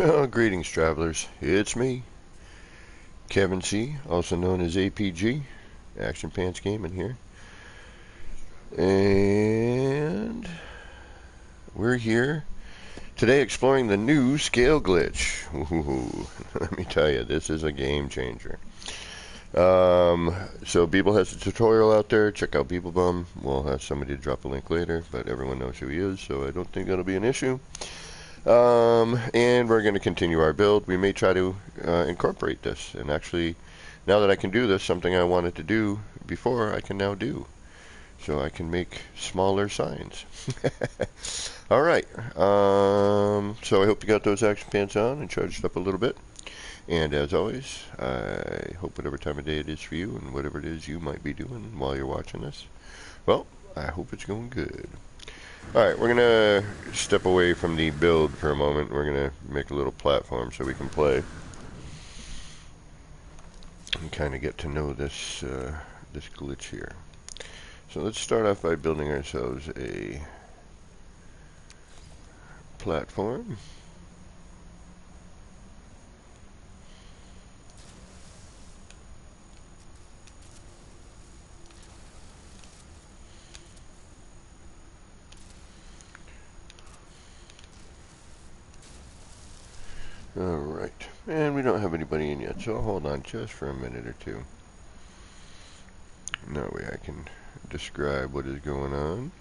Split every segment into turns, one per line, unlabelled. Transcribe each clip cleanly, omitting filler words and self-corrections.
Well, greetings, travelers. It's me, Kevin C., also known as APG, Action Pants Gaming here. And we're here today exploring the new scale glitch. Ooh, let me tell you, this is a game changer. So Beeble has a tutorial out there. Check out BeebleBum. We'll have somebody to drop a link later, but everyone knows who he is, so I don't think that'll be an issue. And we're going to continue our build. We may try to incorporate this, and actually, now that I can do this, something I wanted to do before, I can now do. So I can make smaller signs. Alright, so I hope you got those action pants on and charged up a little bit. And as always, I hope whatever time of day it is for you, and whatever it is you might be doing while you're watching this, well, I hope it's going good. Alright, we're going to step away from the build for a moment. We're going to make a little platform so we can play. And kind of get to know this, this glitch here. So let's start off by building ourselves a platform. Alright, and we don't have anybody in yet, so I'll hold on just for a minute or two. That way I can describe what is going on.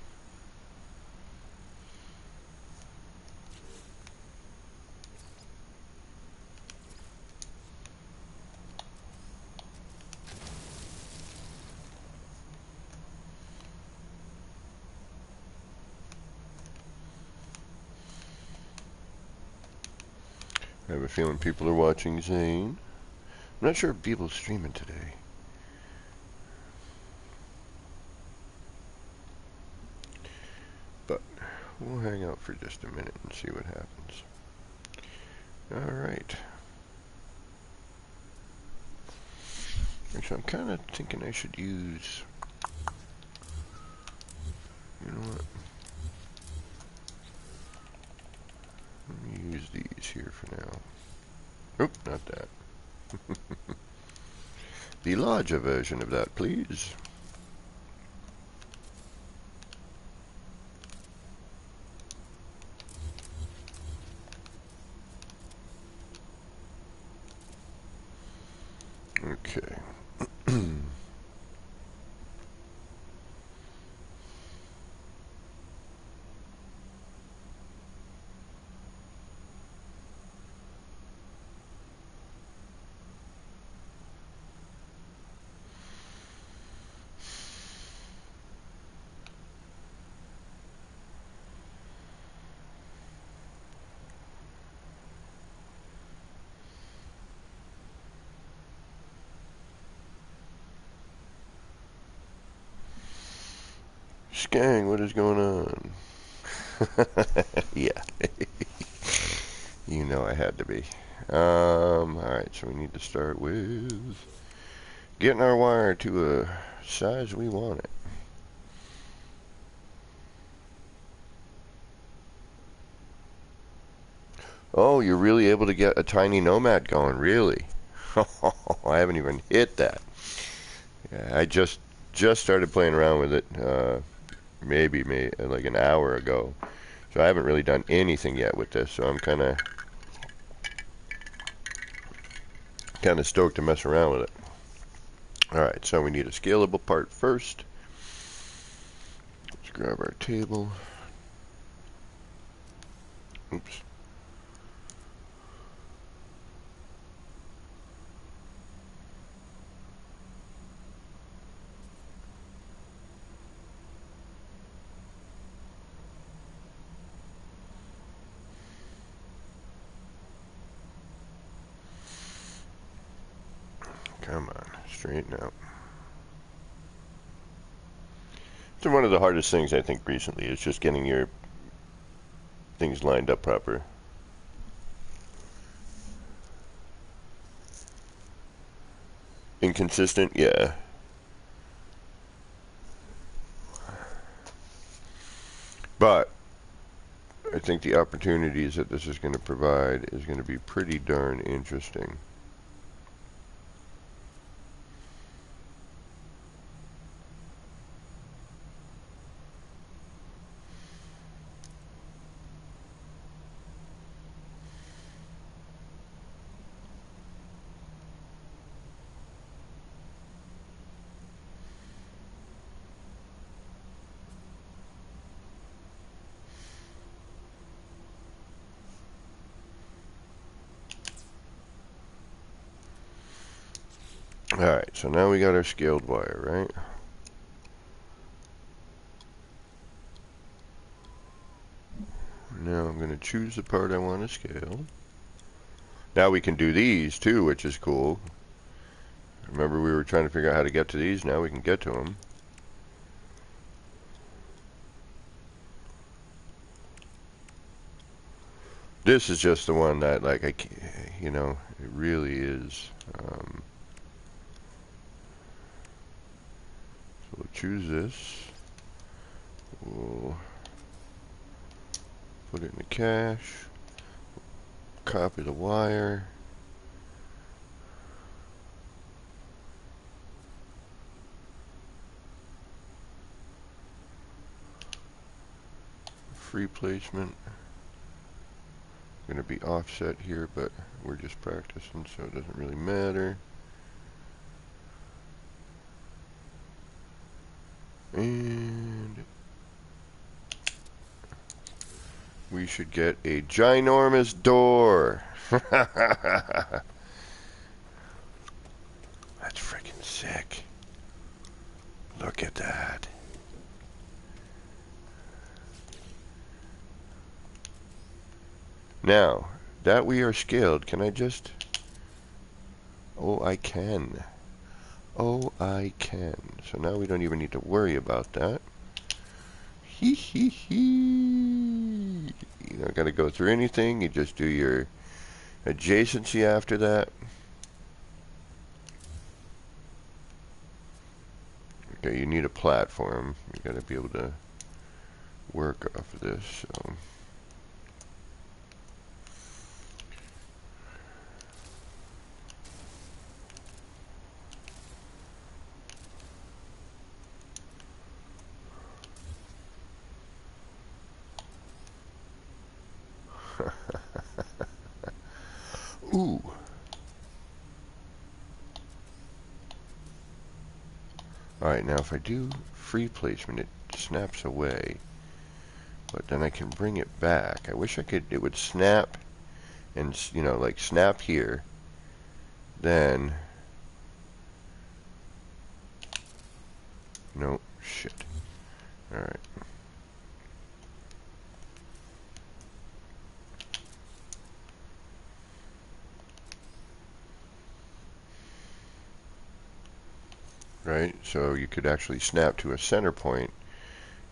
I have a feeling people are watching Zane. I'm not sure if Beeble's streaming today. But we'll hang out for just a minute and see what happens. Alright. Actually, I'm kind of thinking I should use... You know what? Let me use these here for now. Nope, not that. The larger version of that, please. Okay. Skang, what is going on? Yeah. You know I had to be. Alright, so we need to start with getting our wire to a size we want it. Oh, you're really able to get a tiny nomad going, really? I haven't even hit that. Yeah, I just started playing around with it, maybe like an hour ago. So I haven't really done anything yet with this, so I'm kind of stoked to mess around with it. Alright, so we need a scalable part first. Let's grab our table. Oops. Come on, straighten out. So one of the hardest things I think recently is just getting your things lined up proper. Inconsistent, yeah. But I think the opportunities that this is going to provide is going to be pretty darn interesting. Alright, so now we got our scaled wire, right? Now I'm going to choose the part I want to scale. Now we can do these too, which is cool. Remember we were trying to figure out how to get to these, now we can get to them. This is just the one that, like, I can't, you know, it really is. So we'll choose this. We'll put it in the cache. Copy the wire. Free placement. Going to be offset here, but we're just practicing, so it doesn't really matter. And we should get a ginormous door. That's freaking sick. Look at that. Now, that we are scaled, can I just... Oh, I can. Oh, I can. So now we don't even need to worry about that. Hee hee hee. You don't got to go through anything. You just do your adjacency after that. Okay, you need a platform. You got to be able to work off of this. So. Ooh. Alright, now if I do free placement, it snaps away. But then I can bring it back. I wish I could, it would snap and, you know, like snap here. Then, no, shit. Alright. Right, so you could actually snap to a center point,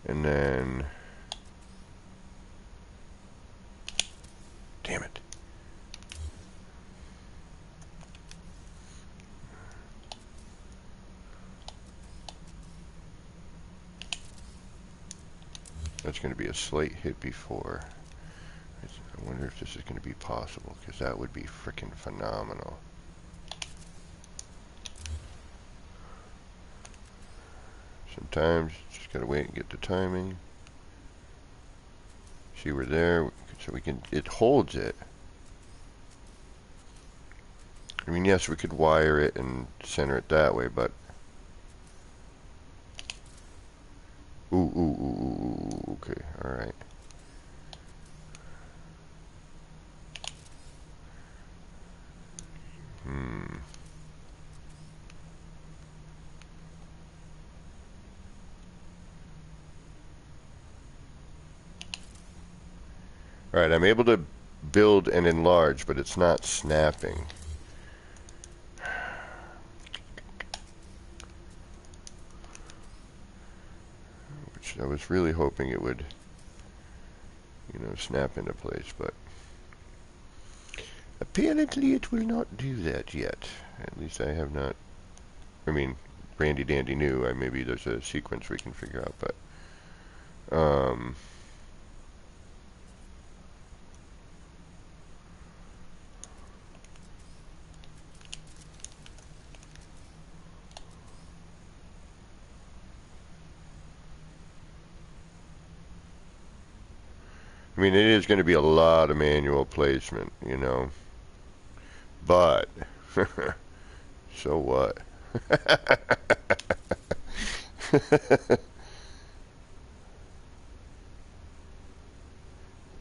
and then, damn it. That's going to be a slight hit before. I wonder if this is going to be possible, because that would be freaking phenomenal. Sometimes just gotta wait and get the timing. See, we're there, so we can, it holds it. I mean, yes, we could wire it and center it that way, but ooh, okay, alright. Alright, I'm able to build and enlarge, but it's not snapping. Which I was really hoping it would, you know, snap into place, but apparently it will not do that yet. At least I have not, I mean, Randy Dandy knew. Maybe there's a sequence we can figure out, but I mean, it is going to be a lot of manual placement, you know. But, so what?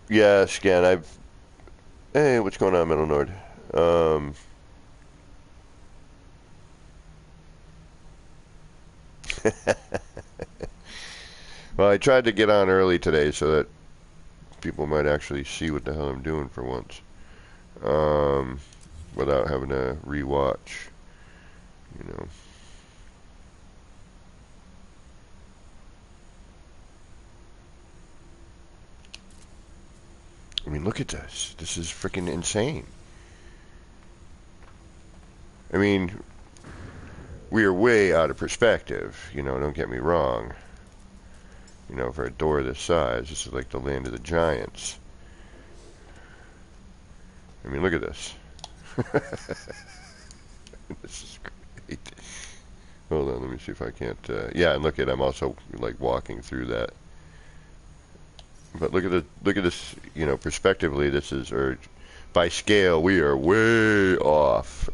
Yeah, scan. Hey, what's going on, Metal Nord? Um, well, I tried to get on early today so that people might actually see what the hell I'm doing for once, um, without having to rewatch, you know. I mean, look at this. This is freaking insane. I mean, we are way out of perspective, you know, don't get me wrong. You know, for a door this size, this is like the land of the giants. I mean, look at this. This is great. Hold on, let me see if I can't. Yeah, and look at, I'm also like walking through that. But look at this. You know, perspectively, this is, or by scale, we are way off.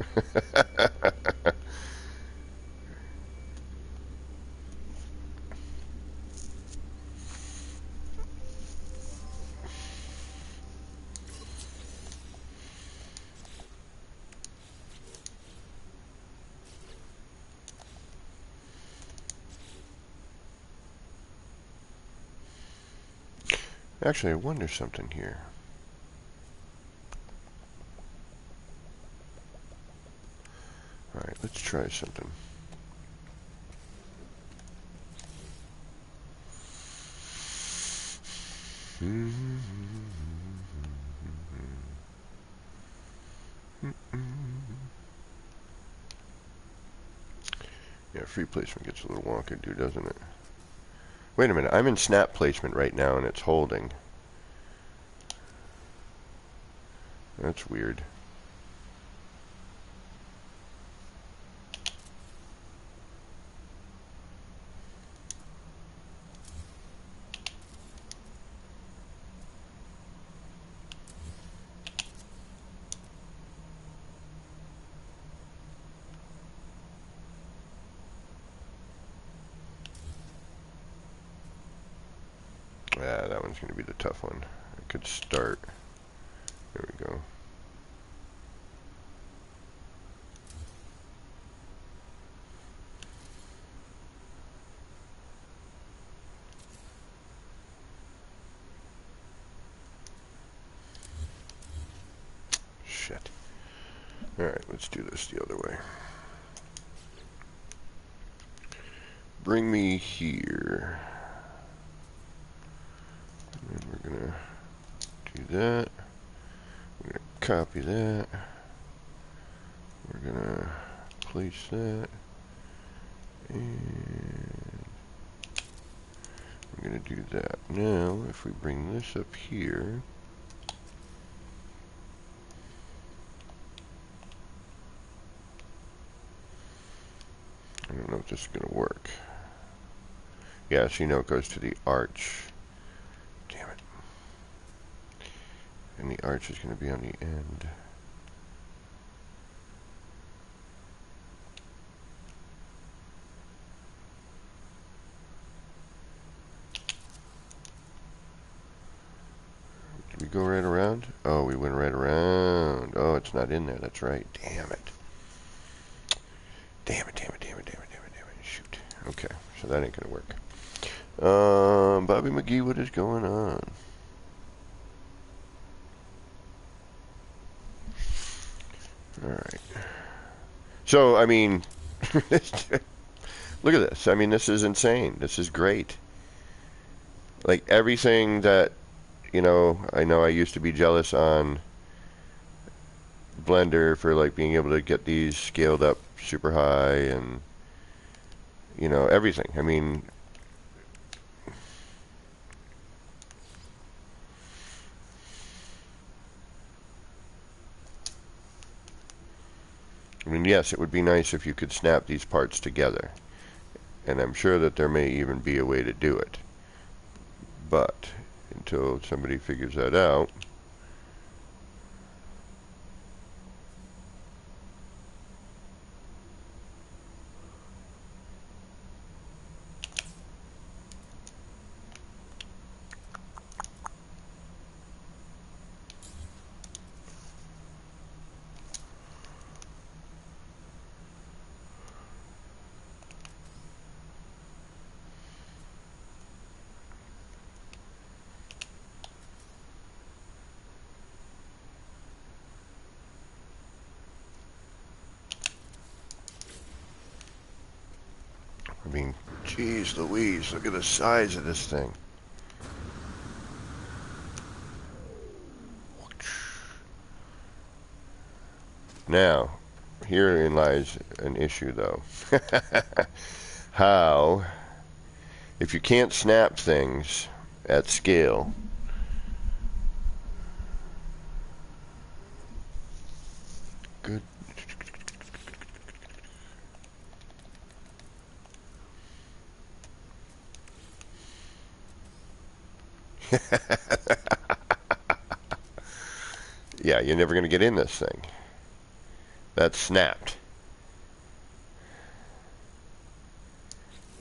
Actually, I wonder something here. All right, let's try something. Yeah, free placement gets a little wonky, dude, doesn't it? Wait a minute, I'm in snap placement right now and it's holding. That's weird. Yeah, that one's going to be the tough one. I could start. There we go. Shit. Alright, let's do this the other way. Bring me here. And we're going to do that. We're going to copy that. We're going to place that. And we're going to do that. Now, if we bring this up here, I don't know if this is going to work. Yeah, so you know it goes to the arch. Damn it. And the arch is going to be on the end. Did we go right around? Oh, we went right around. Oh, it's not in there. That's right. Damn it. Damn it, damn it, damn it, damn it, damn it, damn it. Shoot. Okay, so that ain't going to work. Bobby McGee, what is going on? Alright. So, I mean, look at this. I mean, this is insane. This is great. Like, everything that, you know I used to be jealous on Blender for, like, being able to get these scaled up super high and, you know, everything. I mean, yes, it would be nice if you could snap these parts together. And I'm sure that there may even be a way to do it. But until somebody figures that out. I mean, geez Louise, look at the size of this thing. Now, herein lies an issue, though. How, if you can't snap things at scale, good. Yeah, you're never going to get in this thing. That's snapped.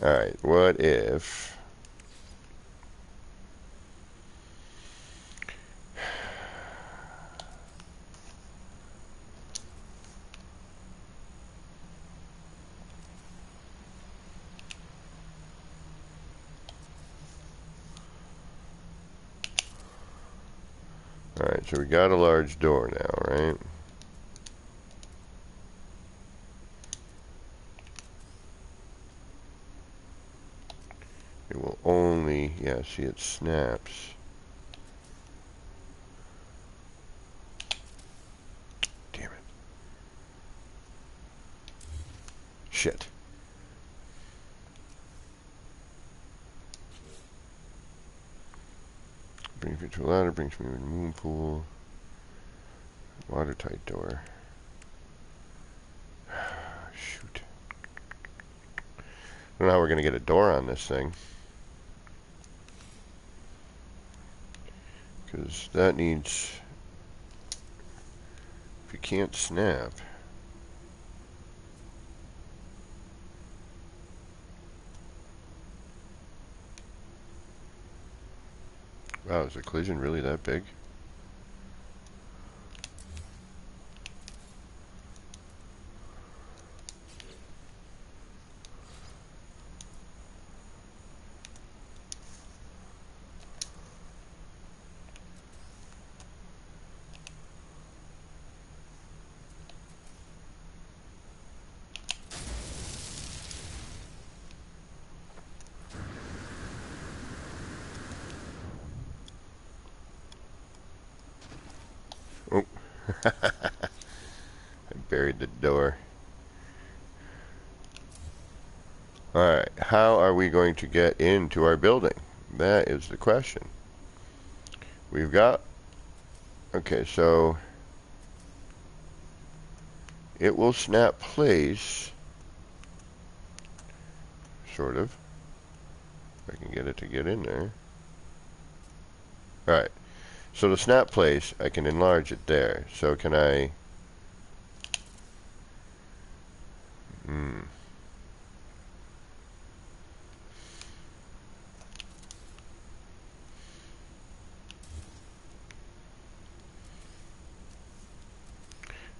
Alright, what if... Alright, so we got a large door now, right? It will only, yeah, see it snaps. Damn it. Shit. Brings me to a ladder, brings me to a moon pool. Watertight door. Shoot. I don't know how we're going to get a door on this thing. Because that needs... If you can't snap... Wow, is the collision really that big? Oh. I buried the door. Alright, how are we going to get into our building? That is the question. We've got... Okay, so... It will snap place. Sort of. If I can get it to get in there. Alright. So the snap place, I can enlarge it there. So can I...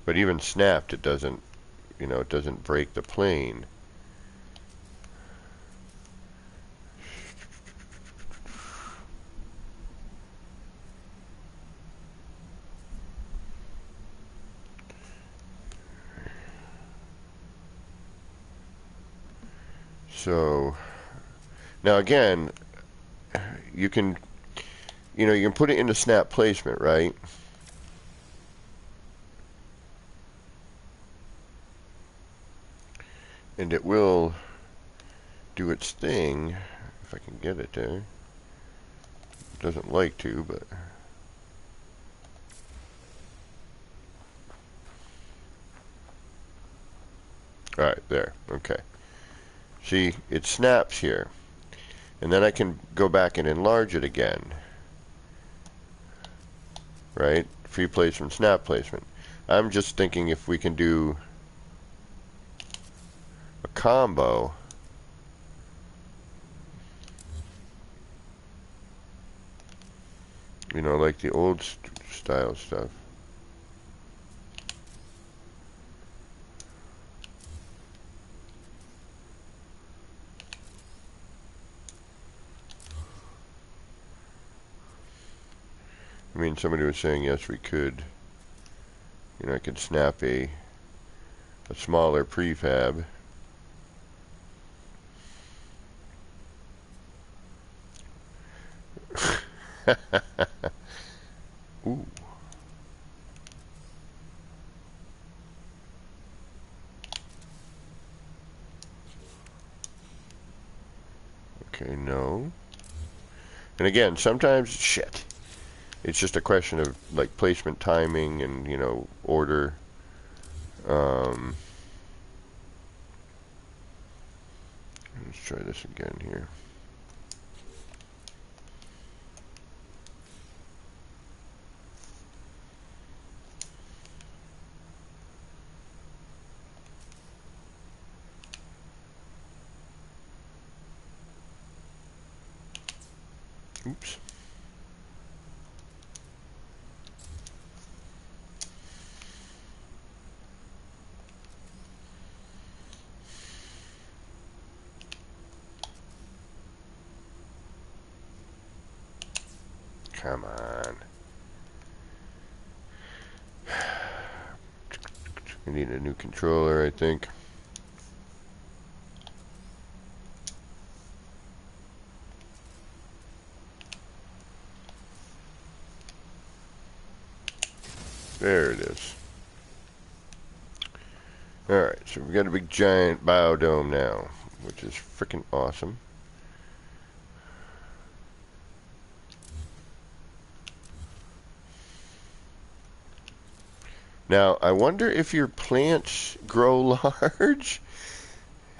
But even snapped, it doesn't, you know, it doesn't break the plane. So, now again, you can, you know, you can put it into snap placement, right? And it will do its thing, if I can get it there. It doesn't like to, but... Alright, there, okay. See, it snaps here. And then I can go back and enlarge it again. right? Free placement, snap placement. I'm just thinking if we can do a combo. You know, like the old style stuff. I mean, somebody was saying, yes, we could. You know, I could snap a smaller prefab. Ooh. Okay, no. And again, sometimes, shit. It's just a question of, like, placement timing and, you know, order. Let's try this again here. Oops. Come on. We need a new controller, I think. There it is. Alright, so we've got a big giant biodome now, which is freaking awesome. Now, I wonder if your plants grow large.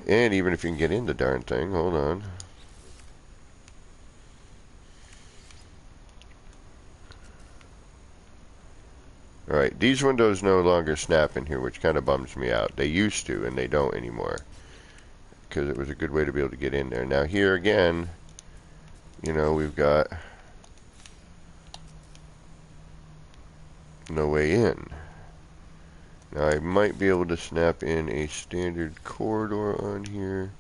And even if you can get in the darn thing. Hold on. Alright, these windows no longer snap in here, which kind of bums me out. They used to, and they don't anymore. Because it was a good way to be able to get in there. Now here again, you know, we've got no way in. Now I might be able to snap in a standard corridor on here.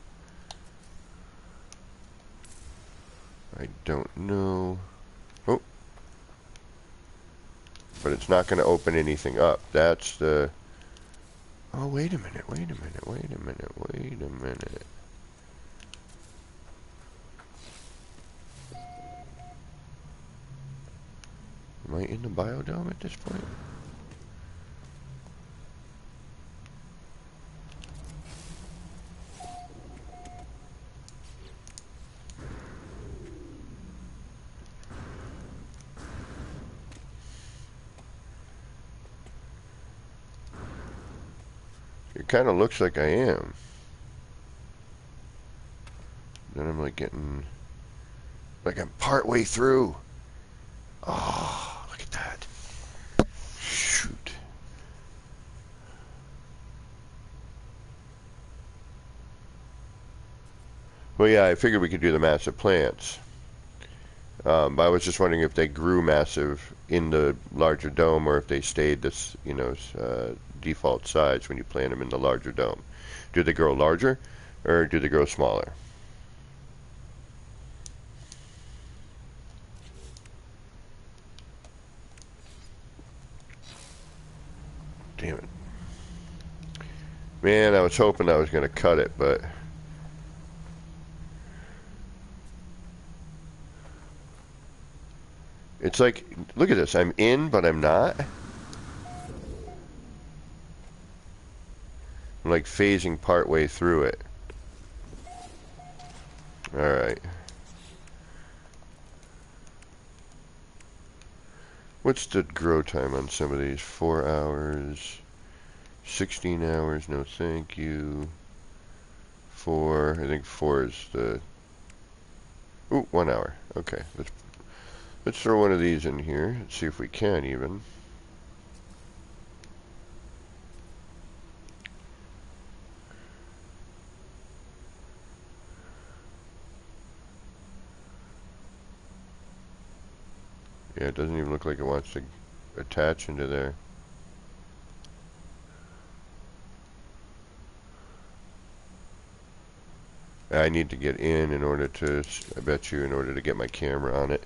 I don't know. Oh. But it's not going to open anything up. That's the... Oh, wait a minute, wait a minute, wait a minute, wait a minute. Am I in the biodome at this point? It kind of looks like I am. Then I'm like getting... Like I'm part way through. Oh, look at that. Shoot. Well, yeah, I figured we could do the massive plants. But I was just wondering if they grew massive in the larger dome or if they stayed this, you know, default size when you plant them in the larger dome. Do they grow larger or do they grow smaller? Damn it. Man, I was hoping I was going to cut it, but... It's like, look at this. I'm in, but I'm not. I'm like phasing part way through it. Alright. What's the grow time on some of these? 4 hours. 16 hours, no thank you. 4, I think 4 is the... Ooh, 1 hour. Okay, Let's throw one of these in here. Let's see if we can even. Yeah, it doesn't even look like it wants to attach into there. I need to get in order to, I bet you, in order to get my camera on it.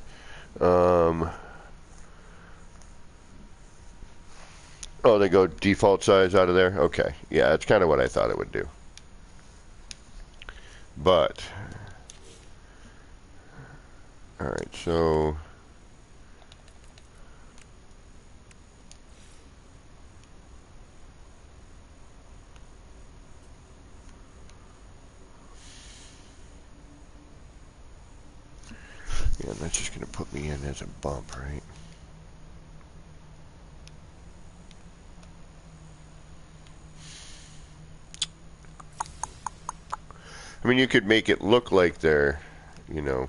Oh, they go default size out of there? Okay. Yeah, that's kind of what I thought it would do. But, alright, so yeah, that's just going to put me in as a bump, right? I mean, you could make it look like they're, you know.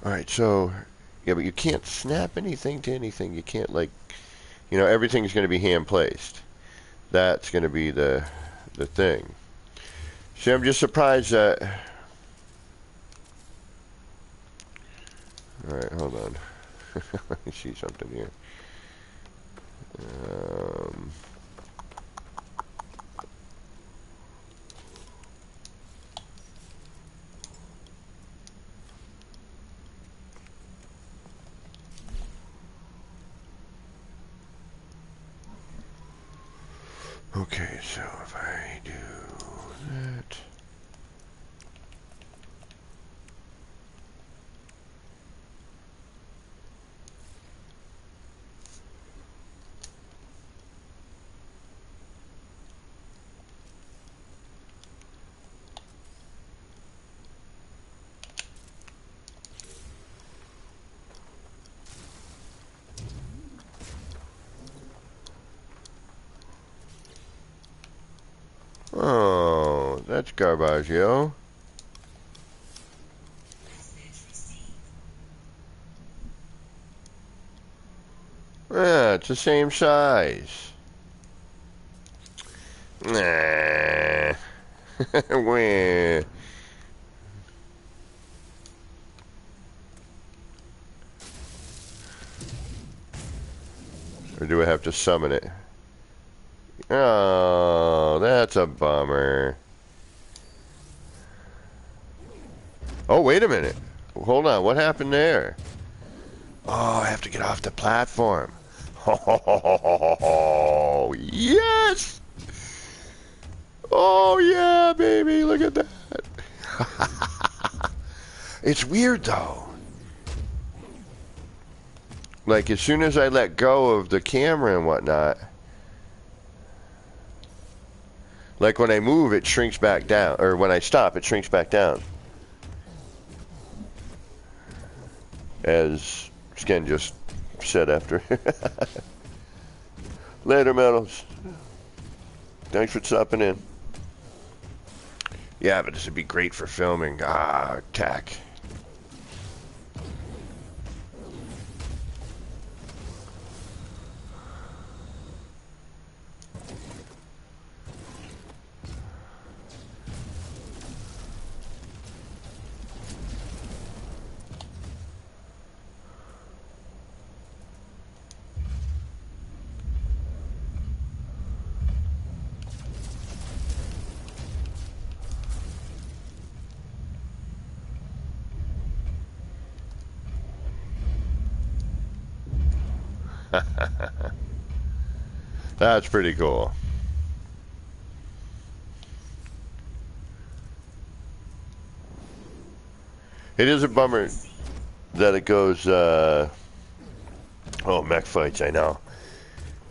Alright, so, yeah, but you can't snap anything to anything. You can't, like, you know, everything's going to be hand placed. That's going to be the thing. See, I'm just surprised that. Alright, hold on. Let me see something here. Okay, so if I do that. Oh, that's Garbaggio. Yeah, it's the same size. Nah. Wah. Or do I have to summon it? Oh, that's a bummer. Oh, wait a minute. Hold on, what happened there? Oh, I have to get off the platform. Oh, yes! Oh, yeah, baby, look at that. It's weird, though. Like, as soon as I let go of the camera and whatnot, like when I move, it shrinks back down. Or when I stop, it shrinks back down. As Sken just said after. Later, Metals. Thanks for stopping in. Yeah, but this would be great for filming. Ah, tack. That's pretty cool. It is a bummer that it goes, oh, mech fights, I know.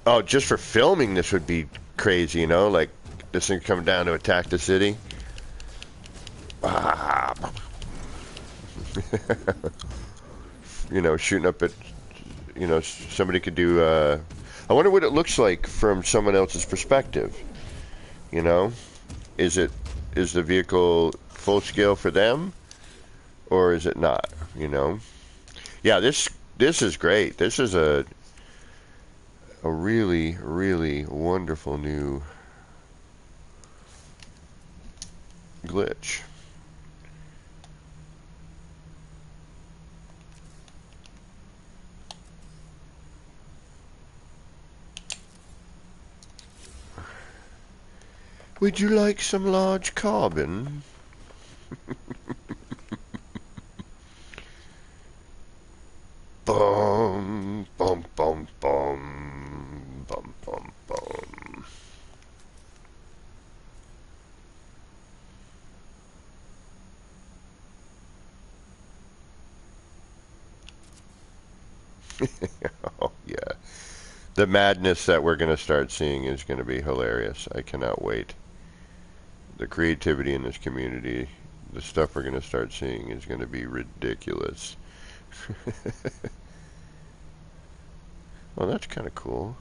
Oh, just for filming this would be crazy, you know? Like, this thing coming down to attack the city. Ah. You know, shooting up at, you know, somebody could do, I wonder what it looks like from someone else's perspective. You know? Is the vehicle full scale for them? Or is it not? you know. Yeah, this is great. This is a really, really wonderful new glitch. Would you like some large carbon? Bum, bum, bum, bum, bum, bum, bum. Oh, yeah. The madness that we're going to start seeing is going to be hilarious. I cannot wait. The creativity in this community, the stuff we're going to start seeing is going to be ridiculous. Well, that's kind of cool.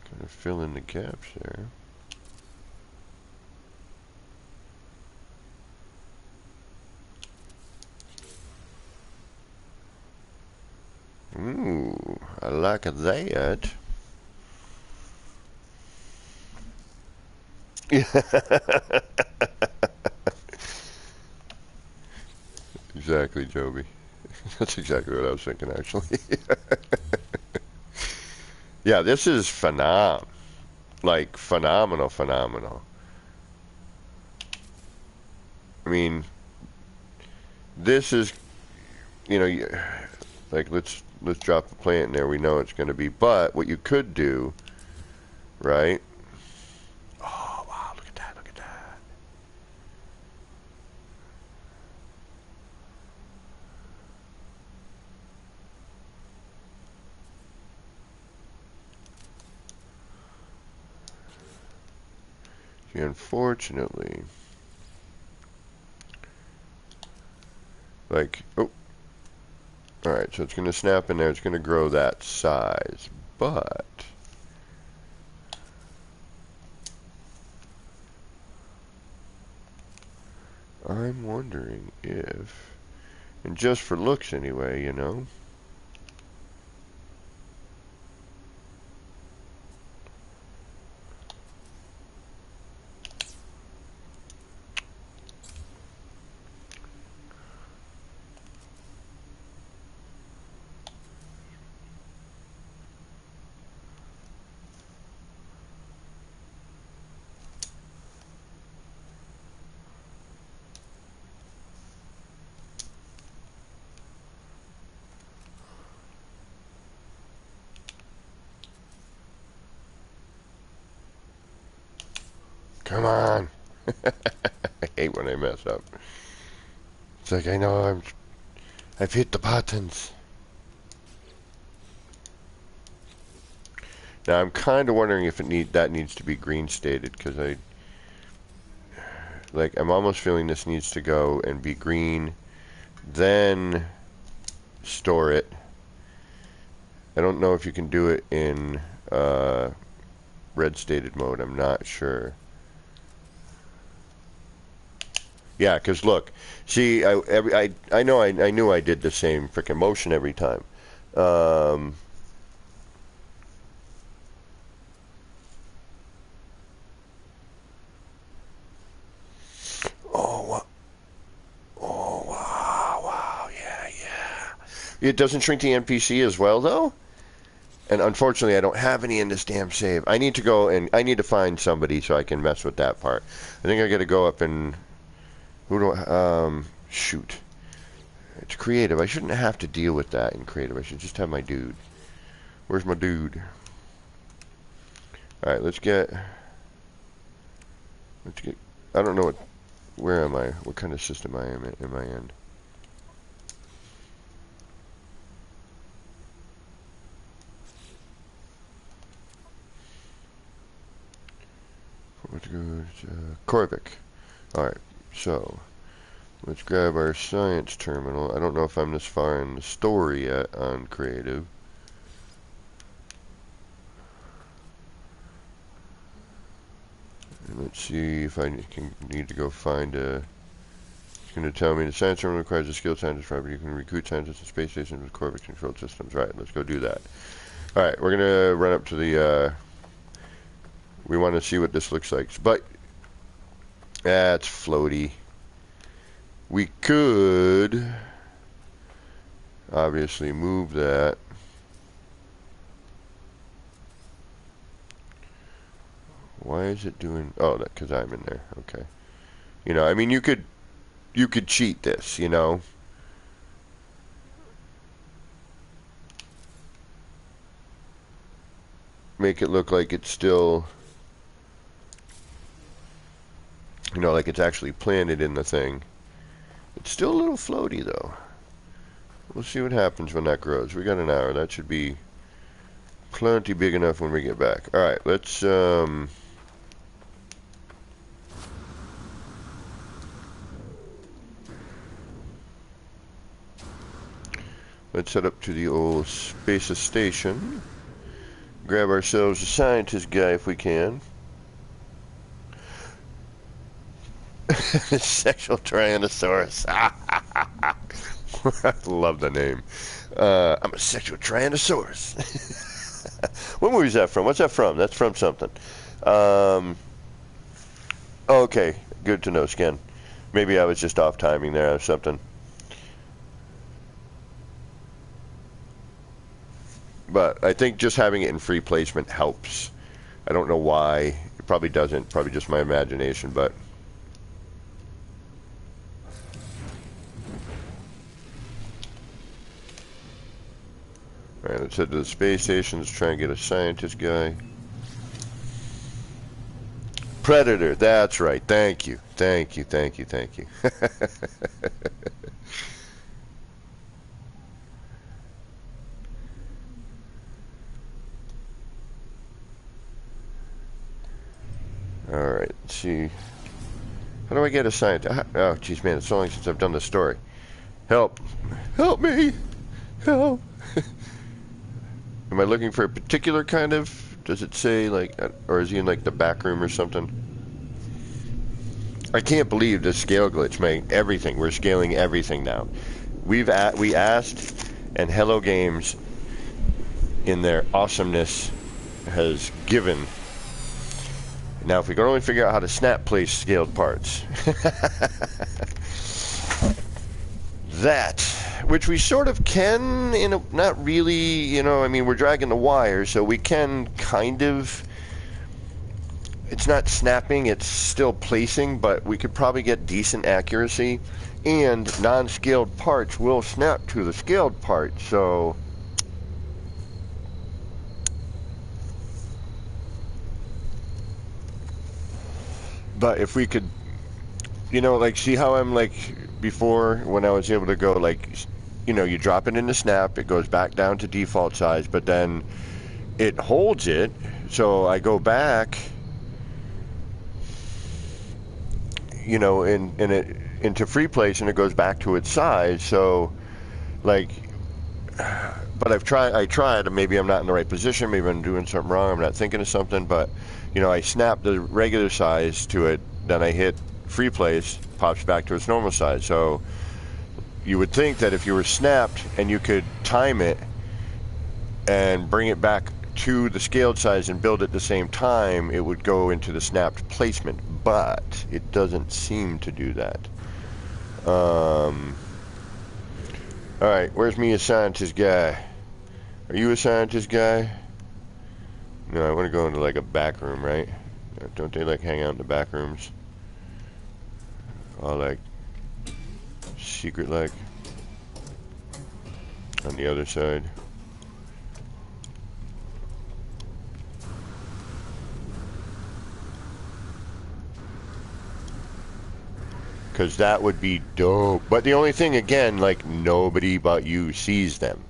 Kind of fill in the gaps there. Ooh, I like that. Exactly, Joby. That's exactly what I was thinking, actually. Yeah, this is like phenomenal. I mean, this is, you know, like let's drop the plant in there. We know it's going to be, but what you could do, right? Oh wow, look at that! Look at that! See, unfortunately, like, oh, all right. So it's going to snap in there. It's going to grow that size, but I'm wondering if, and just for looks anyway, you know. Come on. I hate when I mess up. It's like I know I've hit the buttons. Now I'm kind of wondering if that needs to be green stated because I'm almost feeling this needs to go and be green, then store it. I don't know if you can do it in red stated mode. I'm not sure. Yeah, because look, see, I know I knew I did the same freaking motion every time. Um, oh, oh, wow, wow, yeah. It doesn't shrink the NPC as well, though. And unfortunately, I don't have any in this damn save. I need to go and I need to find somebody so I can mess with that part. I think I got to go up and who do I? Shoot. It's creative. I shouldn't have to deal with that in creative. I should just have my dude. Where's my dude? All right, let's get. I don't know what. Where am I? What kind of system am I in? Let's go Corvic. All right, so let's grab our science terminal. I don't know if I'm this far in the story yet on creative. And let's see if I need to go find a It's going to tell me the science terminal requires a skilled scientist, right? You can recruit scientists in space stations with orbit control systems. Right, let's go do that. Alright, we're going to run up to the, we want to see what this looks like. But, that's floaty. We could obviously move that. Why is it doing, oh, that because I'm in there. Okay. You know, I mean, you could cheat this, you know. Make it look like it's still, you know, like it's actually planted in the thing. It's still a little floaty, though. We'll see what happens when that grows. We got an hour. That should be plenty big enough when we get back. Alright, let's, let's head up to the old space station. Grab ourselves a scientist guy if we can. Sexual Tyrannosaurus. I love the name. I'm a sexual Tyrannosaurus. What movie is that from? What's that from? That's from something. Okay, good to know, Skin. Maybe I was just off timing there or something. But I think just having it in free placement helps. I don't know why. It probably doesn't. Probably just my imagination, but... Alright, let's head to the space station. Let's try and get a scientist guy. Predator, that's right. Thank you. Thank you, thank you, thank you. Alright, let's see. How do I get a scientist? Oh, jeez, man, it's so long since I've done this story. Help. Help me. Help. Am I looking for a particular kind of, does it say, like, or is he in, like, the back room or something? I can't believe this scale glitch made everything. We're scaling everything now. We asked, and Hello Games, in their awesomeness, has given. Now, if we could only figure out how to snap place scaled parts. That, which we sort of can, in a, not really, you know, I mean, we're dragging the wire, so we can kind of, it's not snapping, it's still placing, but we could probably get decent accuracy, and non-scaled parts will snap to the scaled part, so... But if we could, you know, like, see how I'm, like, before, when I was able to go, like, you know, you drop it in the snap, it goes back down to default size, but then it holds it, so I go back, you know, into free place, and it goes back to its size, so, like, but I tried, and maybe I'm not in the right position, maybe I'm doing something wrong, I'm not thinking of something, but, you know, I snap the regular size to it, then I hit free place, pops back to its normal size. So you would think that if you were snapped and you could time it and bring it back to the scaled size and build at the same time, it would go into the snapped placement, but it doesn't seem to do that. Alright, where's me a scientist guy? Are you a scientist guy? No, I want to go into like a back room, right? Don't they like hang out in the back rooms? All like secret like on the other side. Because that would be dope. But the only thing, again, like, nobody but you sees them.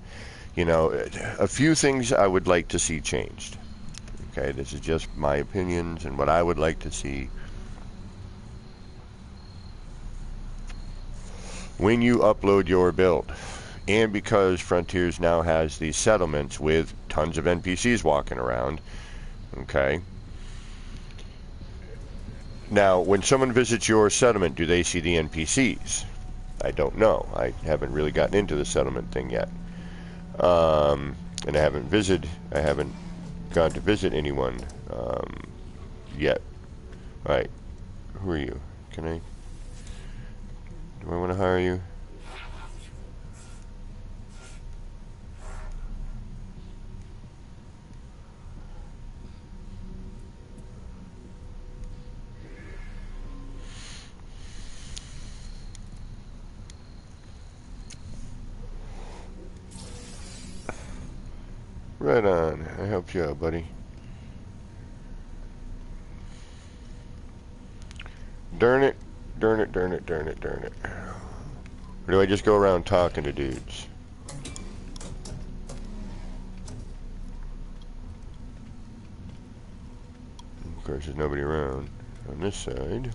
You know, a few things I would like to see changed. Okay, this is just my opinions and what I would like to see. When you upload your build, and because Frontiers now has these settlements with tons of NPCs walking around, okay? Now, when someone visits your settlement, do they see the NPCs? I don't know. I haven't really gotten into the settlement thing yet. And I haven't gone to visit anyone yet. Right. Who are you? Do I want to hire you? Right on. I helped you out, buddy. Darn it. Darn it, darn it, darn it, darn it. Or do I just go around talking to dudes? Of course, there's nobody around on this side.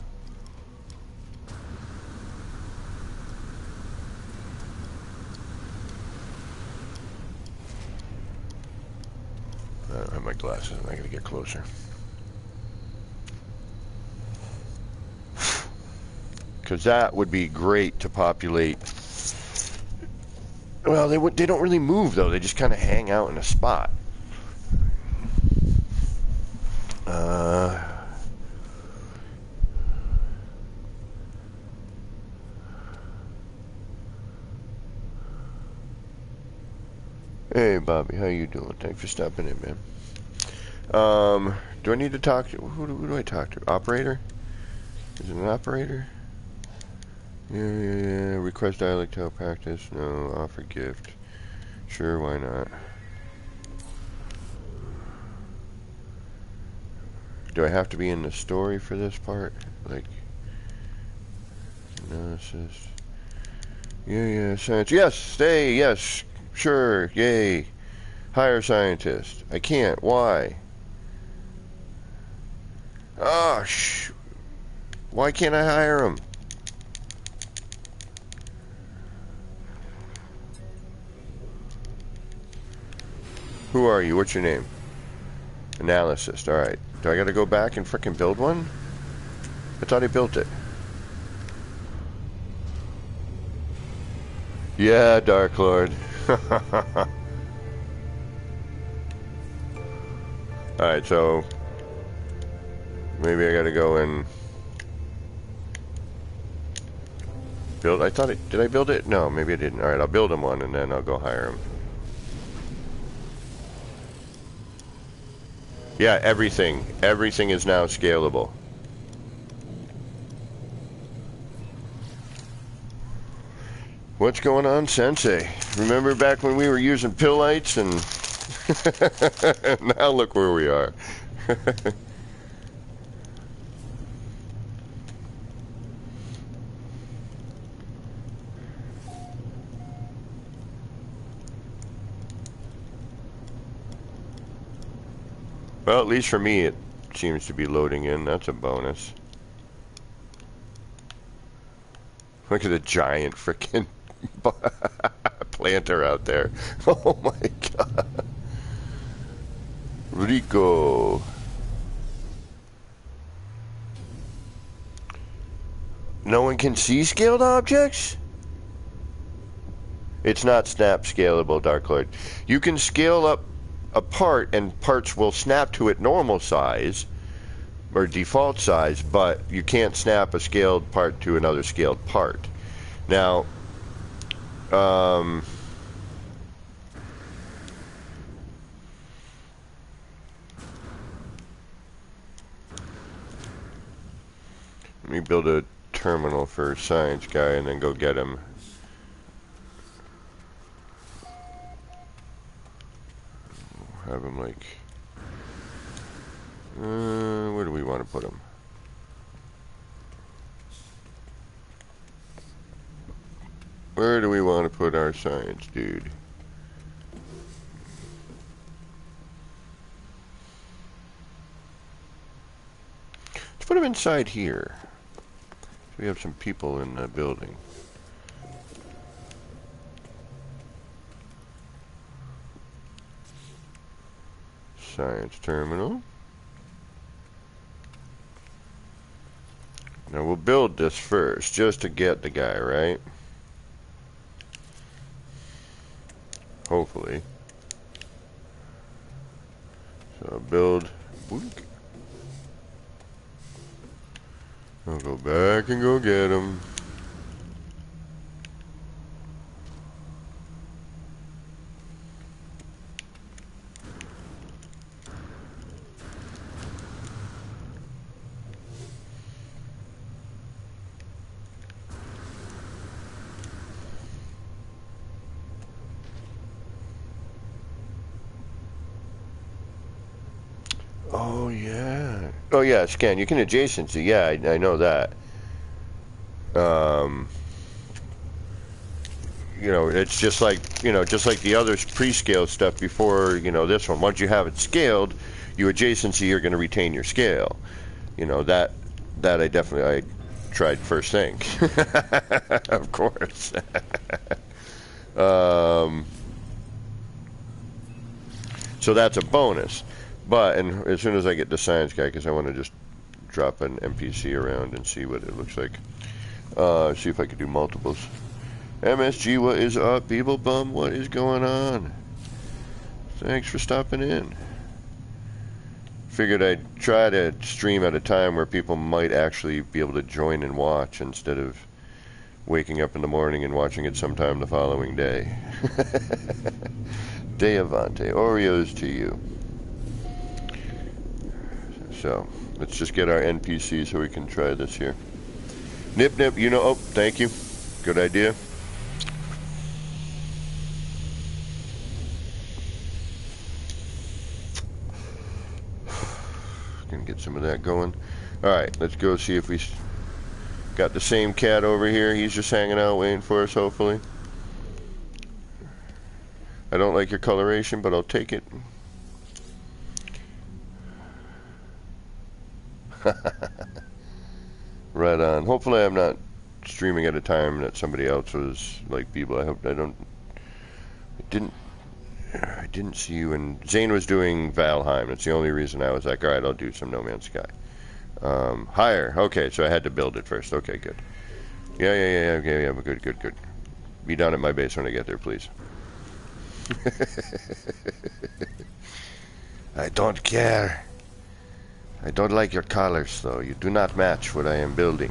I don't have my glasses. I gotta get closer. Because that would be great to populate. Well, they don't really move, though. They just kind of hang out in a spot. Hey, Bobby, how you doing? Thanks for stopping in, man. Do I need to talk to... Who do I talk to? Operator? Is it an operator? Yeah. Request dialectal practice. No. Offer gift. Sure, why not? Do I have to be in the story for this part? Like... Analysis. Yeah, science. Yes, stay, yes. Sure, yay. Hire scientist. I can't. Why? Oh, why can't I hire him? Who are you? What's your name? Analyst. Alright. Do I gotta go back and frickin' build one? I thought I built it. Yeah, Dark Lord. Alright, so maybe I gotta go and build. Did I build it? No, maybe I didn't. Alright, I'll build him one and then I'll go hire him. Yeah, everything is now scalable. What's going on, Sensei? Remember back when we were using pill lights and now look where we are. Well, at least for me it seems to be loading in. That's a bonus. Look at the giant frickin' planter out there. Oh my god. Rico. No one can see scaled objects? It's not snap scalable, Dark Lord. You can scale up a part and parts will snap to it normal size or default size, but you can't snap a scaled part to another scaled part. Now, let me build a terminal for science guy and then go get him. Have him like, where do we want to put him? Where do we want to put our science dude? Let's put him inside here. So we have some people in the building. Science terminal. Now we'll build this first, just to get the guy, right? hopefully. So build. Boink. I'll go back and go get them. Oh yeah. Oh yeah, scan. You can adjacency. Yeah, I know that. You know, it's just like, you know, just like the other pre-scale stuff before, you know, this one. Once you have it scaled, you adjacency, you're going to retain your scale. You know, that I definitely tried first thing. Of course. So that's a bonus. But and as soon as I get the science guy, because I want to just drop an NPC around and see what it looks like. See if I can do multiples. MSG, what is up? People Bum, what is going on? Thanks for stopping in. Figured I'd try to stream at a time where people might actually be able to join and watch instead of waking up in the morning and watching it sometime the following day. Deavante, Oreos to you. So, let's just get our NPC so we can try this here. Nip Nip, you know, oh, thank you. Good idea. Gonna get some of that going. Alright, let's go see if we got the same cat over here. He's just hanging out waiting for us, hopefully. I don't like your coloration, but I'll take it. Right on. Hopefully I'm not streaming at a time that somebody else was like people. I hope I didn't see you. And Zane was doing Valheim. That's the only reason I was like, all right, I'll do some No Man's Sky. Higher. Okay, so I had to build it first. Okay, good. Yeah. Okay, yeah. Good. Be down at my base when I get there, please. I don't care. I don't like your colors, though. You do not match what I am building.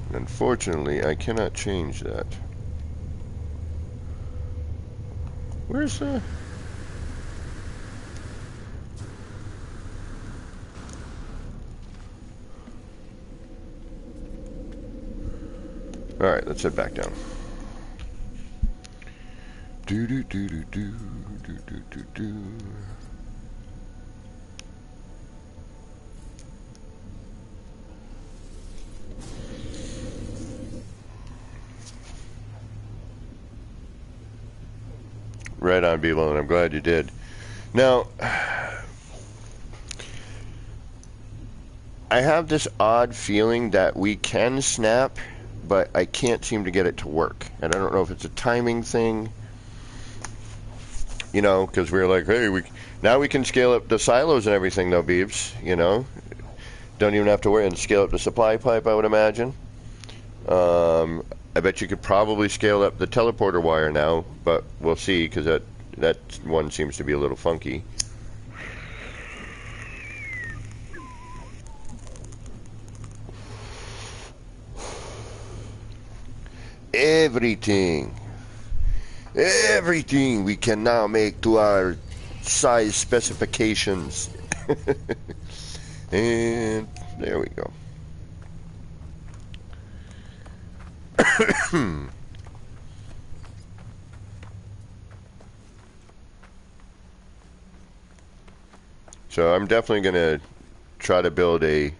And unfortunately, I cannot change that. Where's the... Alright, let's head back down. Do. Right on, Beeble, and I'm glad you did. Now, I have this odd feeling that we can snap, but I can't seem to get it to work. And I don't know if it's a timing thing, you know, because we're like, hey, now we can scale up the silos and everything, though, Beebs, you know. Don't even have to worry and scale up the supply pipe, I would imagine. I bet you could probably scale up the teleporter wire now, but we'll see, because that one seems to be a little funky. Everything we can now make to our size specifications. And there we go. So I'm definitely gonna try to build a.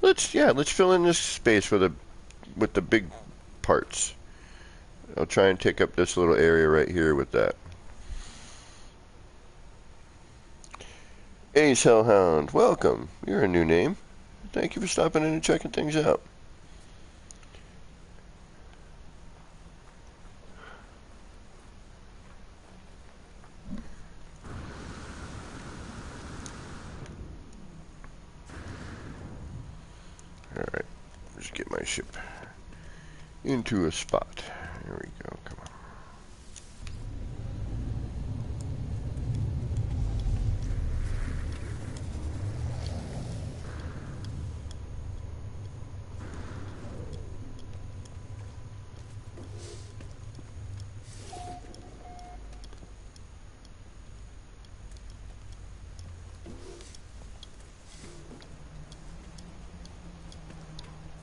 Let's fill in this space with the big parts. I'll try and take up this little area right here with that. Ace Hellhound, welcome. You're a new name. Thank you for stopping in and checking things out. Alright, just get my ship into a spot. Here we go. Come on.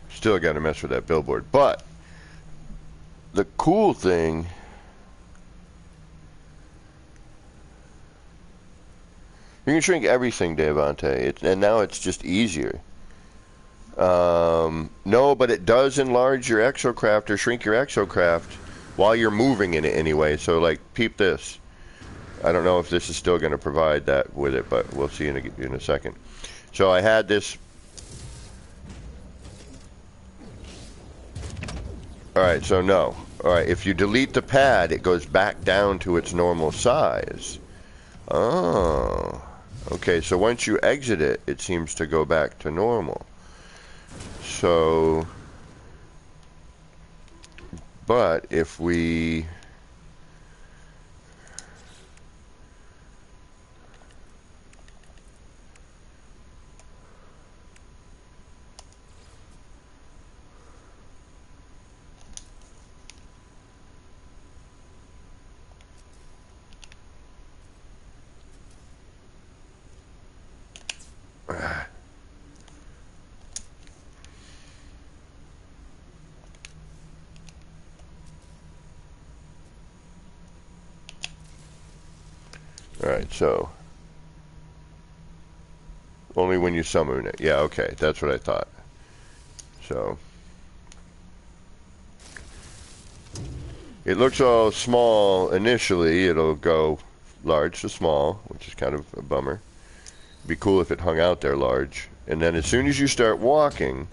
Still got to mess with that billboard. But the cool thing, you can shrink everything, Devante, and now it's just easier. No, but it does enlarge your exocraft or shrink your exocraft while you're moving in it anyway. So, like, peep this. I don't know if this is still going to provide that with it, but we'll see in a second. So I had this. All right, so no. All right, if you delete the pad, it goes back down to its normal size. Oh, okay. So once you exit it, it seems to go back to normal. So, but if we all right, so only when you summon it. Yeah, okay, that's what I thought. So it looks all small initially. It'll go large to small, which is kind of a bummer. It'd be cool if it hung out there large. And then as soon as you start walking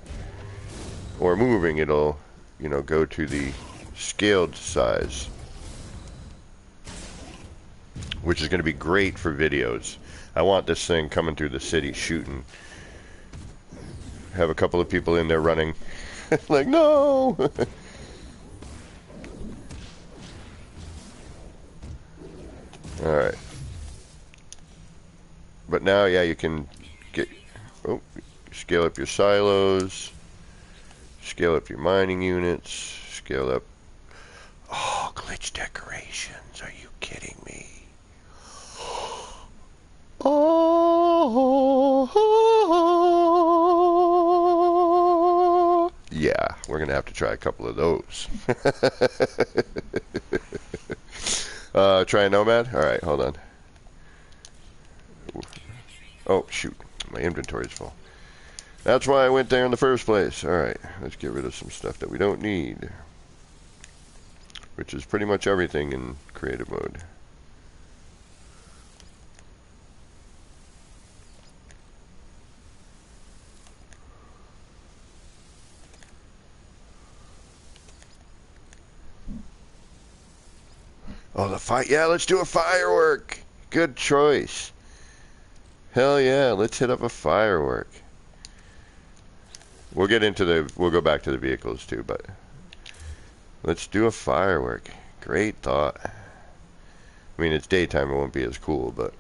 or moving, it'll, you know, go to the scaled size, which is going to be great for videos. I want this thing coming through the city shooting. Have a couple of people in there running. Like, no! Alright. But now, yeah, you can get... Oh, scale up your silos. Scale up your mining units. Scale up... Oh, glitch decorations. Are you kidding me? Oh, yeah, we're gonna have to try a couple of those. Try a nomad? Alright, hold on. Oh, shoot. My inventory's full. That's why I went there in the first place. Alright, let's get rid of some stuff that we don't need. Which is pretty much everything in creative mode. Oh, the fight. Yeah, let's do a firework. Good choice. Hell yeah, let's hit up a firework. We'll get into the, we'll go back to the vehicles too, but let's do a firework. Great thought. I mean, it's daytime, it won't be as cool, but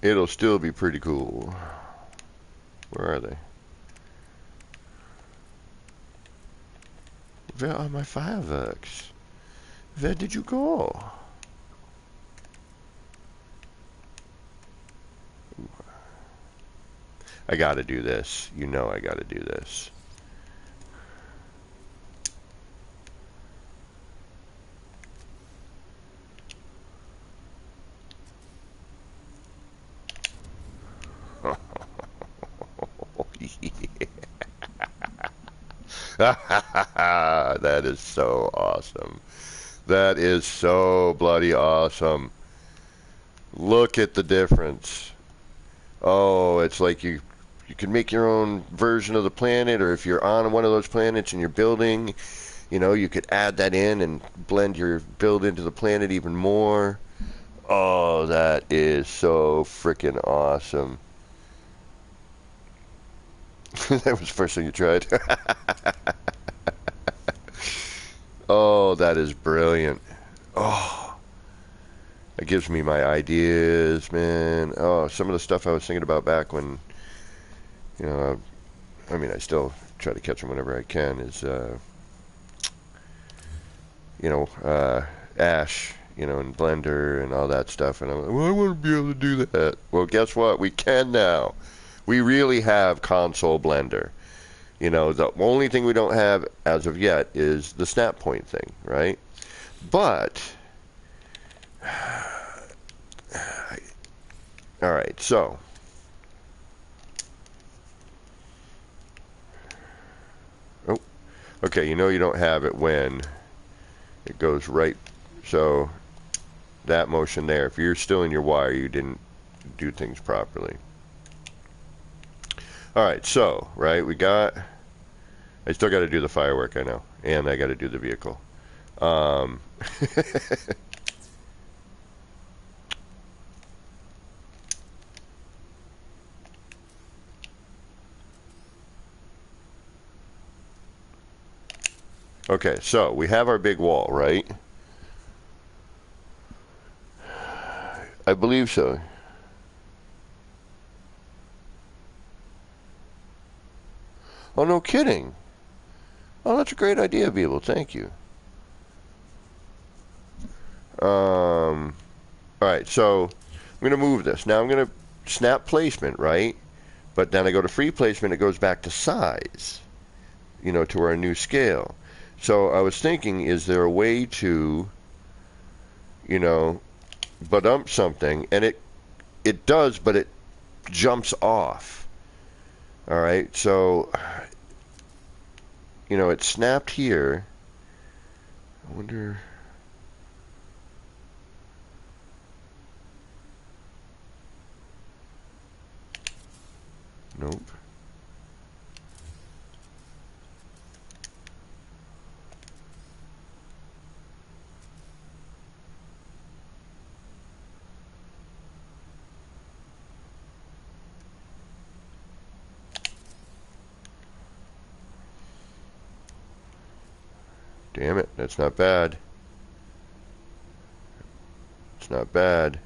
it'll still be pretty cool. Where are they? Where are my fireworks? Where did you go? I gotta do this. You know I gotta do this. That is so awesome. That is so bloody awesome. Look at the difference. Oh, it's like you can make your own version of the planet, or if you're on one of those planets and you're building, you know, you could add that in and blend your build into the planet even more. Oh, that is so freaking awesome. That was the first thing you tried. Oh, that is brilliant. Oh, it gives me my ideas, man. Oh, some of the stuff I was thinking about back when, you know, I mean, I still try to catch them whenever I can, is, Ash, and Blender and all that stuff. And I'm like, well, I want to be able to do that. Well, guess what? We can now. We really have console Blender. The only thing we don't have as of yet is the snap point thing, right? But, all right, so. Oh, okay, you don't have it when it goes right. So that motion there, if you're still in your wire, you didn't do things properly. All right, so, right, I still got to do the firework, I know, and I got to do the vehicle. Okay, so we have our big wall, right? I believe so. Oh, no kidding. Oh, that's a great idea, Beeble. Thank you. All right, so I'm going to move this. Now I'm going to snap placement, right? But then I go to free placement. It goes back to size, to our new scale. So I was thinking, is there a way to, but something, and it does, but it jumps off. All right, so it snapped here. I wonder. Nope. Damn it, that's not bad. It's not bad.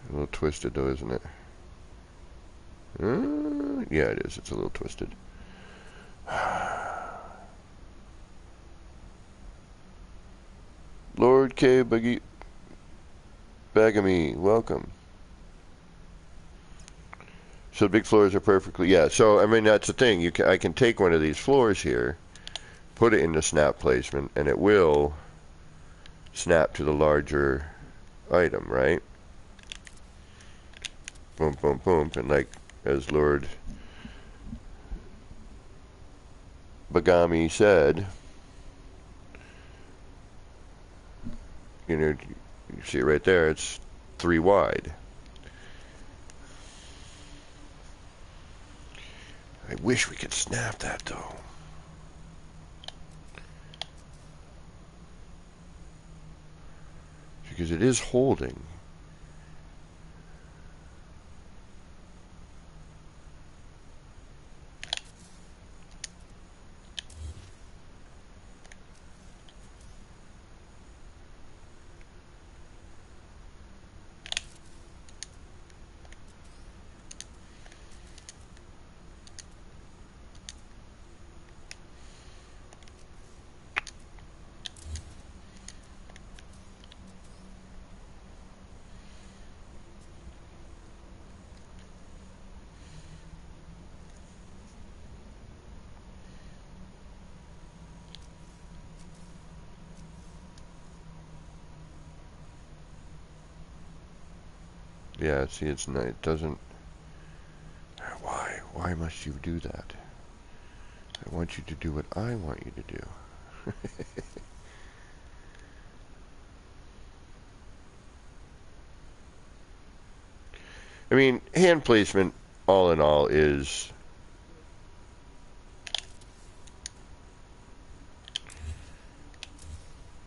A little twisted though, isn't it? Yeah, it is. It's a little twisted. Lord K. Bagamy, welcome. So the big floors are perfectly, yeah. So I mean that's the thing. I can take one of these floors here, put it into snap placement, and it will snap to the larger item, right? Boom, boom, boom, and like as Lord Bagami said, you see it right there. It's 3 wide. I wish we could snap that though. Because it is holding. Yeah, see, it's not, it doesn't. Why must you do that? I want you to do what I want you to do. I mean, hand placement, all in all, is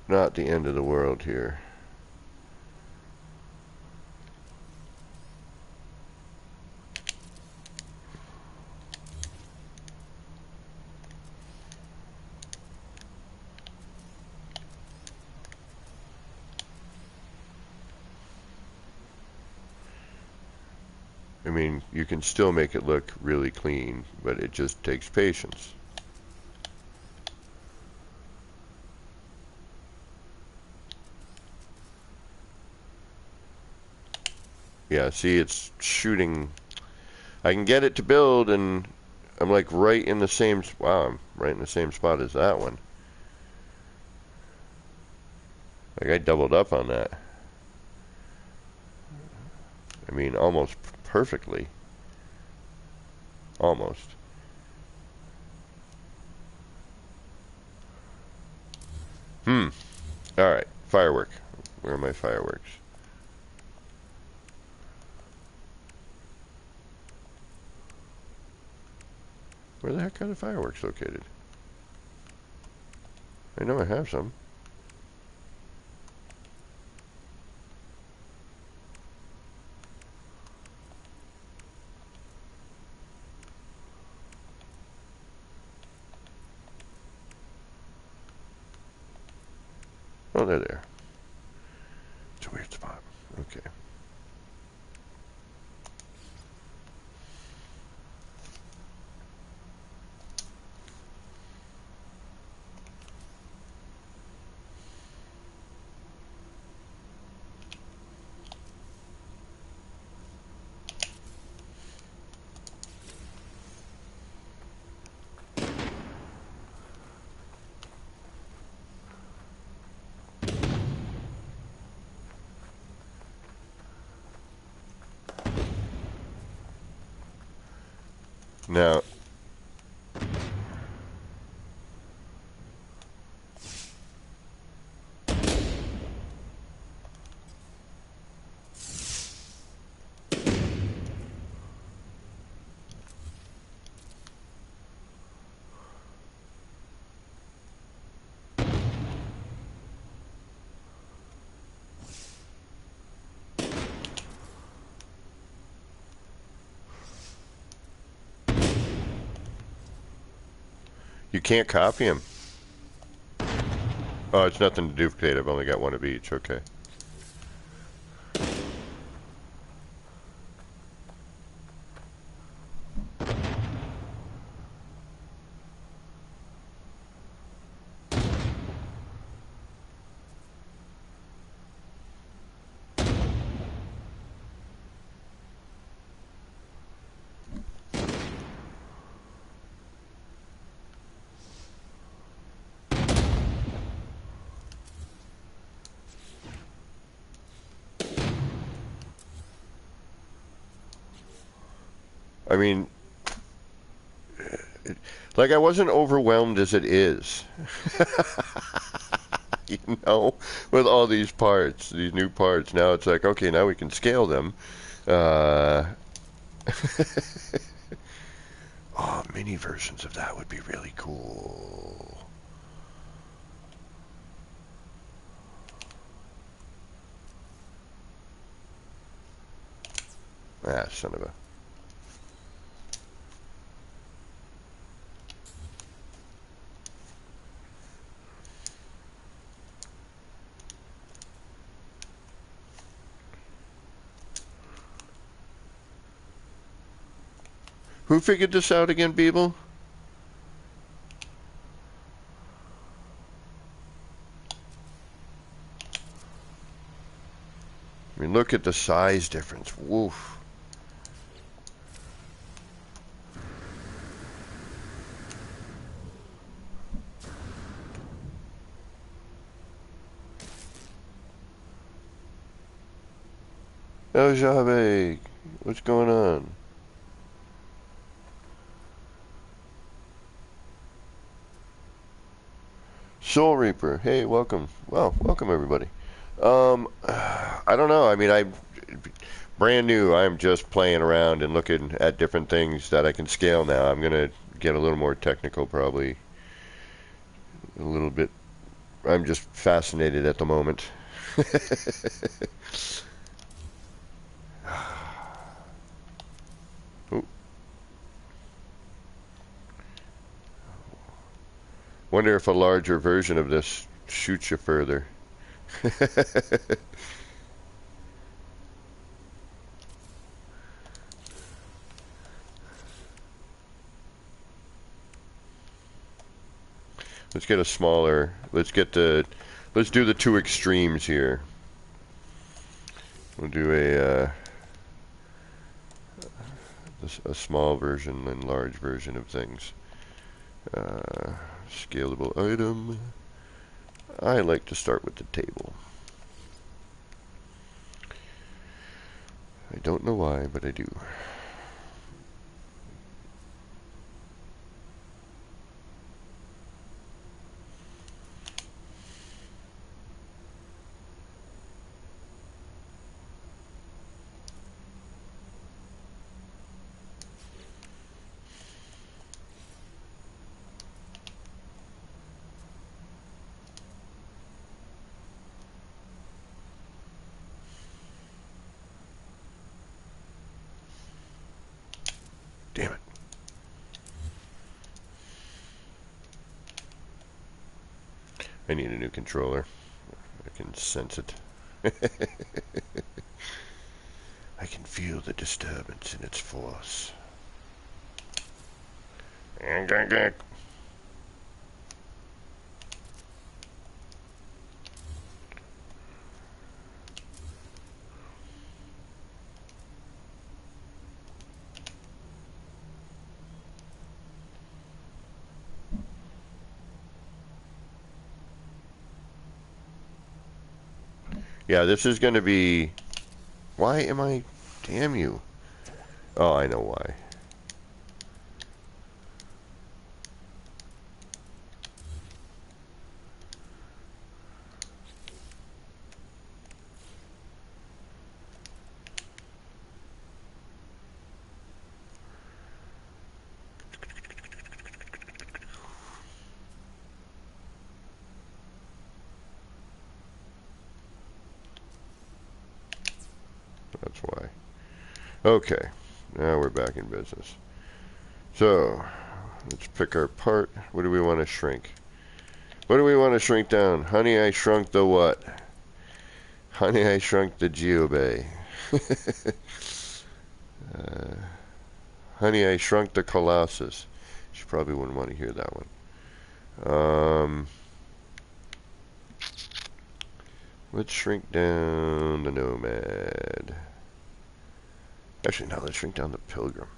not the end of the world here. I mean, you can still make it look really clean, but it just takes patience. Yeah, see, it's shooting. I can get it to build, and I'm like right in the same. Wow, I'm right in the same spot as that one. Like I doubled up on that. I mean, almost perfectly. Almost. Alright, firework. Where are my fireworks? Where the heck are the fireworks located? I know I have some. Oh, they're there. It's a weird spot. Okay. Now, you can't copy them. Oh, it's nothing to duplicate. I've only got one of each. Okay. I mean, like I wasn't overwhelmed as it is. You know, with all these parts, these new parts. Now it's like, okay, now we can scale them. Uh, oh, mini versions of that would be really cool. Ah, son of a... Who figured this out again, Beeble? I mean, look at the size difference. Woof. El Jabe, what's going on? Soul Reaper, hey, welcome. Well, welcome everybody. I don't know. I mean, I'm brand new. I'm just playing around and looking at different things that I can scale now. I'm gonna get a little more technical, probably a little bit. I'm just fascinated at the moment. Ooh. Wonder if a larger version of this shoots you further. Let's get a smaller. Let's do the two extremes here. We'll do a small version and large version of things. Scalable item. I like to start with the table. I don't know why, but I do. Damn it. I need a new controller. I can sense it. I can feel the disturbance in its force. Yeah, this is going to be... Why am I... Damn you. Oh, I know why. That's why. Okay, now we're back in business. So, let's pick our part. What do we want to shrink? What do we want to shrink down? Honey, I shrunk the what? Honey, I shrunk the Geobay. Honey, I shrunk the Colossus. She probably wouldn't want to hear that one. Let's shrink down the Nomad. Actually, no, let's shrink down the Pilgrim.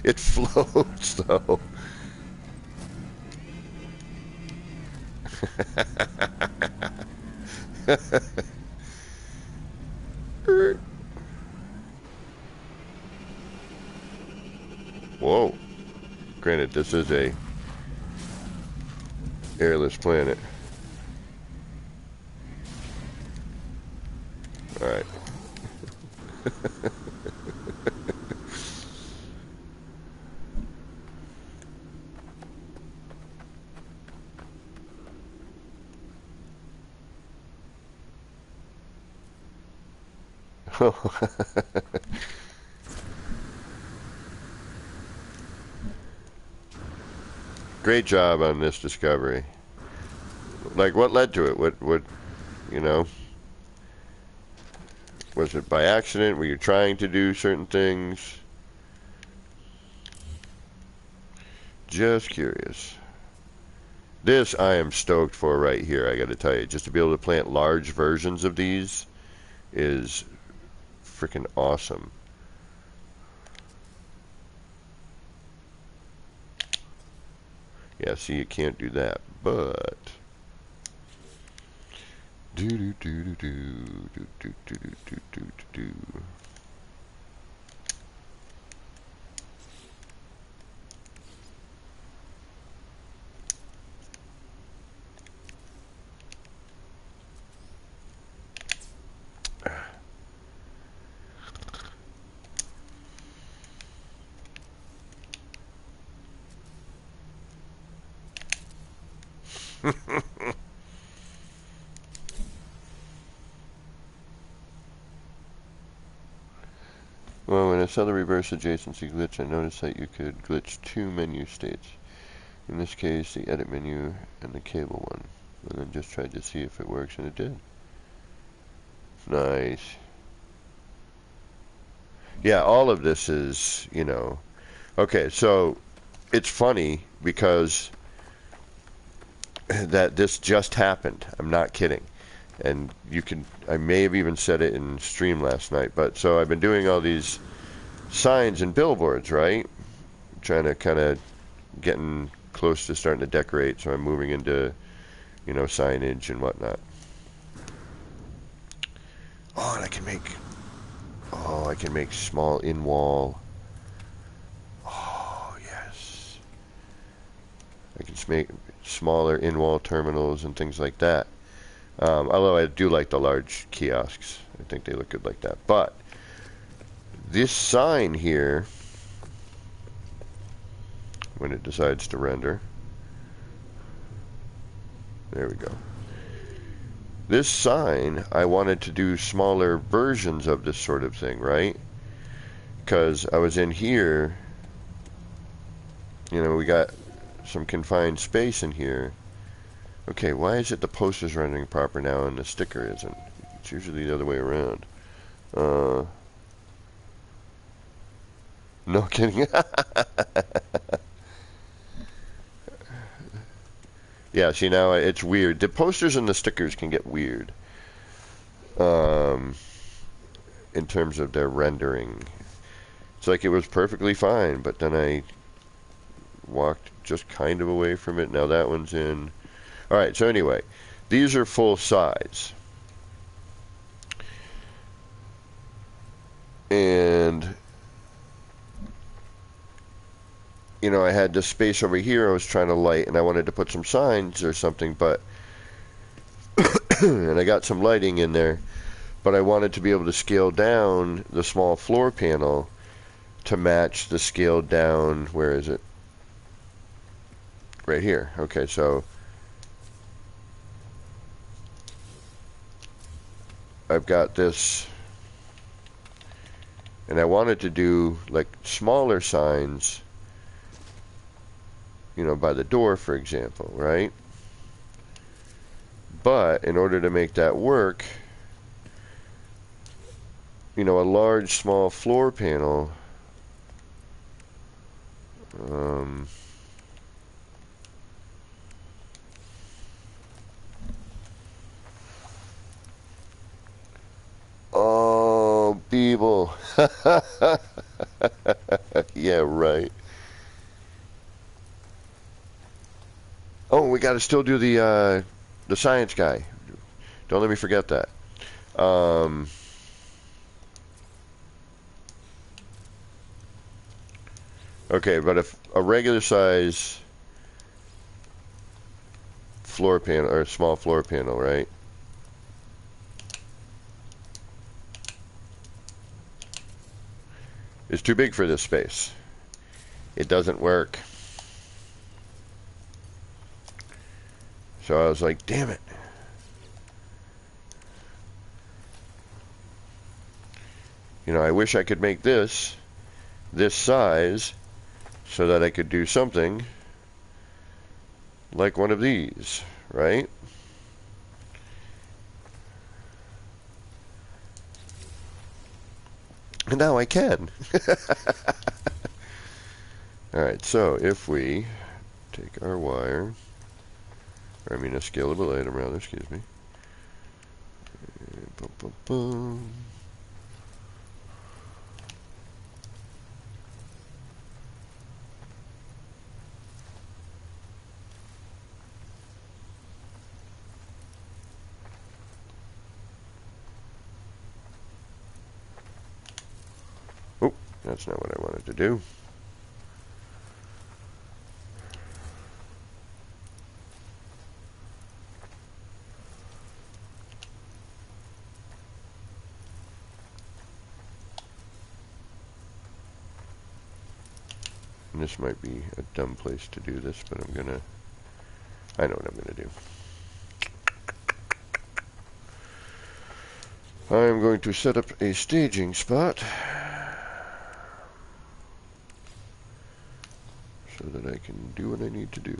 It floats, though. Whoa. Granted, this is a airless planet. Alright. Great job on this discovery. Like, what led to it? What, you know? Was it by accident? Were you trying to do certain things? Just curious. This I am stoked for right here, I gotta tell you. Just to be able to plant large versions of these is freaking awesome. Yeah, see, you can't do that, but... Do do do do do do do do do do do do. Well, in a saw the reverse adjacency glitch. I noticed that you could glitch two menu states. In this case, the edit menu and the cable one. And then just tried to see if it works, and it did. Nice. Yeah, all of this is, you know... Okay, so it's funny because that this just happened. I'm not kidding. And you can... I may have even said it in stream last night, but so I've been doing all these signs and billboards, right? Trying to kind of getting close to starting to decorate, so I'm moving into, you know, signage and whatnot. Oh, and I can make small in-wall. Oh, yes. I can make smaller in-wall terminals and things like that. Although I do like the large kiosks. I think they look good like that. But this sign here, when it decides to render, there we go. This sign, I wanted to do smaller versions of this sort of thing, right? Because I was in here, you know, we got some confined space in here. Okay, why is it the poster's rendering proper now and the sticker isn't? It's usually the other way around. No kidding. Yeah, see now it's weird. The posters and the stickers can get weird in terms of their rendering. It's like it was perfectly fine, but then I walked just kind of away from it. Now that one's in. Alright, so anyway, these are full size. And you know, I had this space over here I was trying to light, and I wanted to put some signs or something, but and I got some lighting in there, but I wanted to be able to scale down the small floor panel to match the scaled down, where is it? Right here. Okay, so I've got this, and I wanted to do like smaller signs, you know, by the door, for example, right? But in order to make that work, you know, a large small floor panel, oh, Beeble. Yeah, right. Oh, we got to still do the science guy. Don't let me forget that. Okay, but if a regular size floor panel, or small floor panel, right? Is too big for this space. It doesn't work. So I was like, damn it. You know, I wish I could make this size so that I could do something like one of these, right? And now I can. Alright, so if we take our wire, or I mean a scalable item rather, excuse me. Boom, boom, boom. Oh, that's not what I wanted to do. And this might be a dumb place to do this, but I know what I'm gonna do. I'm going to set up a staging spot. so that I can do what I need to do.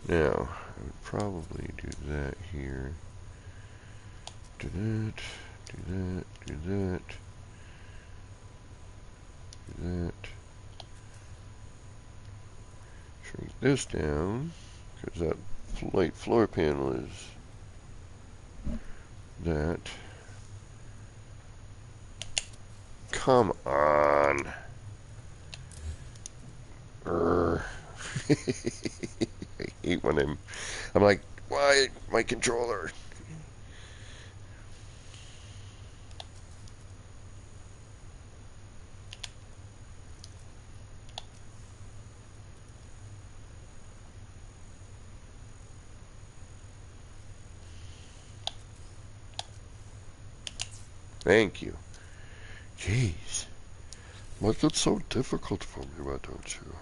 Now, I would probably do that here. Do that, do that, do that, do that. Shrink this down, because that light floor panel is that. Come on. I hate when I'm like, why my controller? Thank you. Jeez. What's it so difficult for me? Why don't you?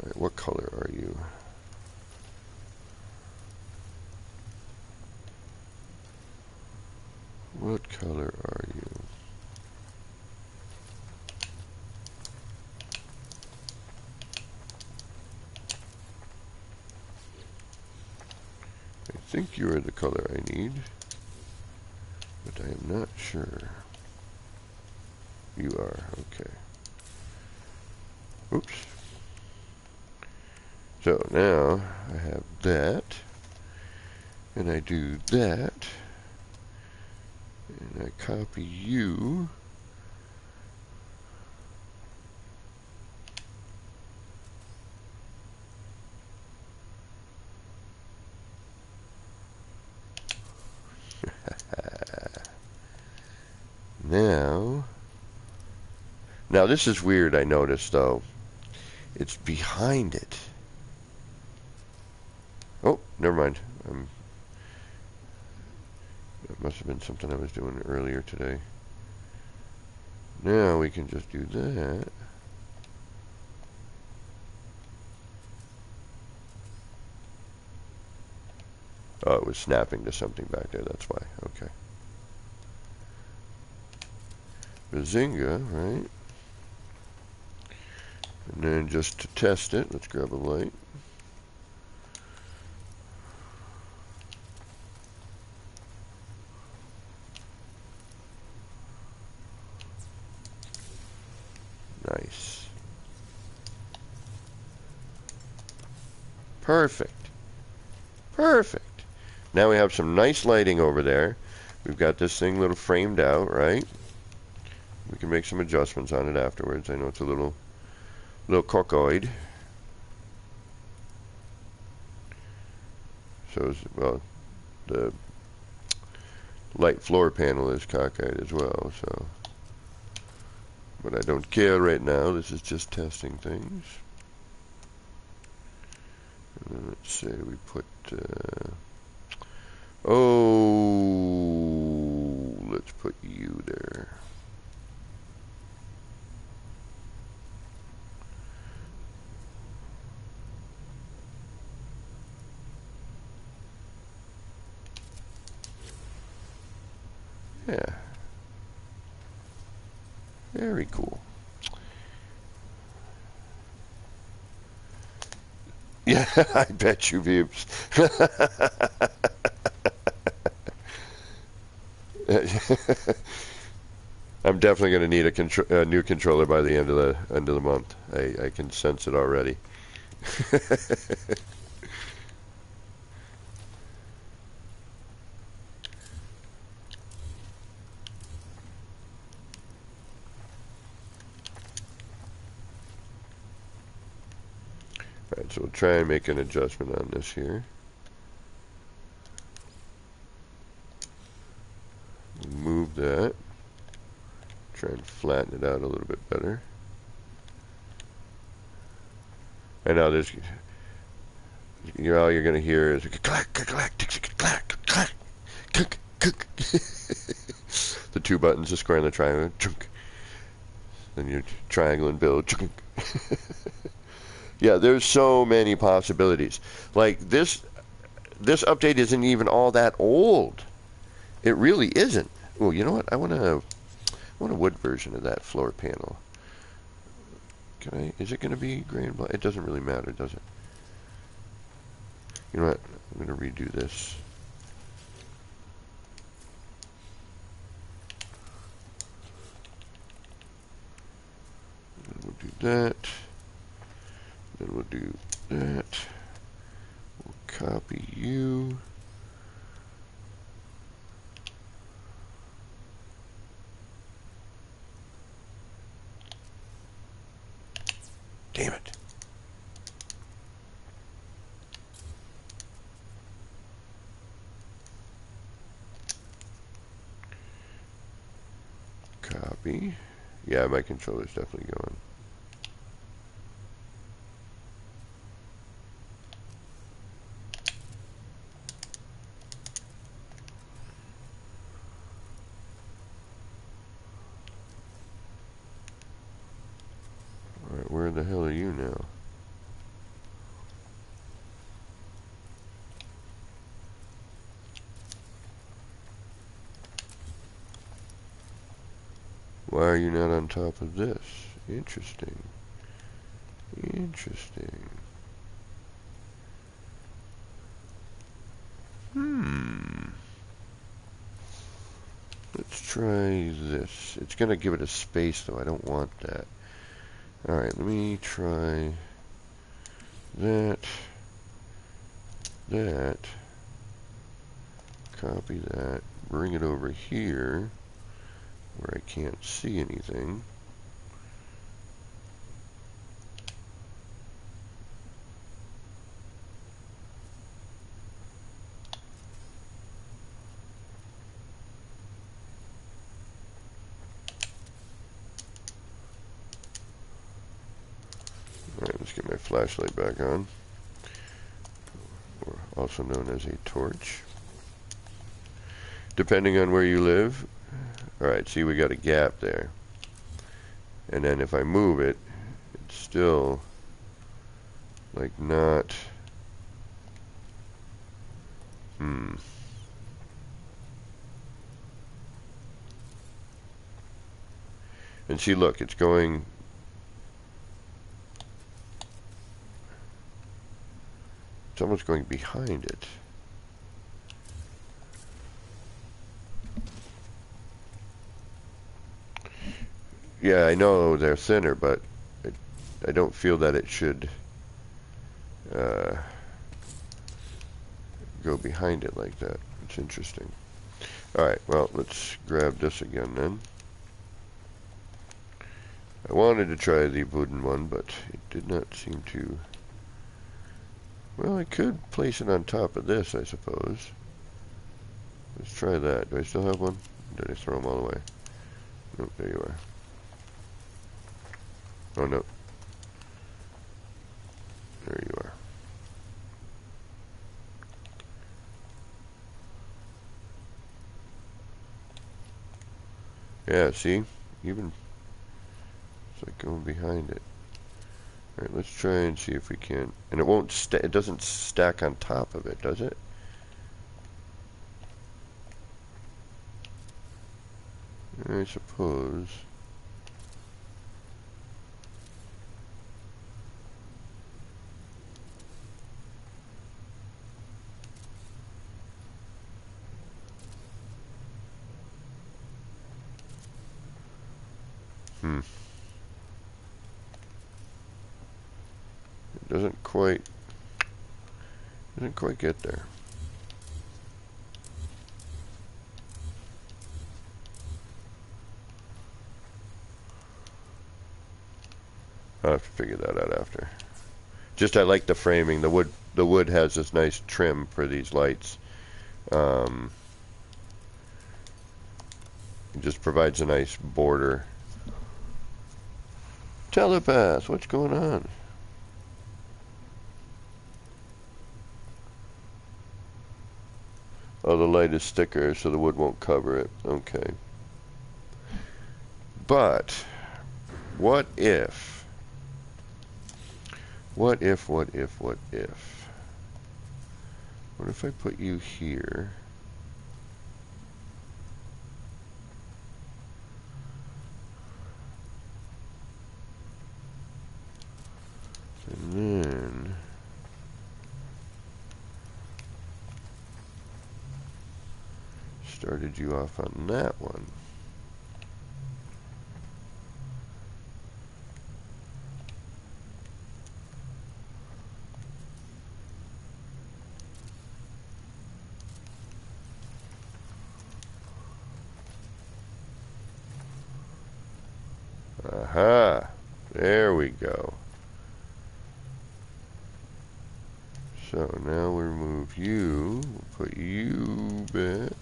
Alright, what color are you? What color are you? I think you are the color I need, but I am not sure. You are, okay. Oops. So now I have that, and I do that, and I copy you. Now this is weird, I noticed though. It's behind it. Oh, never mind. That must have been something I was doing earlier today. Now we can just do that. Oh, it was snapping to something back there, that's why. Okay. Bazinga, right? And then just to test it, let's grab a light. Nice. Perfect. Perfect. Now we have some nice lighting over there. We've got this thing a little framed out, right? We can make some adjustments on it afterwards. I know it's a little cockeyed. So, well, the light floor panel is cockeyed as well, so. But I don't care right now. This is just testing things. And then let's say we put, let's put you there. Yeah. Very cool. Yeah, I bet you, Vibes. I'm definitely going to need a new controller by the end of the month. I can sense it already. Alright, so we'll try and make an adjustment on this here. Move that. Try and flatten it out a little bit better. And now there's, all you're going to hear is clack, clack, clack, clack, clack, clack, clack. The two buttons, the square and the triangle. Then you triangle and build. Yeah, there's so many possibilities. Like this update isn't even all that old. It really isn't. Oh, you know what? I want a wood version of that floor panel. Can I? Is it going to be gray and black? It doesn't really matter, does it? You know what? I'm going to redo this. And we'll do that. Then we'll do that. We'll copy you. Damn it. Copy. Yeah, my controller's definitely going. Alright, where the hell are you now? Why are you not on top of this? Interesting. Interesting. Let's try this. It's going to give it a space, though. I don't want that. Alright, let me try that. That. Copy that. Bring it over here where I can't see anything. Alright, let's get my flashlight back on, or also known as a torch. Depending on where you live. Alright, see, we got a gap there. And then if I move it, it's still like not. And see, look, it's going. It's almost going behind it. Yeah, I know they're thinner, but I don't feel that it should go behind it like that. It's interesting. Alright, well, let's grab this again then. I wanted to try the wooden one, but it did not seem to. Well, I could place it on top of this, I suppose. Let's try that. Do I still have one? Did I throw them all away? Nope, there you are. Oh, no. There you are. Yeah, see? Even it's like going behind it. Alright, let's try and see if we can. And it won't it doesn't stack on top of it, does it? I suppose. It doesn't quite get there. I'll have to figure that out after. Just I like the framing. The wood has this nice trim for these lights. It just provides a nice border. Telepath, what's going on? Oh, the light is thicker, so the wood won't cover it. Okay. But What if? What if? What if? What if? What if I put you here? And then started you off on that one. Aha! There we go. So now we'll remove you. We'll put you back.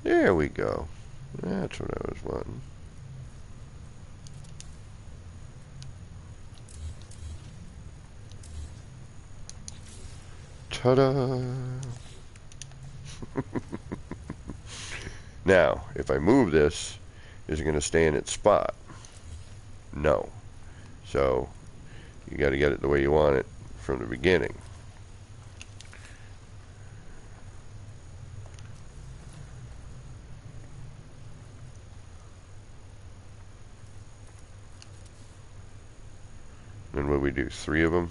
There we go. That's what I was wanting. Ta-da! Now, if I move this, is it going to stay in its spot? No. So, you got to get it the way you want it from the beginning. And what we do, 3 of them.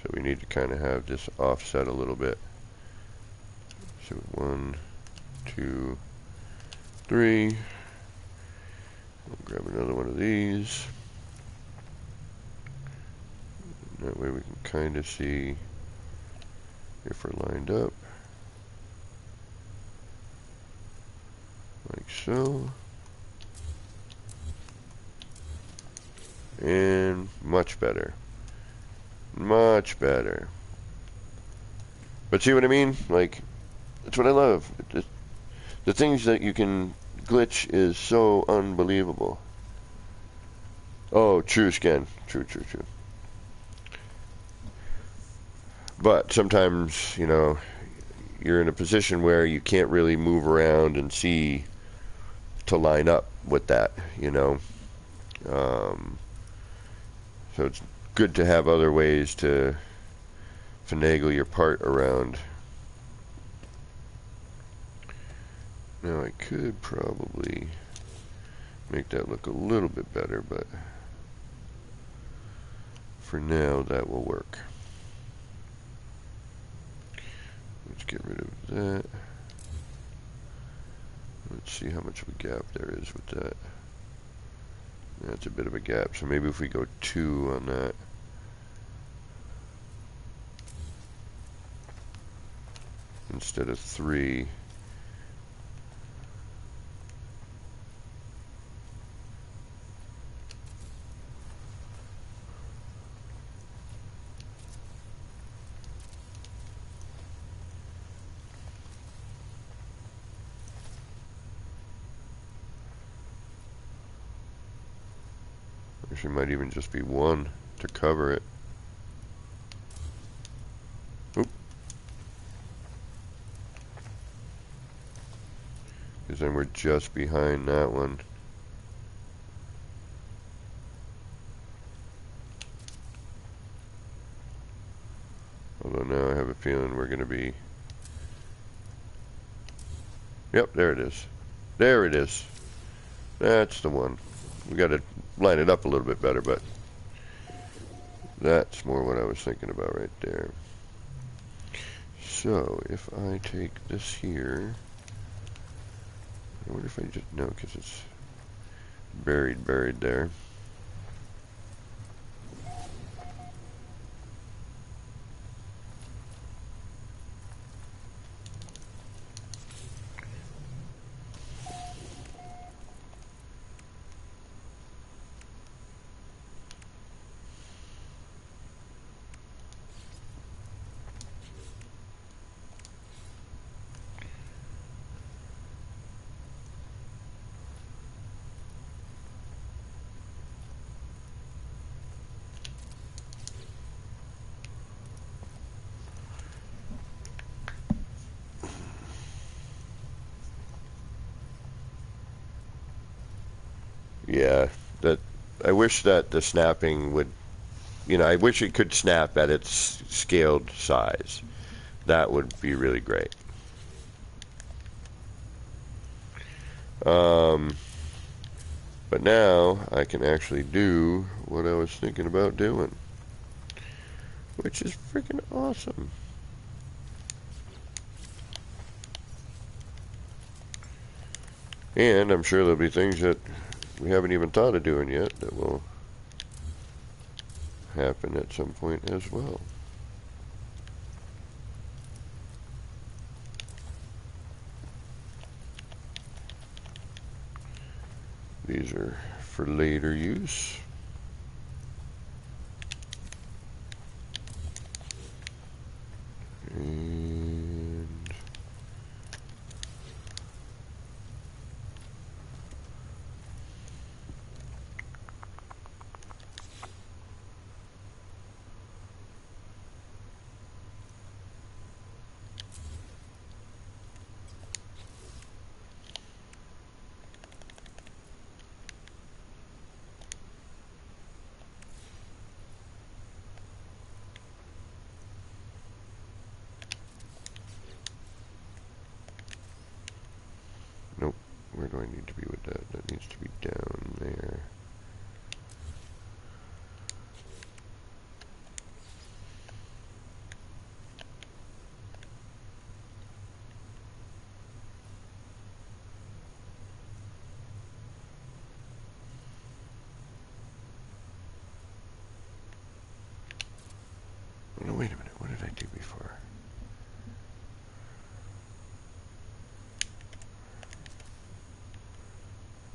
So we need to kind of have this offset a little bit. So 1, 2, 3. We'll grab another one of these. And that way we can kind of see if we're lined up. Like so. And much better. Much better. But see what I mean? Like, that's what I love. The things that you can glitch is so unbelievable. Oh, true, Scan. True. But sometimes, you know, you're in a position where you can't really move around and see to line up with that, you know. So it's good to have other ways to finagle your part around. Now I could probably make that look a little bit better, but for now that will work. Let's get rid of that. Let's see how much of a gap there is with that. That's a bit of a gap, so maybe if we go 2 on that. Instead of 3. Actually, might even just be 1 to cover it. Oop. Because then we're just behind that one. Although now I have a feeling we're going to be... Yep, there it is. There it is. That's the one. We got to line it up a little bit better, but that's more what I was thinking about right there. So if I take this here, I wonder if I just, no, because it's buried there. Yeah, that I wish that the snapping would, I wish it could snap at its scaled size. That would be really great. But now I can actually do what I was thinking about doing, which is freaking awesome. And I'm sure there'll be things that we haven't even thought of doing yet that will happen at some point as well. These are for later use. And nope, where do I need to be with that? That needs to be down there. No, wait a minute, what did I do before?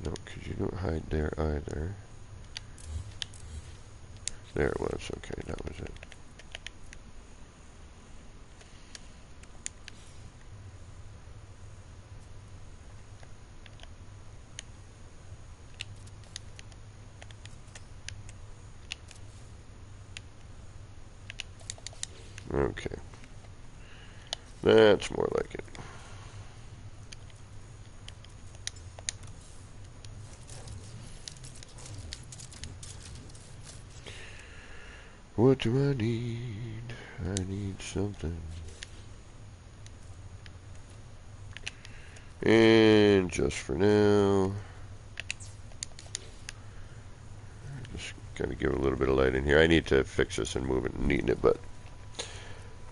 No, because you don't hide there either. There it was, okay, that was it. Okay. That's more like it. What do I need? I need something. And just for now, just gotta give it a little bit of light in here. I need to fix this and move it and neaten it, but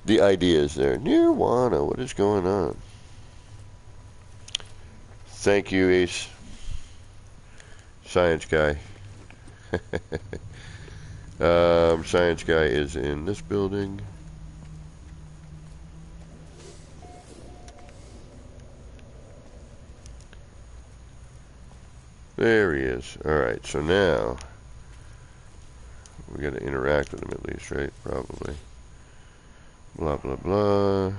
the idea is there. Nirvana, what is going on? Thank you, Ace. Science guy. Science guy is in this building. There he is. Alright, so now we gotta interact with him at least, right? Probably. Blah, blah, blah.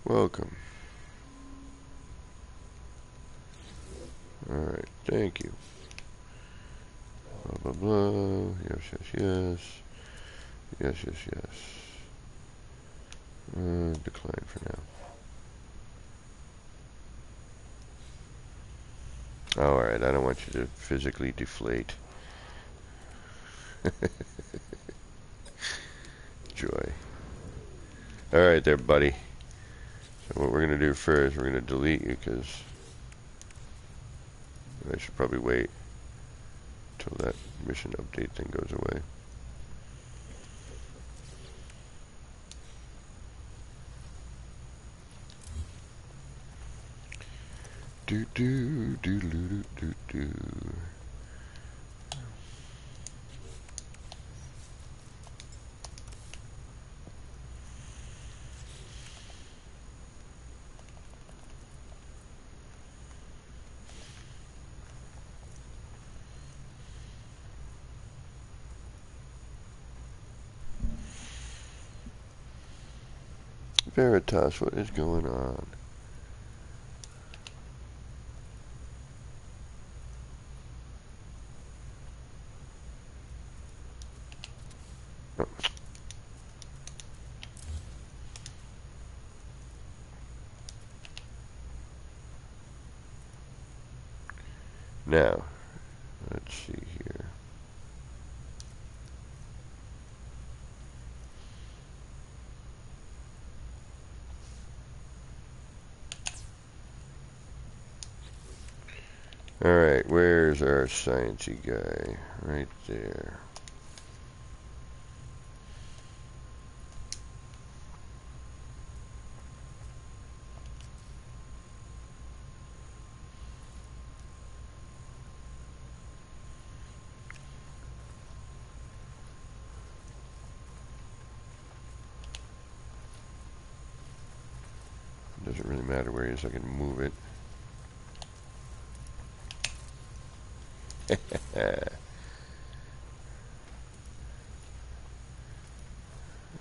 Welcome. Alright, thank you. Blah, blah, blah. Yes, yes, yes. Yes, yes, yes. Decline for now. Alright, I don't want you to physically deflate. Joy. Alright there, buddy. So what we're going to do first, we're going to delete you, because I should probably wait until that mission update thing goes away. Do do do do do do do. Veritas, what is going on? Oh. Now, let's see here. Alright, where's our sciencey guy? Right there. Doesn't really matter where he is, I can move it.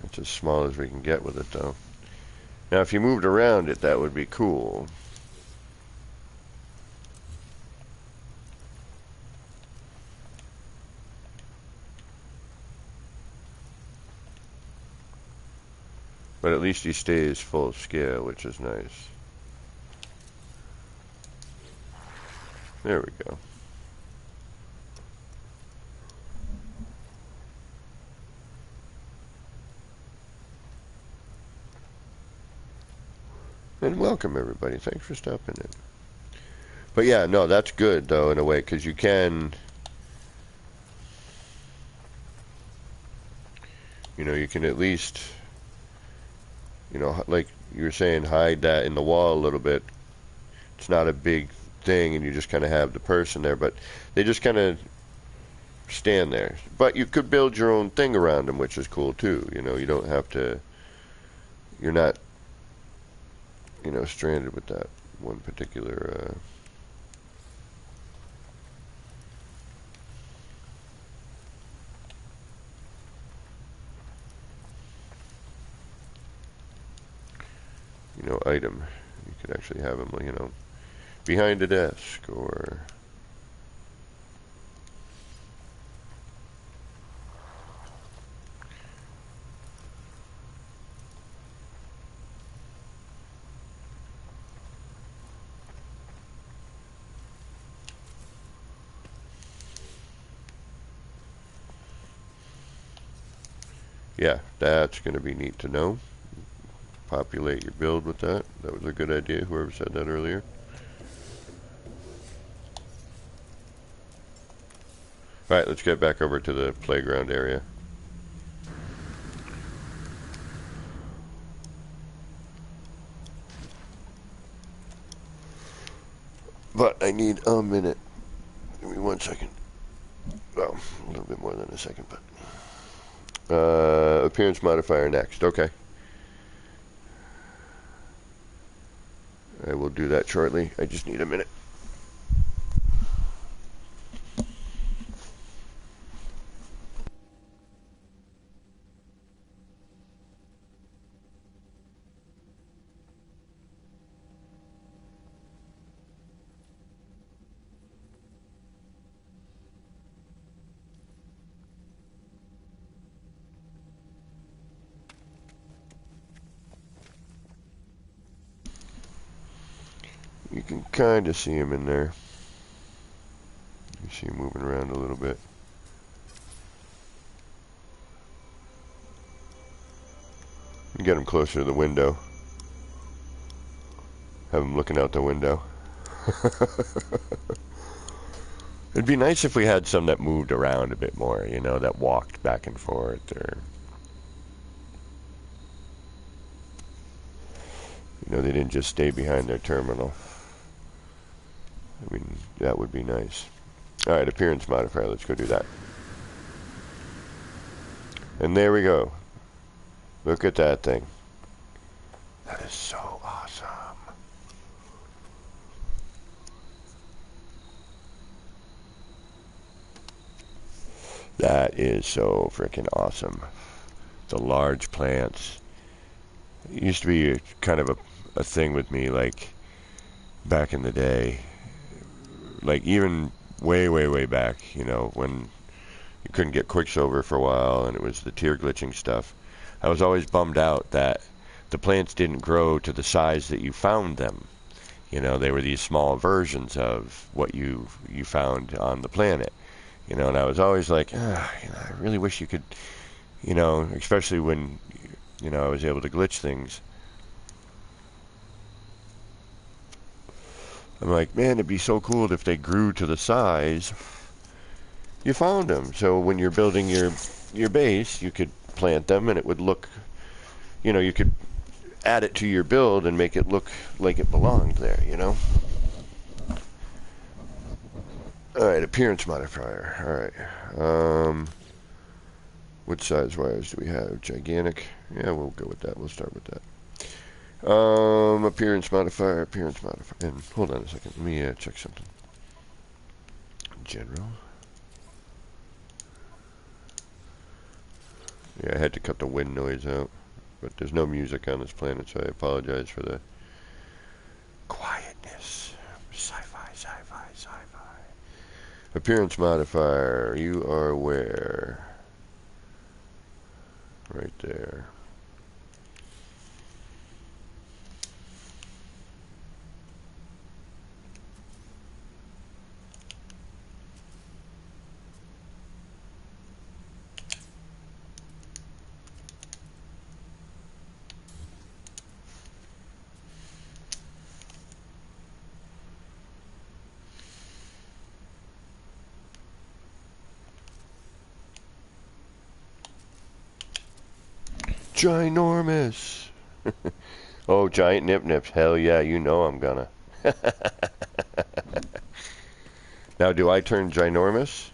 It's as small as we can get with it, though. Now, if you moved around it, that would be cool. But at least he stays full scale, which is nice. There we go. And welcome, everybody. Thanks for stopping in. But yeah, no, that's good, though, in a way, because you can... You know, you can at least... You know, like you were saying, hide that in the wall a little bit. It's not a big thing, and you just kind of have the person there, but they just kind of stand there. But you could build your own thing around them, which is cool too. You know, you don't have to. You're not, you know, stranded with that one particular. You know, item. You could actually have them, you know, behind a desk or. Yeah, that's going to be neat to know. Populate your build with that. That was a good idea, whoever said that earlier. Alright, let's get back over to the playground area. But I need a minute. Give me 1 second. Well, a little bit more than a second, but... appearance modifier next. Okay. I will do that shortly. I just need a minute. You can kind of see him in there. You see him moving around a little bit. You get him closer to the window. Have him looking out the window. It'd be nice if we had some that moved around a bit more, you know, that walked back and forth, or... You know, they didn't just stay behind their terminal. I mean, that would be nice. Alright, appearance modifier, let's go do that. And there we go. Look at that thing. That is so awesome. That is so freaking awesome. The large plants. It used to be kind of a thing with me, like, back in the day. Like, even way back, you know, when you couldn't get Quicksilver for a while and it was the tier glitching stuff. I was always bummed out that the plants didn't grow to the size that you found them. You know, they were these small versions of what you found on the planet. You know, and I was always like, I really wish you could, you know, especially when, you know, I was able to glitch things. I'm like, man, it'd be so cool if they grew to the size you found them. So when you're building your base, you could plant them, and it would look, you know, you could add it to your build and make it look like it belonged there, you know? Alright, appearance modifier. Alright. What size wires do we have? Gigantic. Yeah, we'll go with that. We'll start with that. Appearance modifier. And hold on a second. Let me check something. General. Yeah, I had to cut the wind noise out. But there's no music on this planet, so I apologize for the quietness. Sci-fi. Appearance modifier. You are where? Right there. Ginormous. Oh, giant nip nips. Hell yeah, you know I'm gonna. Now, do I turn ginormous?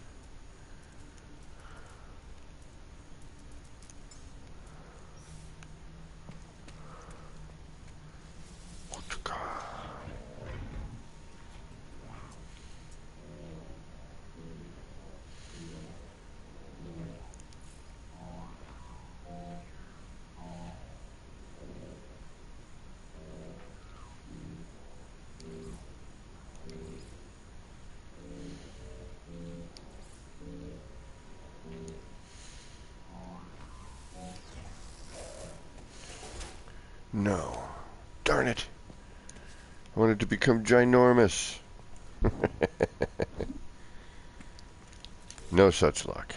No. Darn it. I wanted to become ginormous. No such luck.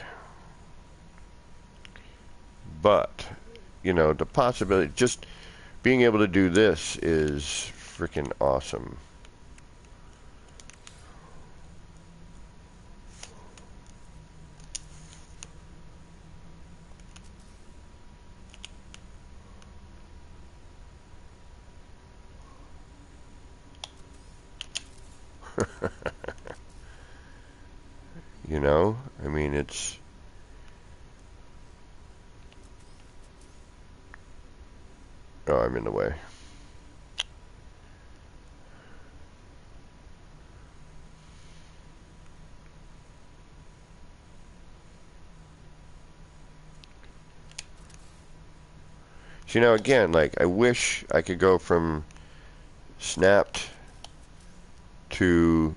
But, you know, the possibility, just being able to do this is freaking awesome. You know, I mean, it's... Oh, I'm in the way. See, now again, like, I wish I could go from snapped to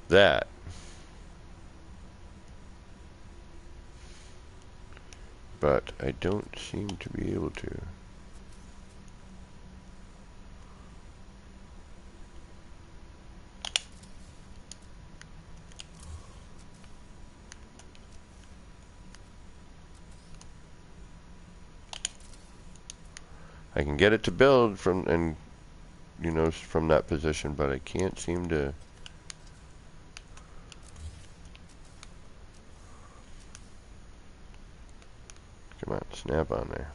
that. But I don't seem to be able to. I can get it to build from, and you know, from that position, but I can't seem to. Come on, snap on there.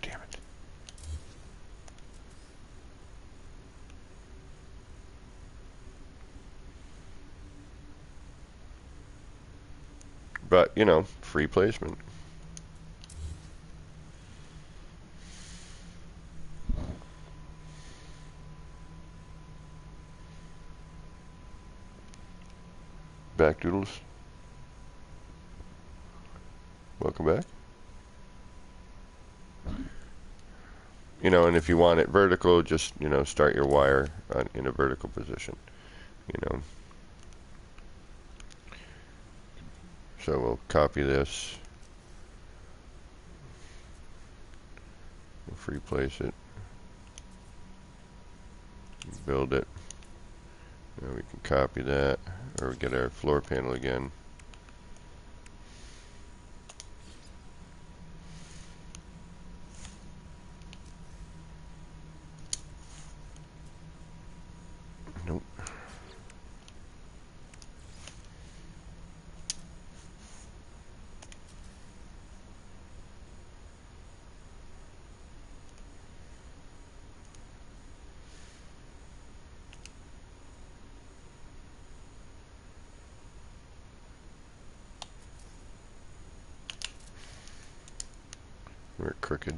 Damn it. But, you know, free placement. Back doodles. Welcome back. You know, and if you want it vertical, just, you know, start your wire in a vertical position, you know. So we'll copy this, we'll free place it, build it. Now we can copy that, or get our floor panel again. Nope. We're crooked.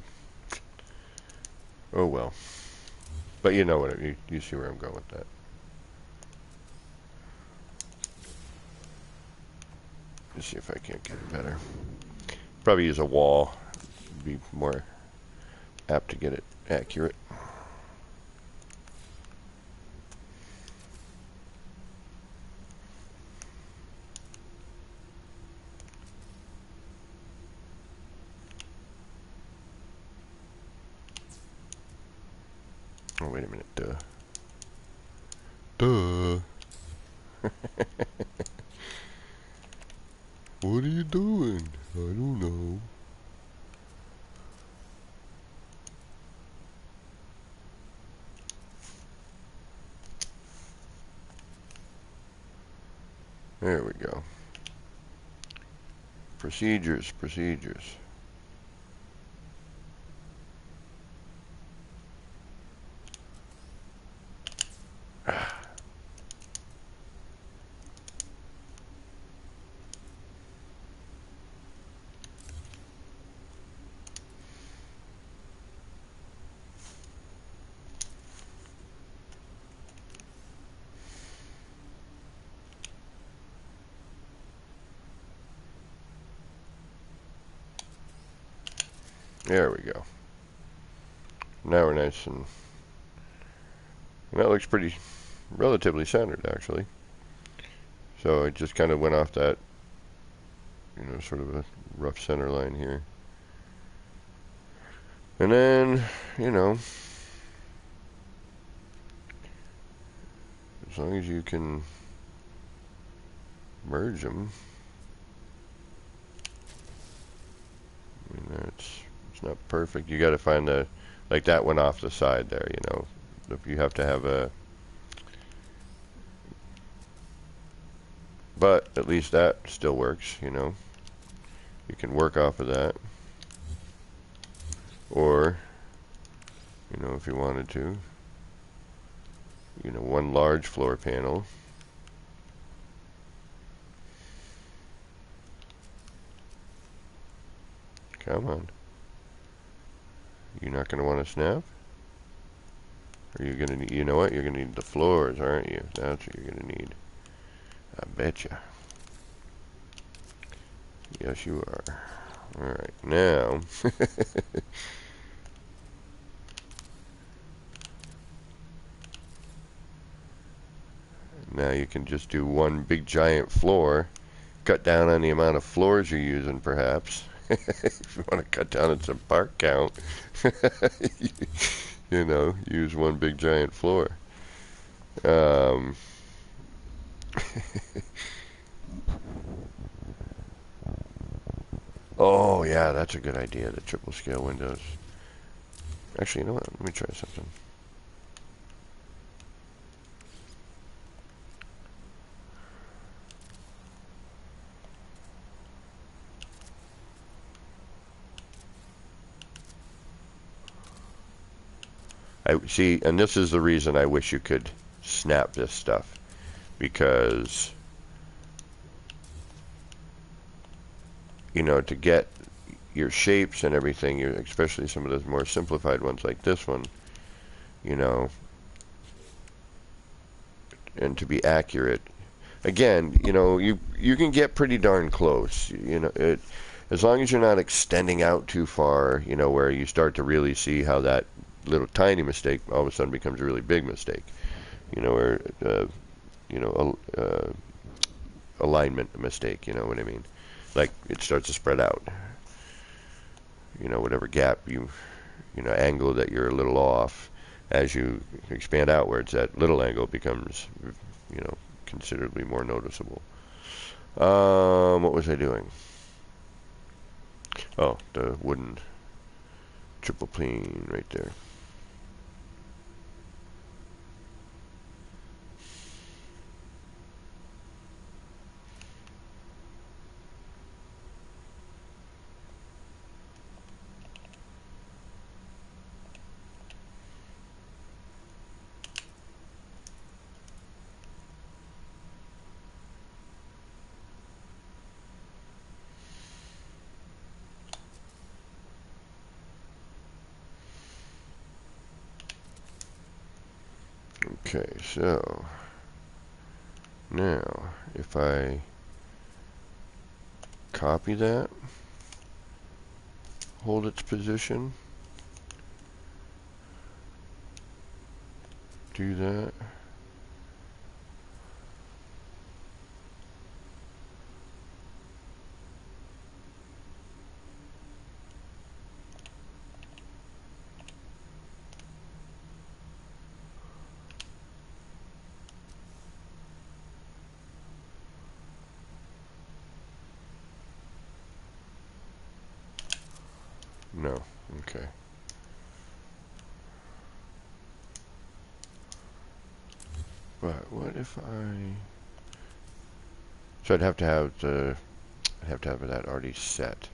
Oh well. But you know what, you see where I'm going with that. Let's see if I can't get it better. Probably use a wall. Be more apt to get it accurate. Oh, wait a minute. Duh. What are you doing? I don't know. There we go. Procedures. There we go. Now we're nice and that looks pretty relatively centered actually. So I just kind of went off that, you know, sort of a rough center line here. And then, you know, as long as you can merge them, I mean, it's not perfect. You got to find the, like that one off the side there, you know. If you have to have a, but at least that still works, you know. You can work off of that. Or, you know, if you wanted to, you know, one large floor panel. Come on. You're not going to want to snap? Or you're going to need, you know what? You're going to need the floors, aren't you? That's what you're going to need. I betcha. Yes, you are. Alright, now. Now you can just do one big giant floor. Cut down on the amount of floors you're using, perhaps. If you want to cut down on some part count. You know, use one big giant floor. Oh, yeah, that's a good idea, the triple scale windows. Actually, you know what? Let me try something. I see, and this is the reason I wish you could snap this stuff, because, you know, to get your shapes and everything, especially some of those more simplified ones like this one, you know, and to be accurate, again, you know, you can get pretty darn close, you know, as long as you're not extending out too far, you know, where you start to really see how that little tiny mistake all of a sudden becomes a really big mistake. You know, or you know, alignment mistake. You know what I mean? Like it starts to spread out. You know, whatever gap you know, angle that you're a little off, as you expand outwards, that little angle becomes, you know, considerably more noticeable. What was I doing? Oh, the wooden triple plane right there. Okay, so now if I copy that, hold its position, do that, no, okay. But what if so I'd have to have that already set.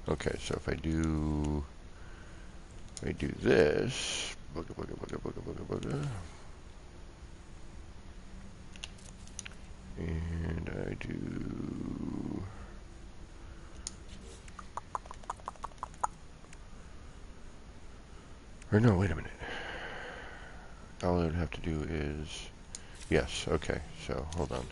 Okay, so if I do this, booga, booga, booga, booga, booga, booga, and I do, or no, wait a minute. All I would have to do is, yes, okay, so hold on.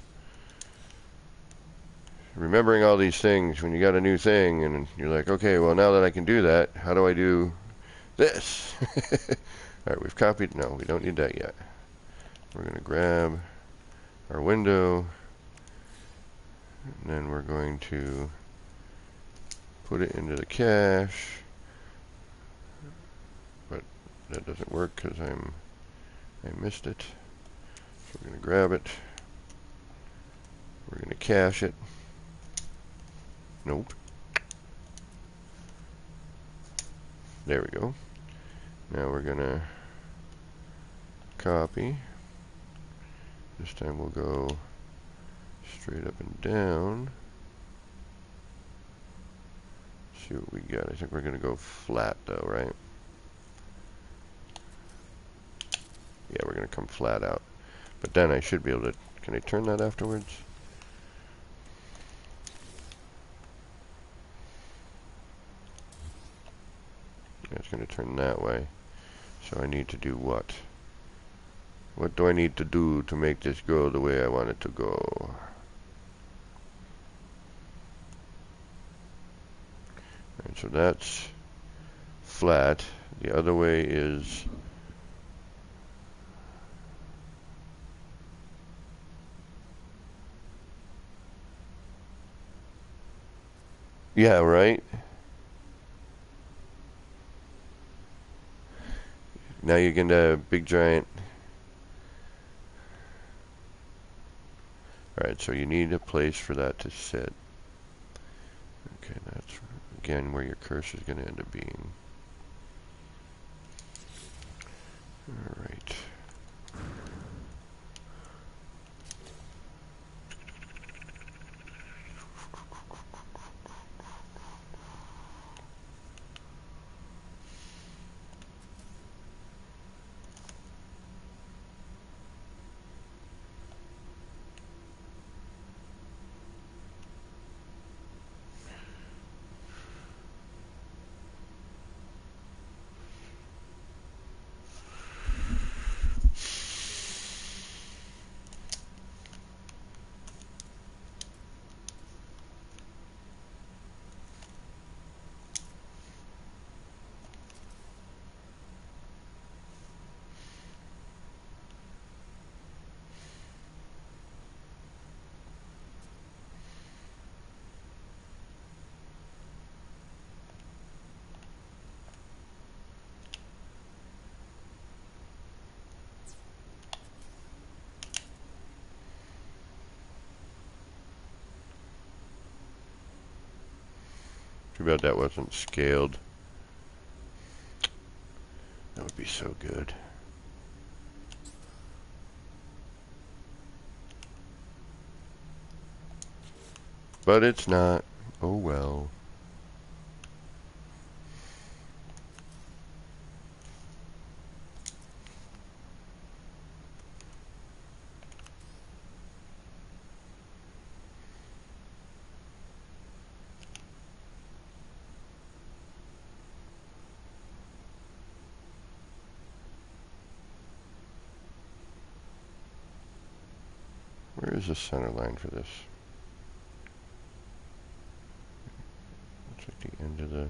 Remembering all these things when you got a new thing and you're like, okay, well now that I can do that, how do I do this? Alright, we've copied, no, we don't need that yet. We're going to grab our window, and then we're going to put it into the cache, but that doesn't work because I missed it. So we're going to grab it, we're going to cache it. Nope. There we go. Now we're going to copy. This time we'll go straight up and down. See what we got. I think we're going to go flat though, right? Yeah, we're going to come flat out. But then I should be able to, can I turn that afterwards? Yeah, it's going to turn that way. So I need to do what? What do I need to do to make this go the way I want it to go? And so that's flat. The other way is yeah, right? Now you're going to have big giant. Alright, so you need a place for that to sit. Okay, that's again where your cursor is going to end up being. Alright. Too bad that wasn't scaled. That would be so good. But it's not. Oh well. Where is the center line for this? It's at the end of the...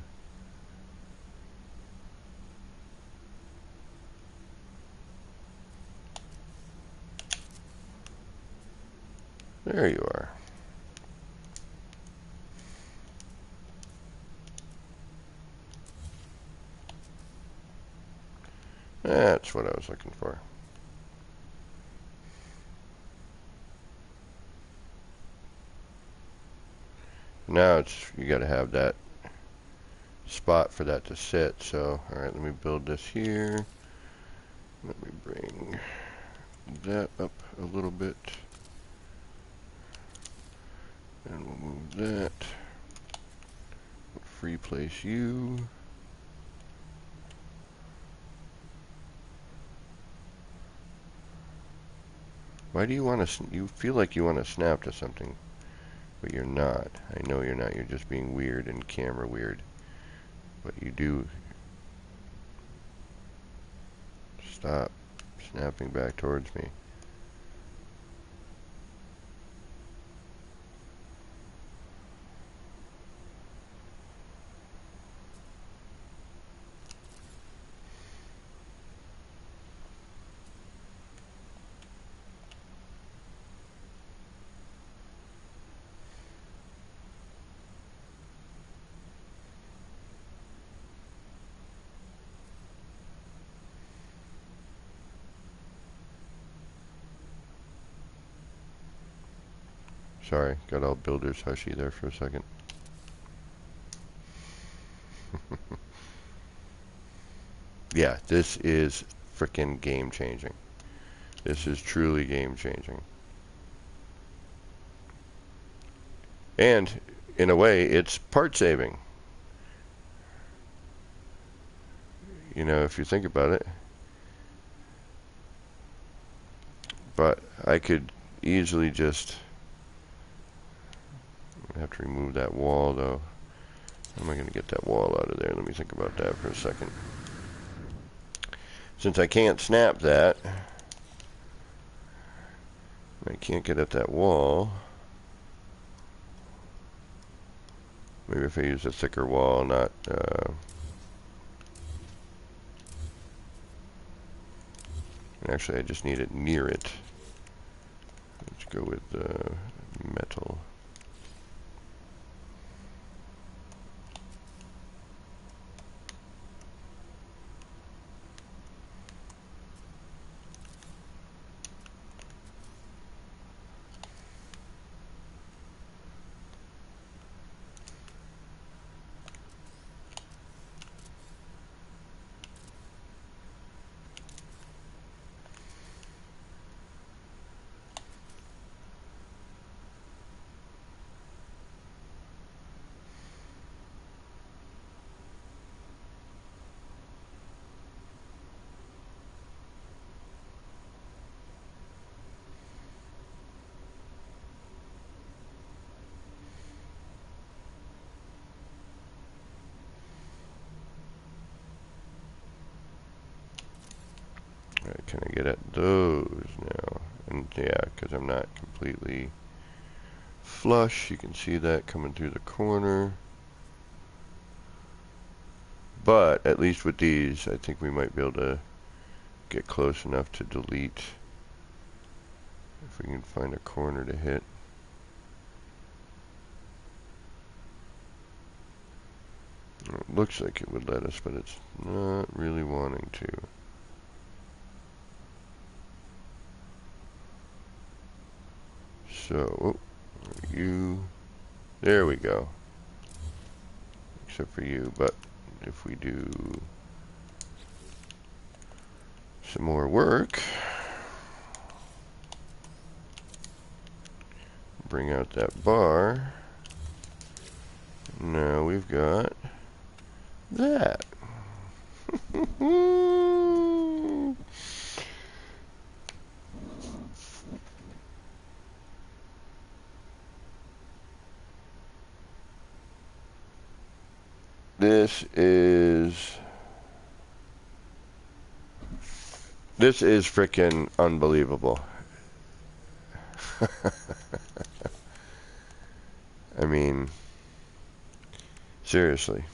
There you are. That's what I was looking for. Now it's, you got to have that spot for that to sit. So, alright, let me build this here. Let me bring that up a little bit. And we'll move that. Free place you. Why do you want to, you feel like you want to snap to something, but you're not. I know you're not, you're just being weird and camera weird. But you do. Stop snapping back towards me. Sorry, got all builder's hushy there for a second. Yeah, this is frickin' game changing. This is truly game changing. And, in a way, it's part saving. You know, if you think about it. But I could easily just... I have to remove that wall, though. How am I going to get that wall out of there? Let me think about that for a second. Since I can't snap that, I can't get at that wall. Maybe if I use a thicker wall, not... actually, I just need it near it. Let's go with metal. Alright, can I get at those now? And yeah, because I'm not completely flush. You can see that coming through the corner. But at least with these, I think we might be able to get close enough to delete. If we can find a corner to hit. It looks like it would let us, but it's not really wanting to. So, oh, you, there we go. except for you. But if we do some more work, bring out that bar, now we've got that. This is frickin' unbelievable. I mean, seriously.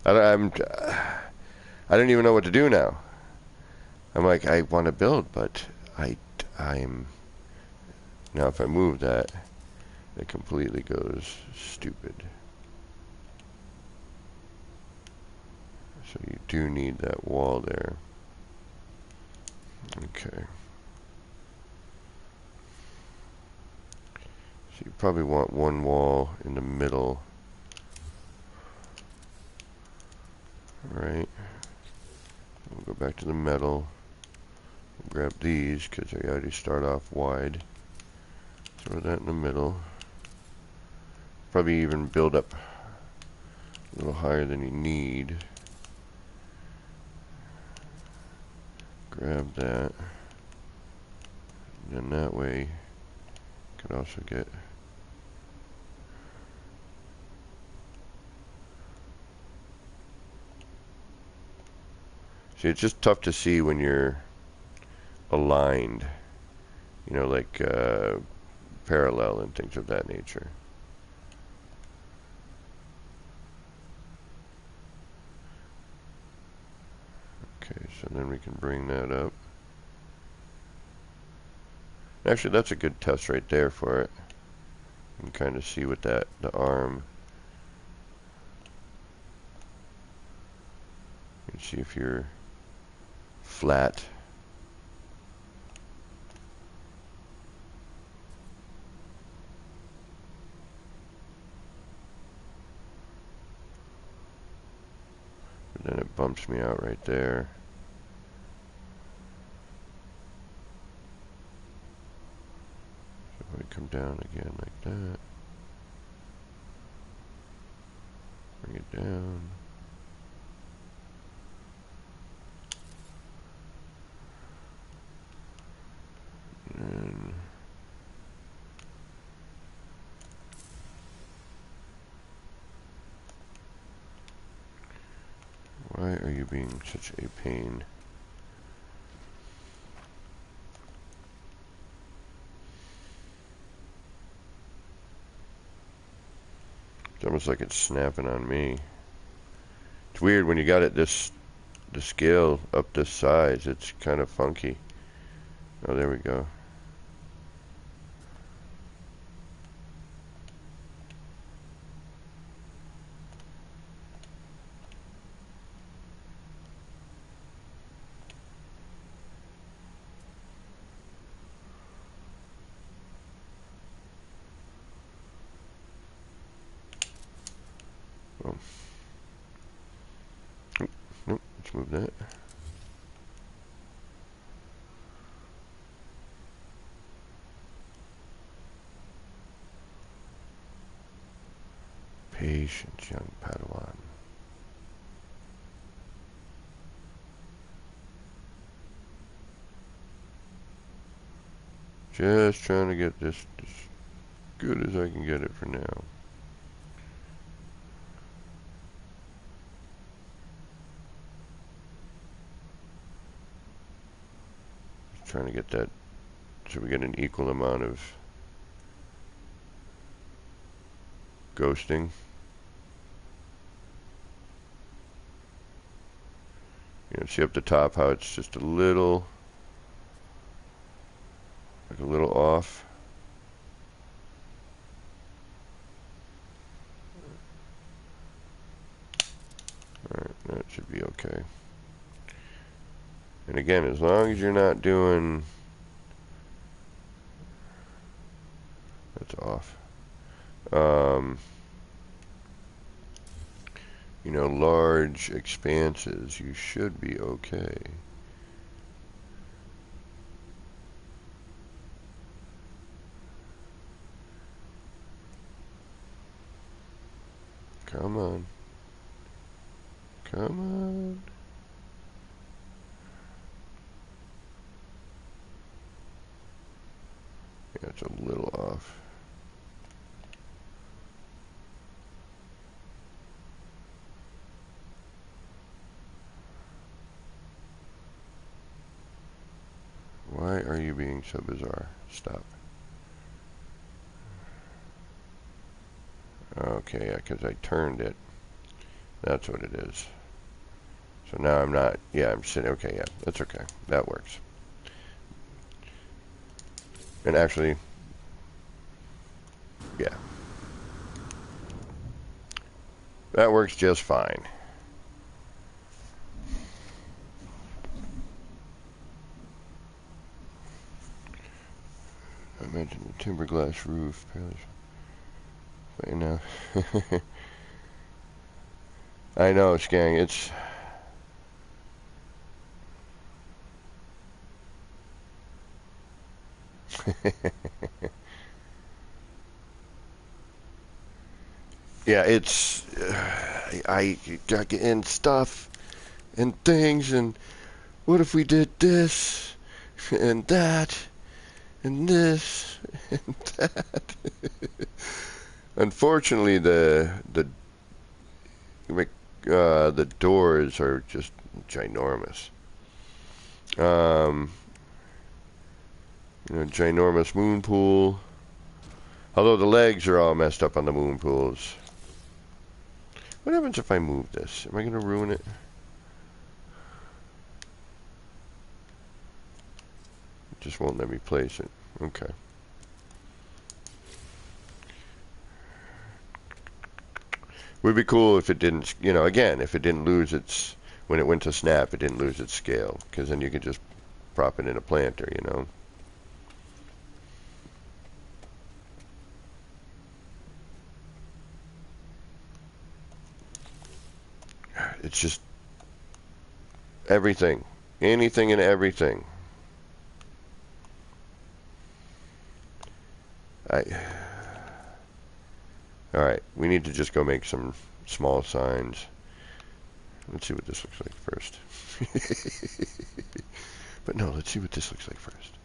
I don't even know what to do now. I'm like, I want to build, but I'm now if I move that, it completely goes stupid. So you do need that wall there. Okay. So you probably want one wall in the middle. Alright. We'll go back to the metal. We'll grab these because they already start off wide. Throw that in the middle. Probably even build up a little higher than you need. Grab that. And then that way you could also get see, it's just tough to see when you're aligned, you know, like parallel and things of that nature. Okay, so then we can bring that up. Actually, that's a good test right there for it. You can kind of see what the arm. You can see if you're flat. But then it bumps me out right there. So if I come down again like that, bring it down. And why are you being such a pain? It's almost like it's snapping on me. It's weird when you got it the scale up this size, it's kind of funky. Oh, there we go. Oh. Nope, let's move that. Patience, young Padawan. Just trying to get this as good as I can get it for now. Just trying to get that so we get an equal amount of ghosting. You know, see up the top how it's just a little, like a little off. Alright, that should be okay. And again, as long as you're not doing, that's off. large expanses, you should be okay. Come on. Come on. Yeah, it's a little off. Why are you being so bizarre? Stop. Okay, yeah, because I turned it. That's what it is. So now I'm not, yeah, I'm sitting, okay, yeah, that's okay. That works. And actually, yeah. That works just fine. I mentioned the timber glass roof. But, I know, Skang, it's... yeah, it's... I got getting stuff and things, and what if we did this, and that, and this, and that? Unfortunately, the doors are just ginormous. Ginormous moon pool. Although the legs are all messed up on the moon pools. What happens if I move this? Am I going to ruin it? It just won't let me place it. Okay. Would be cool if it didn't, again, if it didn't lose its, when it went to snap, it didn't lose its scale. Because then you could just prop it in a planter, It's just everything. Anything and everything. Alright, we need to just go make some small signs. Let's see what this looks like first. But no, let's see what this looks like first.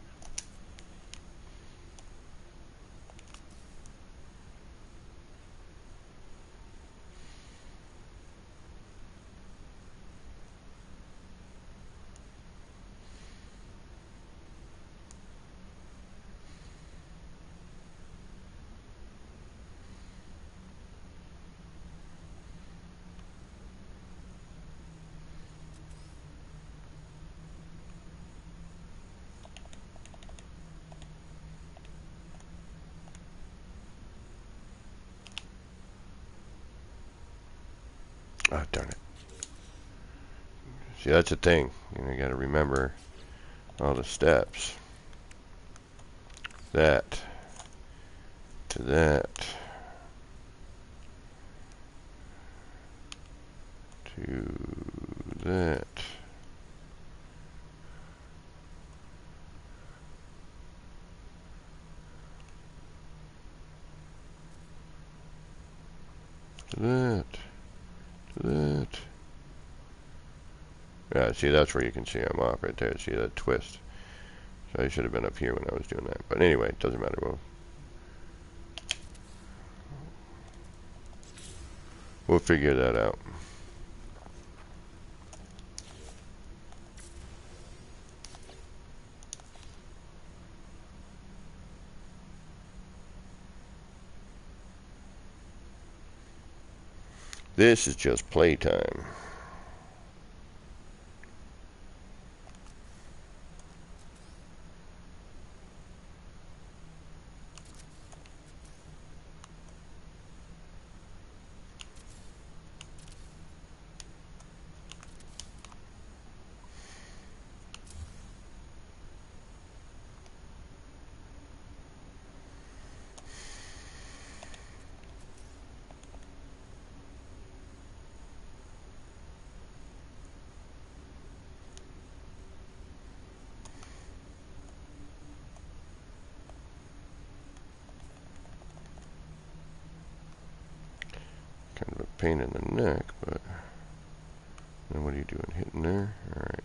Oh, darn it. See, that's the thing. You got to remember all the steps. That to that to that. To that. To that. Yeah, see, that's where you can see I'm off right there. See that twist. So I should have been up here when I was doing that. But anyway, it doesn't matter. We'll figure that out. This is just playtime. pain in the neck, but then what are you doing? Hitting there? Alright.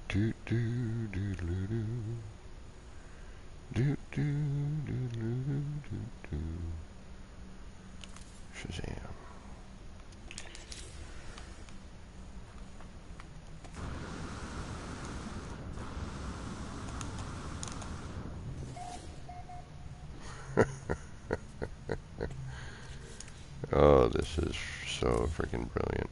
Do do do do do do do do do do. Shazam. Oh, this is so freaking brilliant.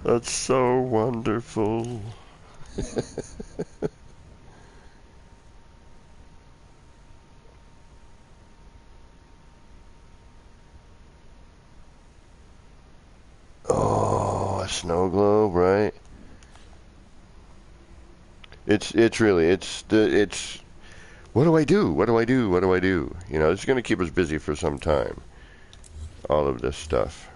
That's so wonderful. Oh, a snow globe, right? It's really it's what do I do? What do I do? What do I do? You know, it's going to keep us busy for some time. All of this stuff.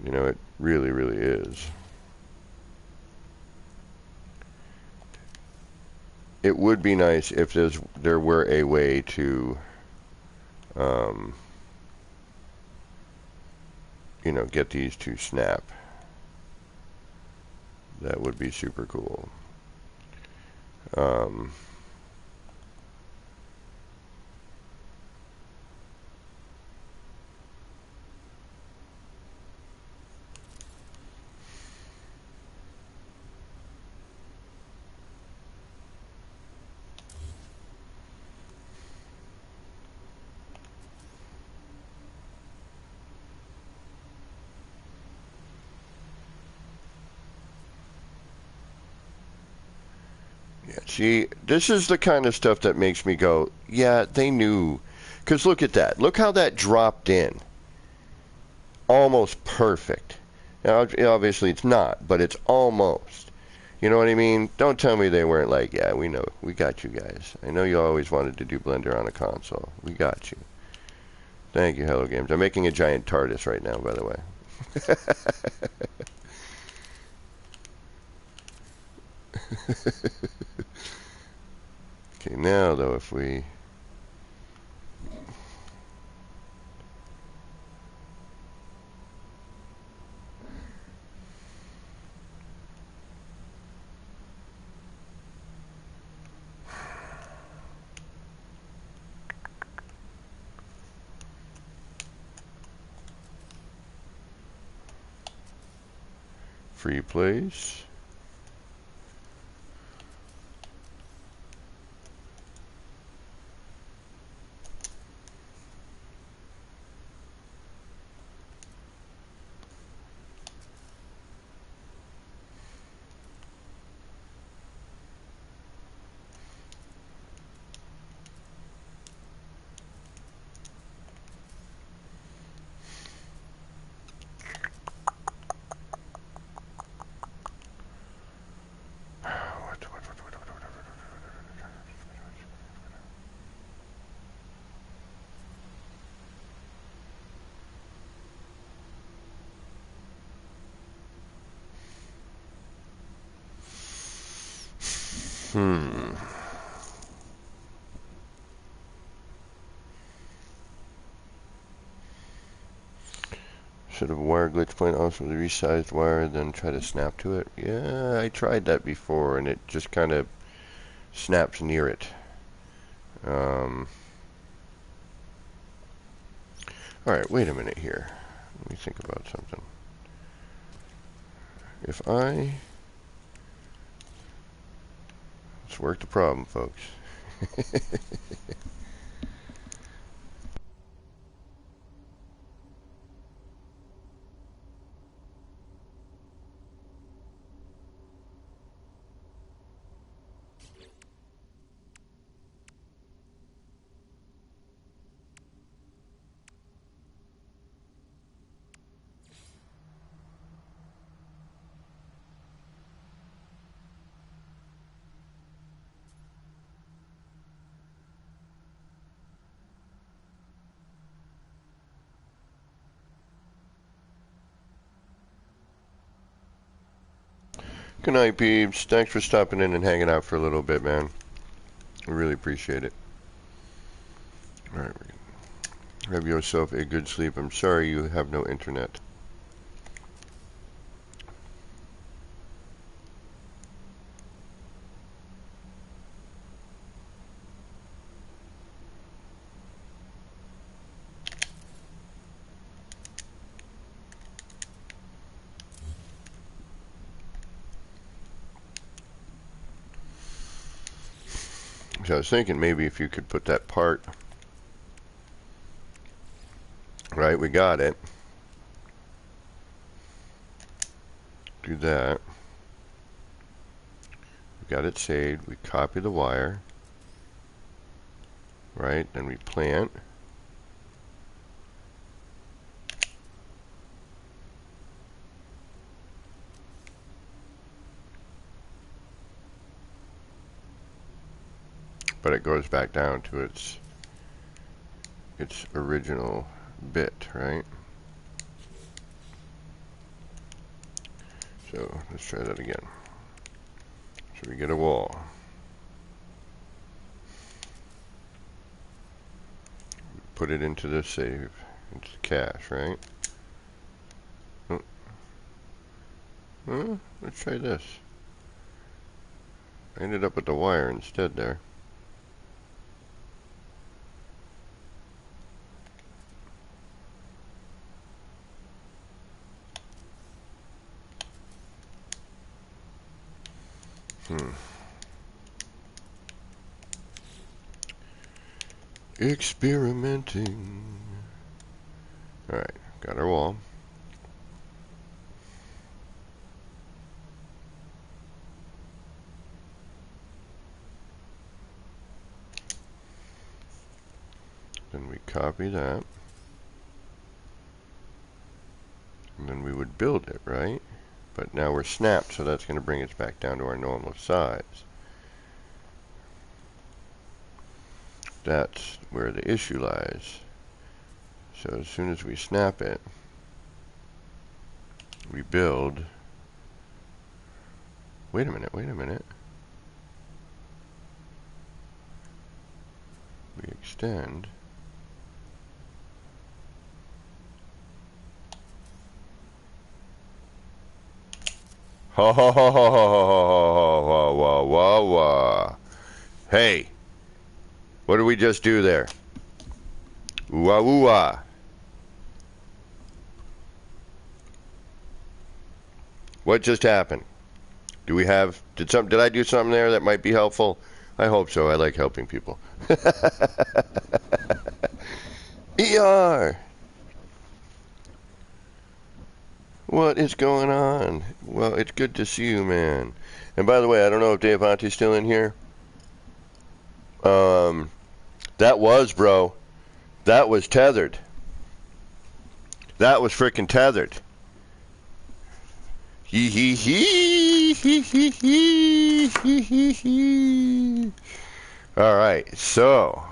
You know, it really, really is. It would be nice if there were a way to, you know, get these to snap. That would be super cool. Yeah, see, this is the kind of stuff that makes me go, yeah, they knew. Because look at that. Look how that dropped in. Almost perfect. Now, obviously it's not, but it's almost. You know what I mean? Don't tell me they weren't like, yeah, we know. We got you guys. I know you always wanted to do Blender on a console. We got you. Thank you, Hello Games. I'm making a giant TARDIS right now, by the way. Okay, now, though, if we... Free place. Should have wire glitch point also with a resized wire, then try to snap to it. Yeah, I tried that before, and it just kind of snaps near it. Alright, wait a minute here. Let me think about something. If I... Let's work the problem, folks. Good night, peeps. Thanks for stopping in and hanging out for a little bit, man. I really appreciate it. Alright, have yourself a good sleep. I'm sorry you have no internet. So I was thinking maybe if you could put that part, right, we got it. Do that. We got it saved. We copy the wire, right? Then we plant. But it goes back down to its original bit, right? So let's try that again. So we get a wall. Put it into the save, into the cache, right? Let's try this. I ended up with the wire instead there. Experimenting. Alright, got our wall. Then we copy that. And then we would build it, right? But now we're snapped, so that's going to bring us back down to our normal size. That's where the issue lies. So as soon as we snap it, we build. Wait a minute, wait a minute. We extend. Ha ha ha ha ha ha ha ha ha. Hey, what did we just do there? Ooh-ah, ooh-ah. What just happened? Did I do something there that might be helpful? I hope so. I like helping people. ER! What is going on? Well, it's good to see you, man. And by the way, I don't know if Dave Avanti's still in here. That was, bro. That was tethered. That was freaking tethered. Hee hee hee hee hee hee hee hee hee. All right, so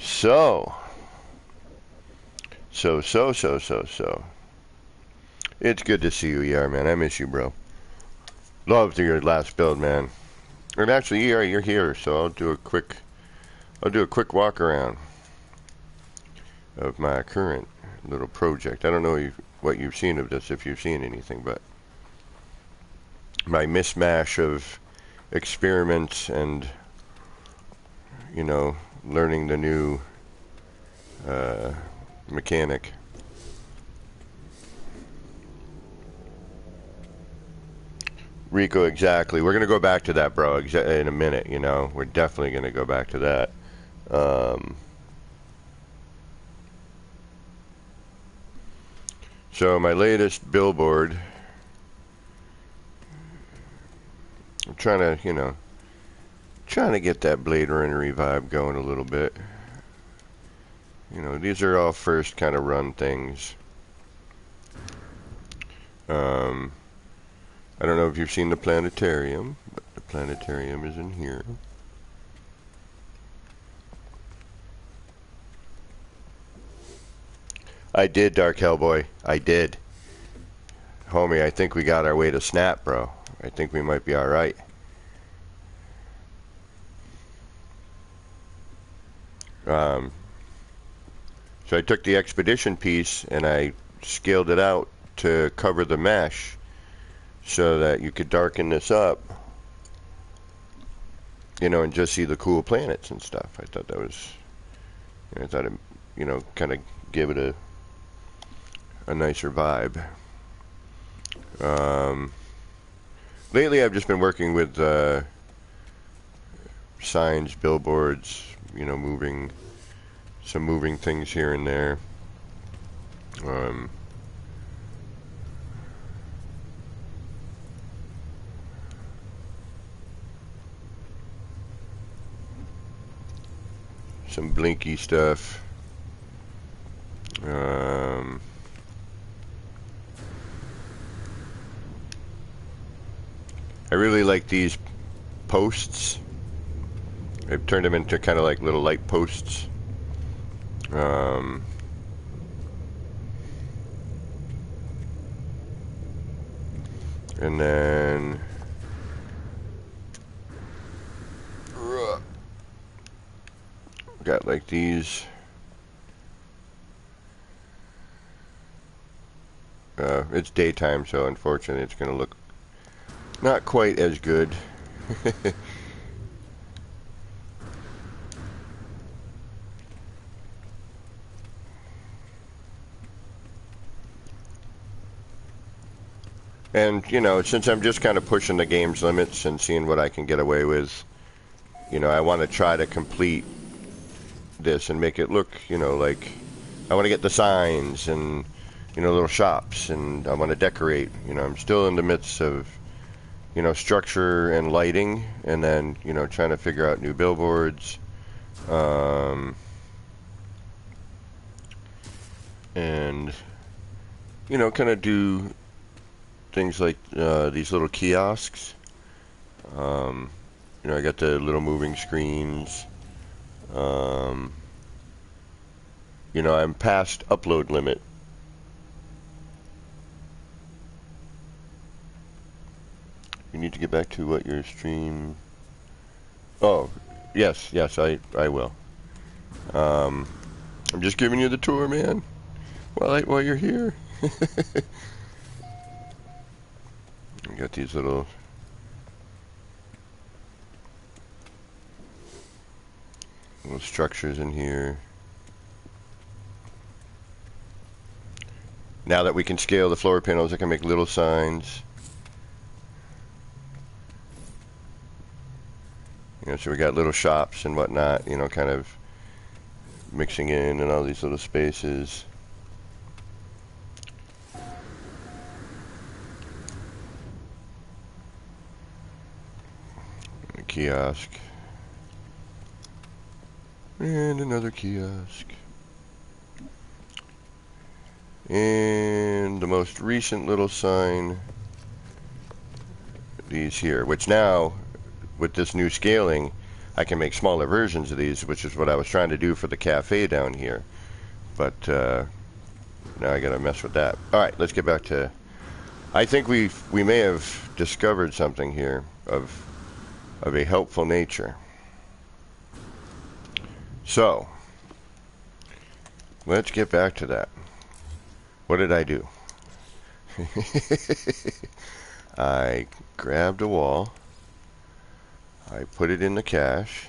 it's good to see you, ER, man. I miss you, bro. Loved your last build, man. And actually, ER, you're here, so I'll do a quick walk around of my current little project. I don't know what you've seen of this, if you've seen anything, but my mismatch of experiments and, you know, learning the new mechanic. Rico, exactly. We're going to go back to that, bro, in a minute, you know. We're definitely going to go back to that. So my latest billboard, I'm trying to, you know, get that Blade Runner vibe going a little bit. You know, these are all first kind of run things. I don't know if you've seen the planetarium, but the planetarium is in here. I did, Dark Hellboy. I did. Homie, I think we got our way to snap, bro. I think we might be alright. So I took the expedition piece and I scaled it out to cover the mesh so that you could darken this up, you know, and just see the cool planets and stuff. I thought that was, I thought it, you know, kind of gave it a nicer vibe. Lately I've just been working with signs, billboards, you know, moving things here and there. Some blinky stuff. I really like these posts. I've turned them into kind of like little light posts. And then got like these. It's daytime, so unfortunately it's going to look not quite as good. And, you know, since I'm just kind of pushing the game's limits and seeing what I can get away with, you know, I want to try to complete this and make it look, you know, like I want to get the signs and, you know, little shops, and I want to decorate. You know, I'm still in the midst of, you know, structure and lighting, and then, you know, trying to figure out new billboards. And, you know, kind of do things like these little kiosks. You know, I got the little moving screens. You know, I'm past upload limit. You need to get back to what your stream... Oh, yes, I will. I'm just giving you the tour, man, while you're here. I got these little structures in here. Now that we can scale the floor panels, I can make little signs. You know, so we got little shops and whatnot, you know, kind of mixing in all these little spaces. A kiosk. And another kiosk. And the most recent little sign, these here, which now, with this new scaling, I can make smaller versions of these, which is what I was trying to do for the cafe down here. But now I gotta mess with that. Alright, let's get back to... I think we may have discovered something here of a helpful nature. So, let's get back to that. What did I do? I grabbed a wall. I put it in the cache.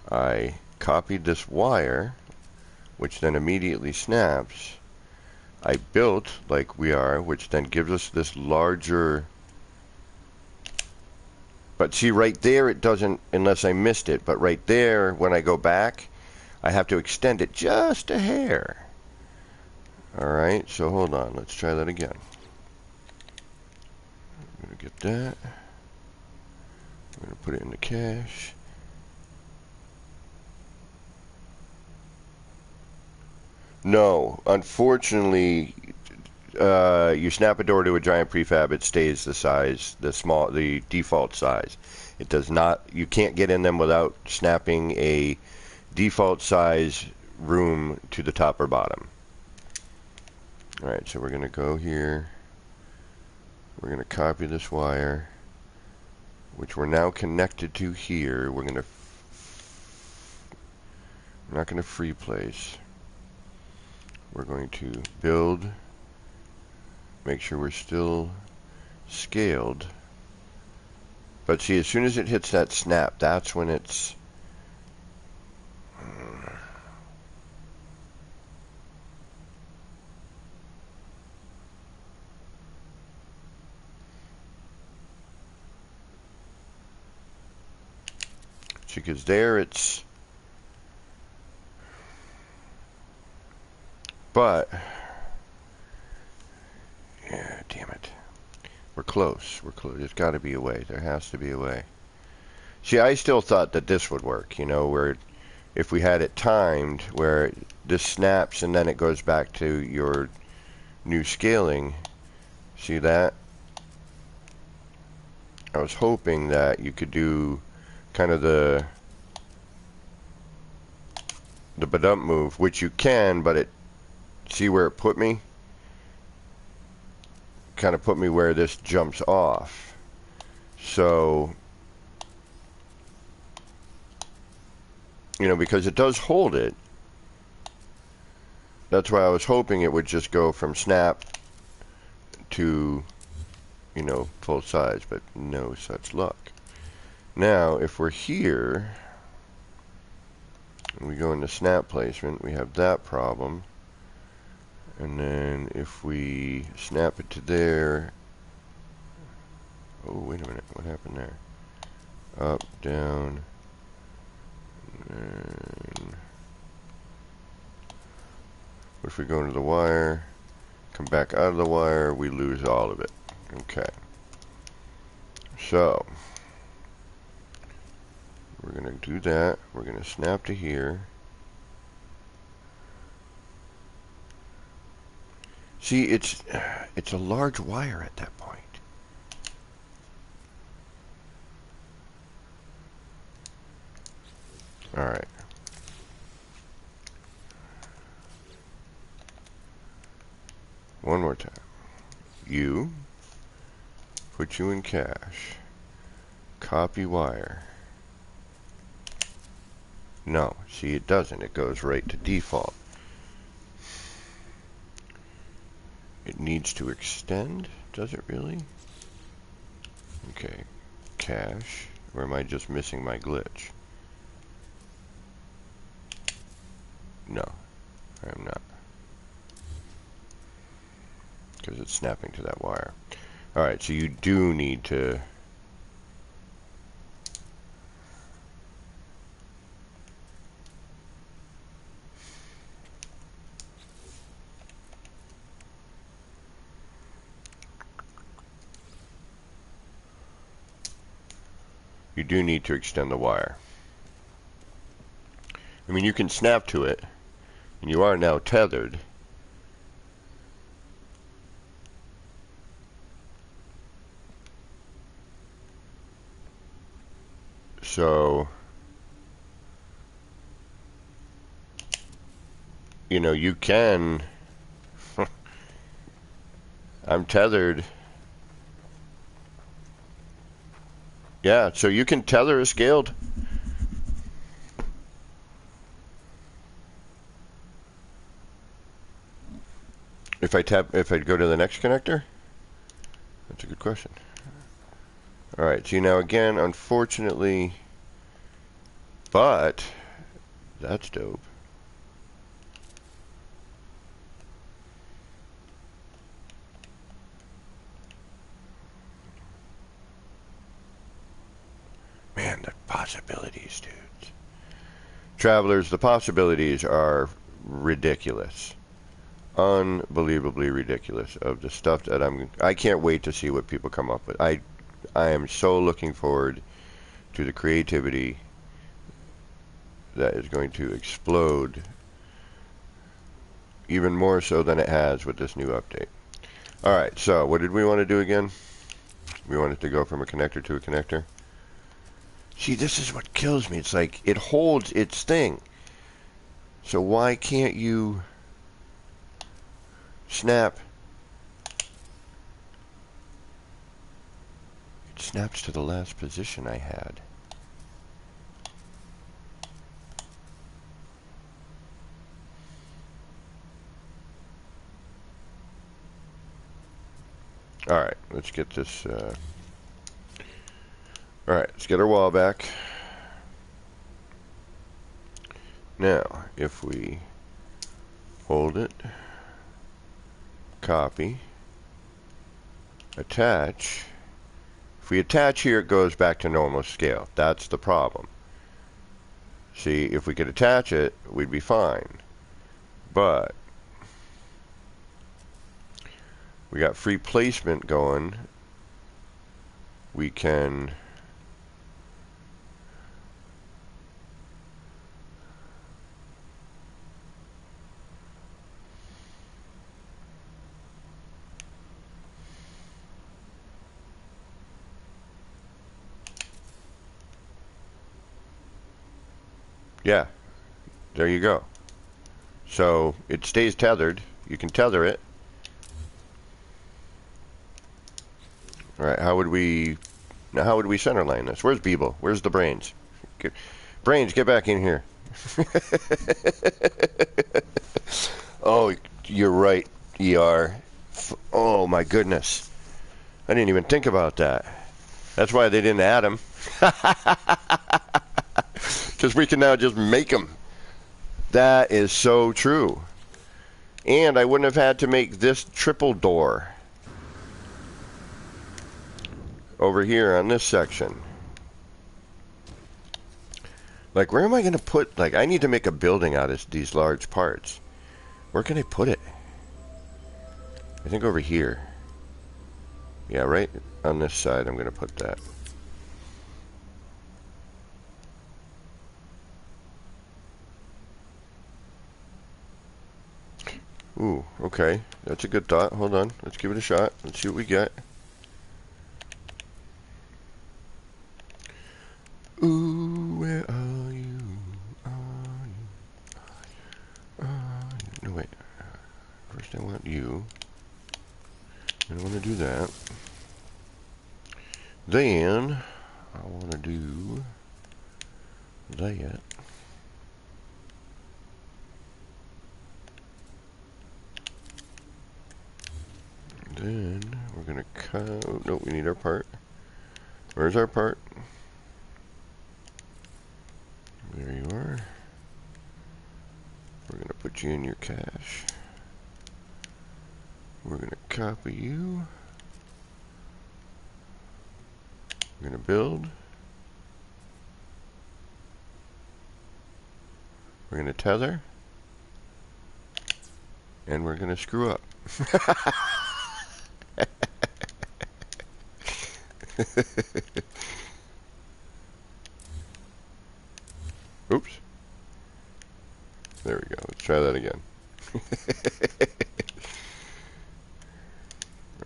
I copied this wire, which then immediately snaps. I built like we are, which then gives us this larger... But see, right there it doesn't, unless I missed it. But right there, when I go back, I have to extend it just a hair. Alright, so hold on. Let's try that again. I'm going to get that. I'm going to put it in the cache. No, unfortunately, you snap a door to a giant prefab, it stays the size, the default size. It does not, you can't get in them without snapping a default size room to the top or bottom. Alright, so we're going to go here. We're going to copy this wire, which we're now connected to here. We're not going to free place. We're going to build, make sure we're still scaled. But see, as soon as it hits that snap, that's when it's... See, because there it's... But... Yeah, damn it. We're close. We're close. There's got to be a way. There has to be a way. See, I still thought that this would work, you know, where if we had it timed, where this snaps and then it goes back to your new scaling. See that? I was hoping that you could do kind of the badump move, which you can, but it, see where it put me? Kind of put me where this jumps off. So, you know, because it does hold it. That's why I was hoping it would just go from snap to, you know, full size, but no such luck. Now, if we're here, and we go into snap placement, we have that problem. And then if we snap it to there, oh, wait a minute, what happened there? Up, down, and if we go into the wire, come back out of the wire, we lose all of it. Okay. So, we're going to do that. We're going to snap to here. See, it's a large wire at that point. All right. One more time. You, put you in cache. Copy wire. No, see, it doesn't. It goes right to default. It needs to extend. Does it really? Okay. Cache. Or am I just missing my glitch? No, I am not. Because it's snapping to that wire. Alright, so you do need to... You do need to extend the wire. I mean, you can snap to it, and you are now tethered. So, you know, you can... I'm tethered. Yeah, so you can tether a scaled. If I go to the next connector? That's a good question. Alright, see now again, unfortunately, but that's dope. Man, the possibilities, dudes. Travelers, the possibilities are ridiculous. Unbelievably ridiculous of the stuff that I can't wait to see what people come up with. I am so looking forward to the creativity that is going to explode even more so than it has with this new update. Alright, so what did we want to do again? We wanted to go from a connector to a connector. See, this is what kills me. It's like it holds its thing. So why can't you Snap. It snaps to the last position I had. Alright, let's get this. Alright, let's get our wall back. Now, if we hold it, copy, attach. If we attach here, it goes back to normal scale. That's the problem. See, if we could attach it, we'd be fine. But we got free placement going. We can yeah, there you go. So it stays tethered. You can tether it. All right, how would we center line this? Where's Beeble? Where's the brains? Brains, get back in here. Oh, you're right, ER. Oh my goodness. I didn't even think about that. That's why they didn't add them. Because we can now just make them. That is so true. And I wouldn't have had to make this triple door over here on this section. Like, where am I going to put, like, I need to make a building out of these large parts. Where can I put it? I think over here. Yeah, right on this side I'm going to put that. Ooh, okay. That's a good thought. Hold on. Let's give it a shot. Let's see what we get. Ooh, where are you? Are you? Are you? No, wait. First I want you. I don't want to do that. Then I want to do that. Then we're going to cut. Oh, no, we need our part. Where's our part? There you are. We're going to put you in your cache. We're going to copy you. We're going to build. We're going to tether. And we're going to screw up. Oops. There we go. Let's try that again.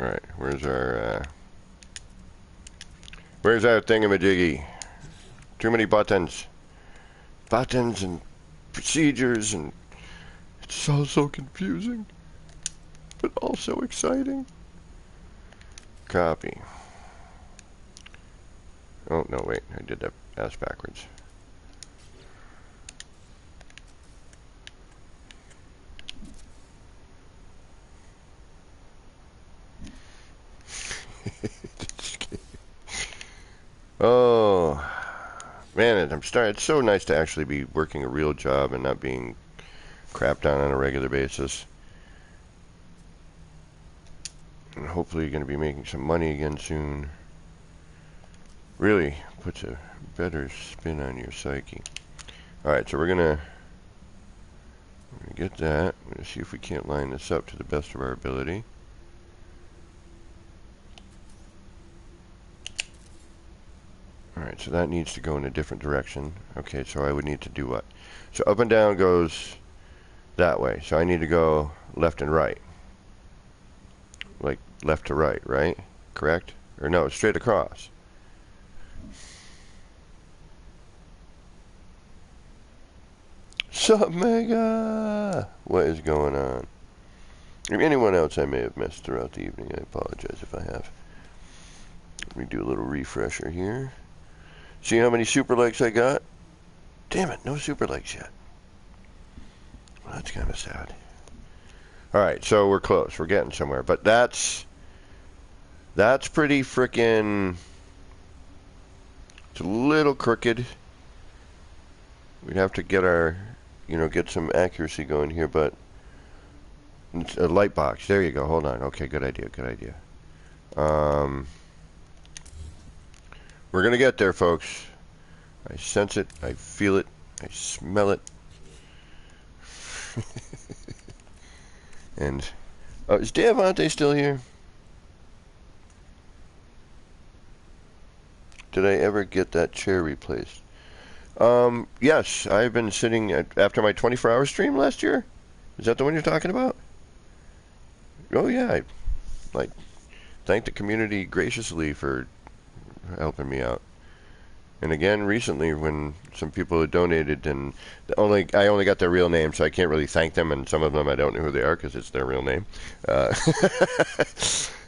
Alright, where's our thingamajiggy? Too many buttons. Buttons and procedures, and it's all so confusing, but also exciting. Copy. Oh, no, wait. I did that ass backwards. Oh, man, it's so nice to actually be working a real job and not being crapped on a regular basis. And hopefully you're going to be making some money again soon. Really puts a better spin on your psyche. Alright, so we're gonna get that. We're gonna see if we can't line this up to the best of our ability. Alright, so that needs to go in a different direction. Okay, so I would need to do what? So up and down goes that way. So I need to go left and right. Like left to right, right? Correct? Or no, straight across. Sup, Mega? What is going on? Anyone else I may have missed throughout the evening, I apologize if I have. Let me do a little refresher here. See how many super likes I got? Damn it, no super likes yet. Well, that's kind of sad. Alright, so we're close. We're getting somewhere. But that's pretty frickin'... It's a little crooked. We'd have to get our, get some accuracy going here, but it's a light box. There you go. Hold on. Okay, good idea. Good idea. We're going to get there, folks. I sense it. I feel it. I smell it. And, is Davante still here? Did I ever get that chair replaced? Yes, I've been sitting after my 24-hour stream last year. Is that the one you're talking about? Oh yeah, I thank the community graciously for helping me out. And again, recently when some people had donated, and I only got their real name, so I can't really thank them. And some of them I don't know who they are because it's their real name.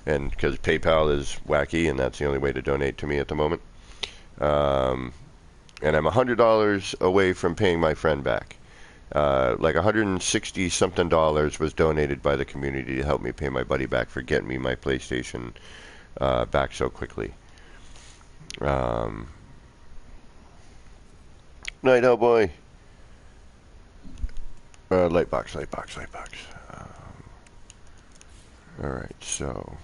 And because PayPal is wacky, and that's the only way to donate to me at the moment. And I'm $100 away from paying my friend back. Like $160 something was donated by the community to help me pay my buddy back for getting me my PlayStation back so quickly. Night, oh boy. Lightbox. Alright, so.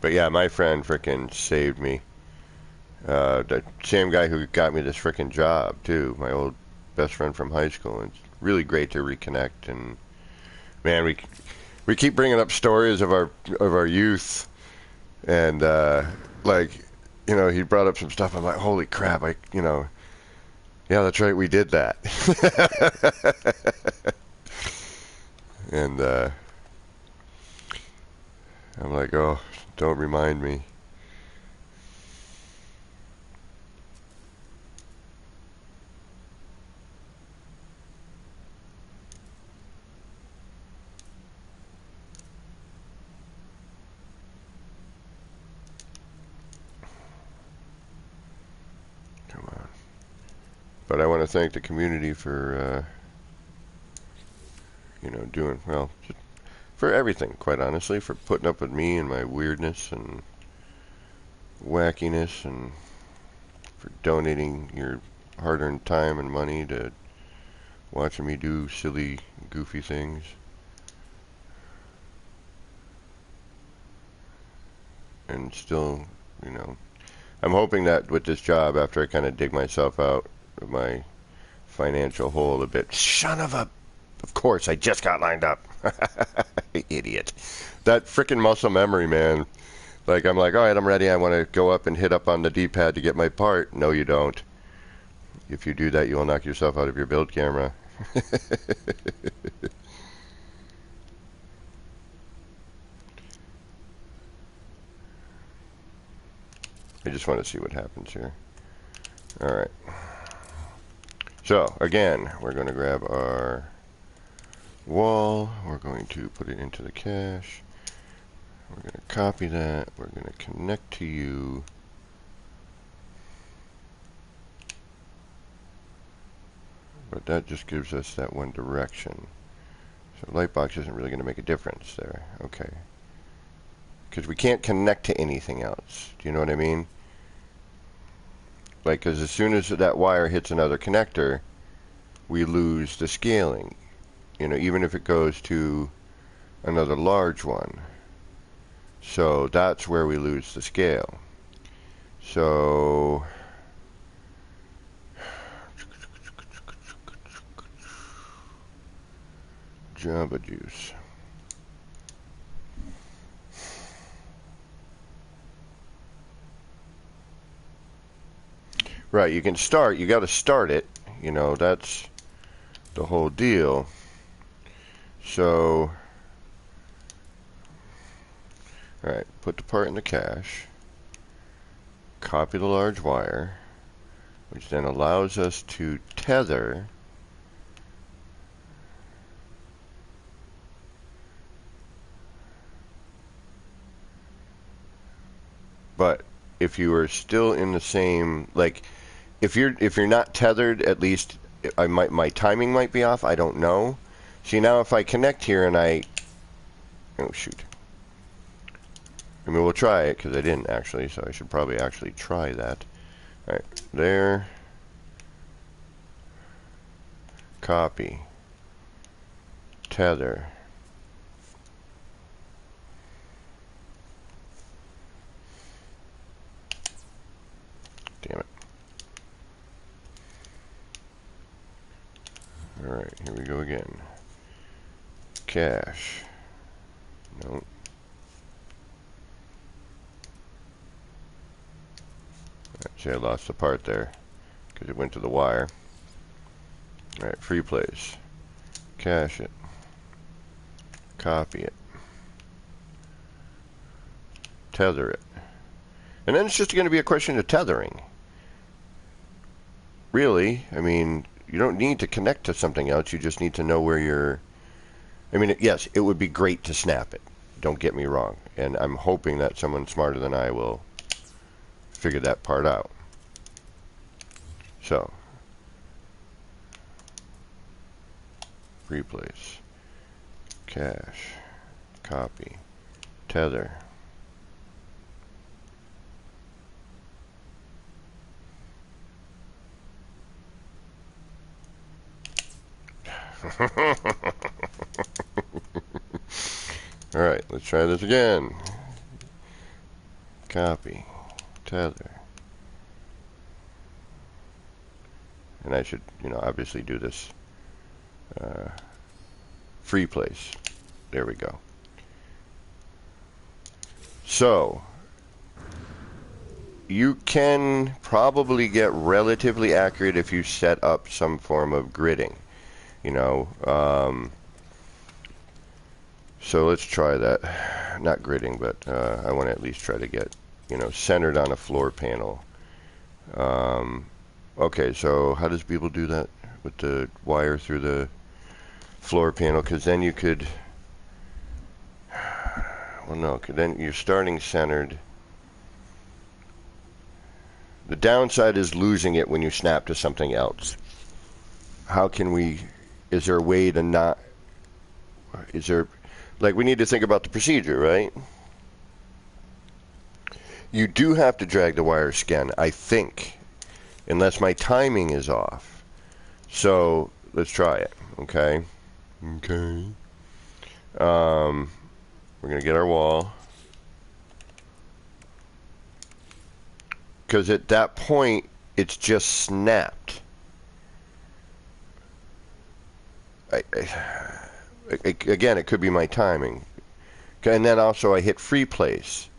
But yeah, my friend frickin' saved me. The same guy who got me this frickin' job, too. My old best friend from high school. It's really great to reconnect. And, man, we keep bringing up stories of our youth. And, he brought up some stuff. I'm like, holy crap, yeah, that's right, we did that. And, I'm like, oh, don't remind me. Come on. But I want to thank the community for, doing, well, for everything, quite honestly, for putting up with me and my weirdness and wackiness, and for donating your hard-earned time and money to watching me do silly, goofy things. And still, I'm hoping that with this job, after I kind of dig myself out of my financial hole a bit, of course, I just got lined up. Idiot. That frickin' muscle memory, man. Like, I'm like, all right, I'm ready. I want to go up and hit up on the D-pad to get my part. No, you don't. If you do that, you will knock yourself out of your build camera. I just want to see what happens here. All right. So, again, we're going to grab our wall. We're going to put it into the cache. We're going to copy that. We're going to connect to you. But that just gives us that one direction. So Lightbox isn't really going to make a difference there. Okay. Because we can't connect to anything else. Do you know what I mean? Like, because as soon as that wire hits another connector, we lose the scaling. Even if it goes to another large one. So that's where we lose the scale. So Java Juice. Right, you got to start it. That's the whole deal. So, alright, put the part in the cache. copy the large wire, which then allows us to tether but if you are still in the same, like if you're not tethered, at least my timing might be off. I don't know. See, now if I connect here and oh shoot. I mean, we'll try it because I didn't actually, so I should probably actually try that. All right, there. Copy. Tether. Damn it. All right, here we go again. Cache. Nope. See, I lost the part there because it went to the wire. All right, free place. Cache it. Copy it. Tether it. And then it's just going to be a question of tethering. Really, I mean, you don't need to connect to something else. You just need to know where you're... I mean, yes, it would be great to snap it. Don't get me wrong. And I'm hoping that someone smarter than I will figure that part out. So, replace, cache, copy, tether. All right, let's try this again. Copy, tether. And I should, obviously do this free place. There we go. So, you can probably get relatively accurate if you set up some form of gridding. So let's try that. Not gridding, but I want to at least try to get, centered on a floor panel. Okay, so how does people do that with the wire through the floor panel? Because then you could, well, no, because then you're starting centered. The downside is losing it when you snap to something else. How can we, is there a way to not, is there, like, we need to think about the procedure, right? You do have to drag the wire skin, I think, unless my timing is off. So let's try it, okay? Okay. We're going to get our wall. Because at that point, it's just snapped. Again, it could be my timing. And then also I hit free place.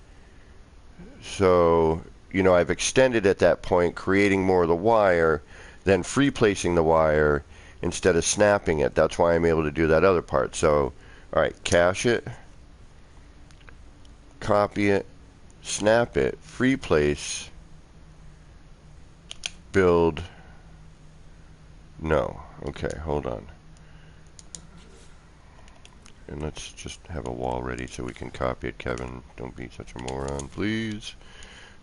So, I've extended at that point, creating more of the wire, then free placing the wire instead of snapping it. That's why I'm able to do that other part. So, all right, cache it, copy it, snap it, free place, build. No. Okay, hold on. And let's just have a wall ready so we can copy it. Kevin, don't be such a moron, please.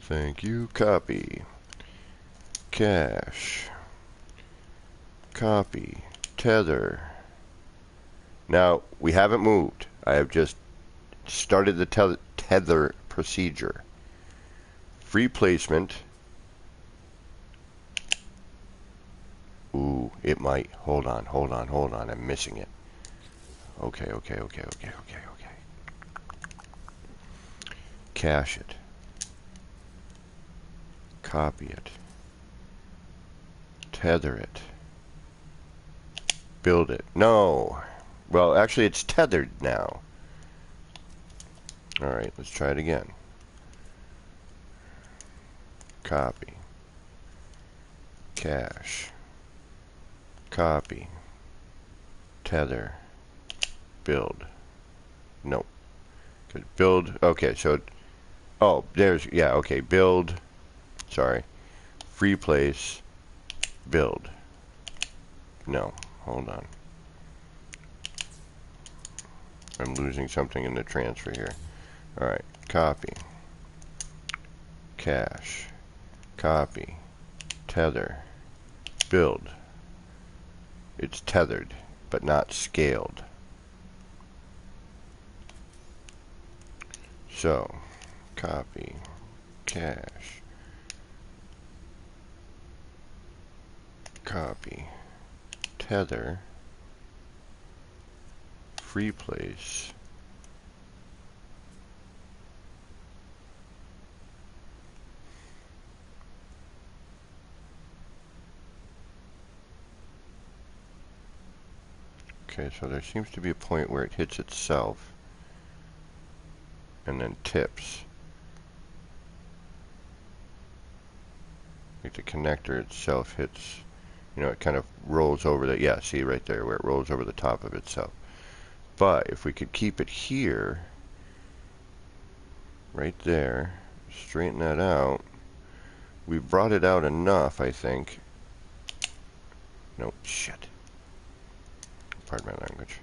Thank you. Copy. Cache. Copy. Tether. Now, we haven't moved. I have just started the tether procedure. Free placement. Ooh, it might. Hold on. I'm missing it. Okay. Cache it. Copy it. Tether it. Build it. No. Well, actually, it's tethered now. All right, let's try it again. Copy. Cache. Copy. Tether. Build. No. Good. Build. Okay, so, oh, there's, yeah, okay. Build. sorry, free place, build. No, hold on. I'm losing something in the transfer here. Alright, copy, cache, copy, tether, build. It's tethered, but not scaled. So, copy, cache, copy, tether, free place, okay, so there seems to be a point where it hits itself and then tips. Like the connector itself hits, you know, it kind of rolls over the, yeah, see right there where it rolls over the top of itself. But if we could keep it here, right there, straighten that out, we've brought it out enough, I think. No, shit. Pardon my language.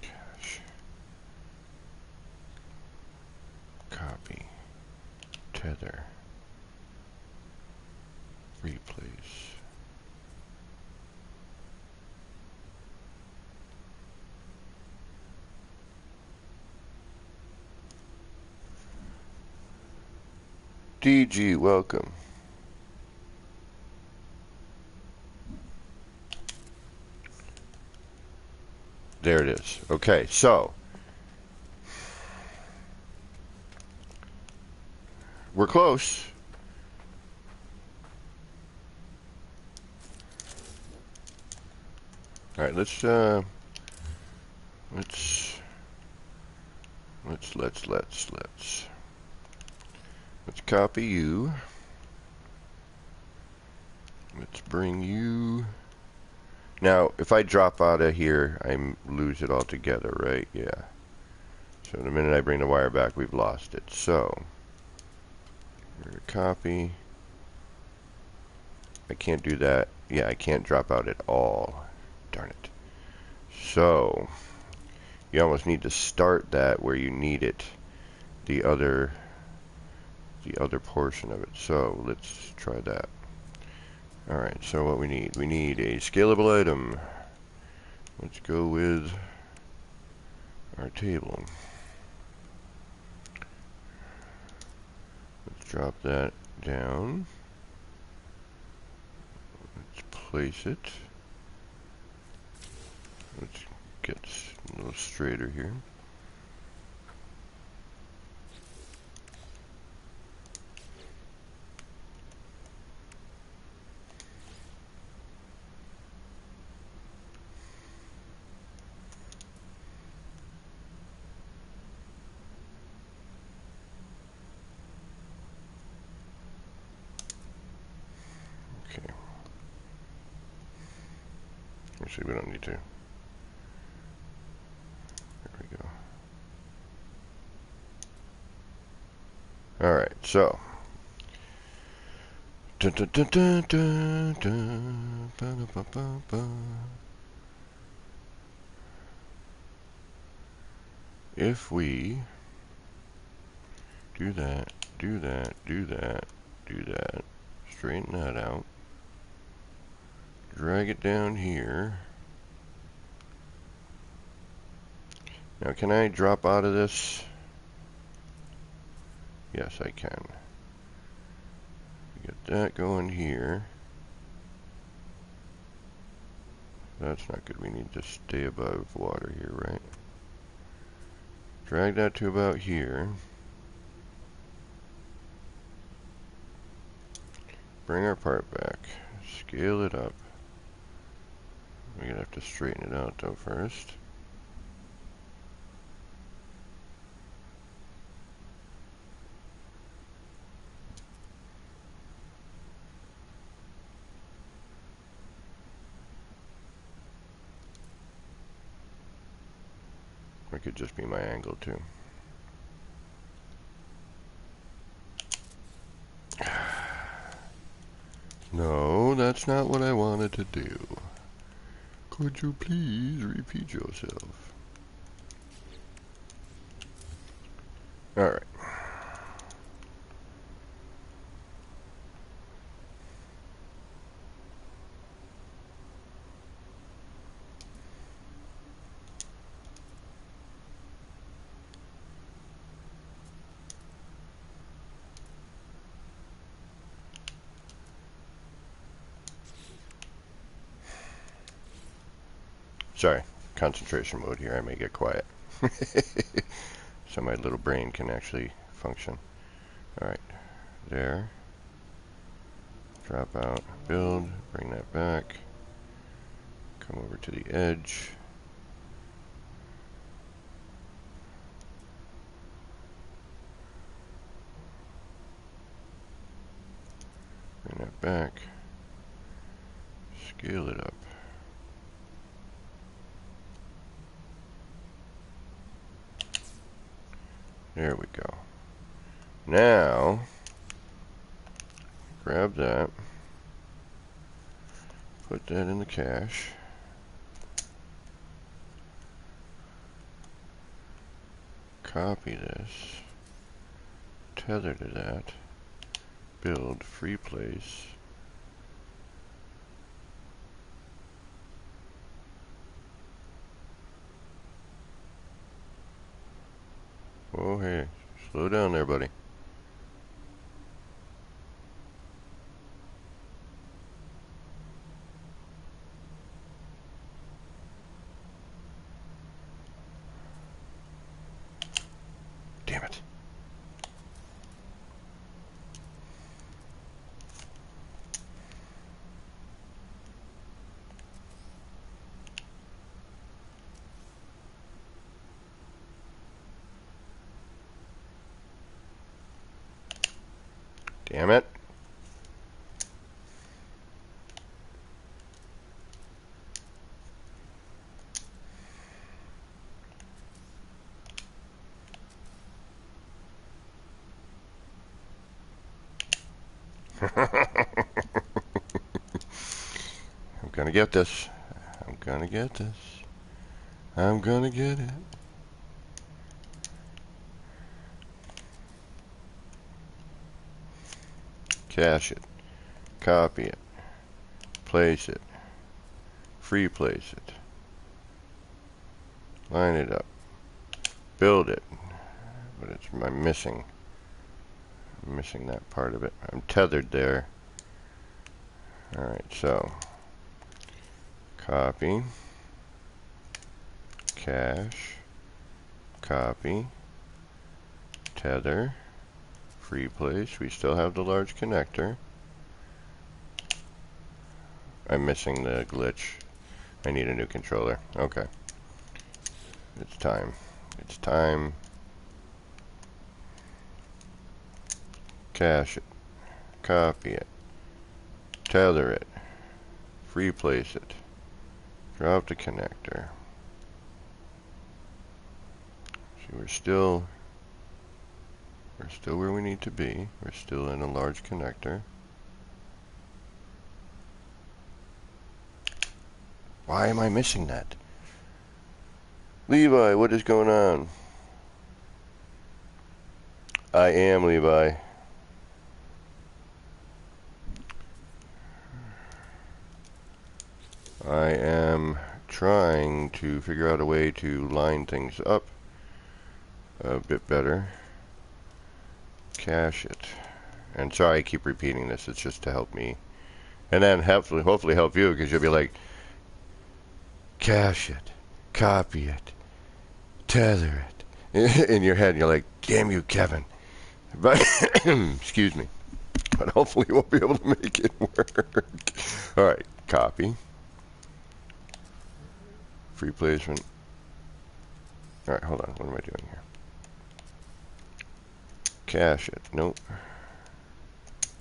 Cache. Copy. Tether. Replace. DG, welcome. There it is. Okay, so we're close. All right, let's copy you. Let's bring you. Now, if I drop out of here, I lose it altogether, right? Yeah. So the minute I bring the wire back, we've lost it. So, we're gonna copy. I can't do that. Yeah, I can't drop out at all. Darn it. So, you almost need to start that where you need it. The other portion of it. So, let's try that. Alright, so what we need a scalable item. Let's go with our table. Let's drop that down. Let's place it. Let's get a little straighter here. Okay. Actually, we don't need to. There we go. Alright, so. Dun, dun, dun, dun, dun, dun, ba, ba, ba, ba. If we do that, do that, do that, do that, straighten that out, drag it down here. Now, can I drop out of this? Yes, I can. Get that going here. That's not good. We need to stay above water here, right? Drag that to about here. Bring our part back. Scale it up. We're gonna have to straighten it out though first. could just be my angle too. No, that's not what I wanted to do. Could you please repeat yourself? Alright. Sorry, concentration mode here. I may get quiet. So my little brain can actually function. Alright, there. Drop out, build, bring that back. Come over to the edge. Bring that back. Scale it up. There we go. Now, grab that, put that in the cache, copy this, tether to that, build, free place, oh hey, slow down there, buddy. Damn it. Damn it. I'm gonna get this. I'm gonna get this. I'm gonna get it. Cache it. Copy it. Place it. Free place it. Line it up. Build it. But I'm missing that part of it. I'm tethered there. Alright, so copy, cache, copy, tether, free place. We still have the large connector. I'm missing the glitch. I need a new controller. Okay. It's time. It's time. Cache it. Copy it. Tether it. Free place it. Drop the connector. See, we're still where we need to be. We're still in a large connector. Why am I missing that? Levi, what is going on? I am Levi. I am trying to figure out a way to line things up a bit better. Cache it. And sorry I keep repeating this, it's just to help me. And then hopefully help you, because you'll be like, cache it, copy it, tether it. In your head, and you're like, damn you, Kevin. But, excuse me. But hopefully we'll be able to make it work. Alright, copy. Free placement. Alright, hold on. What am I doing here? Cache it. Nope.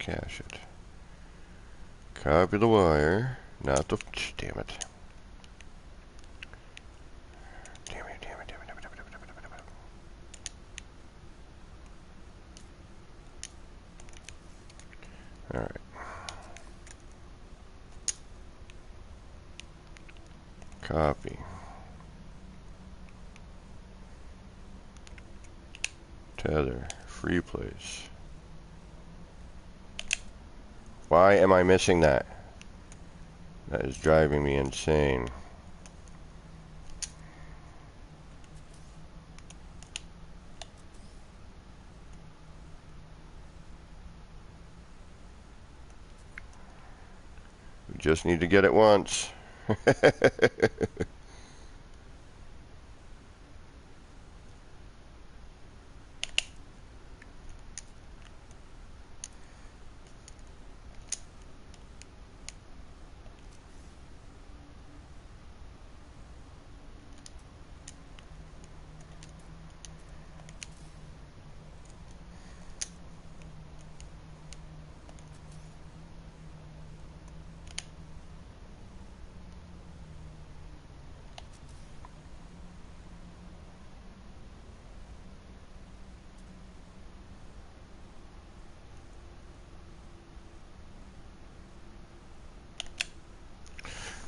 Cache it. Copy the wire. Not the... Damn it. Damn it. Copy. Tether. Free place. Why am I missing that? That is driving me insane. We just need to get it once.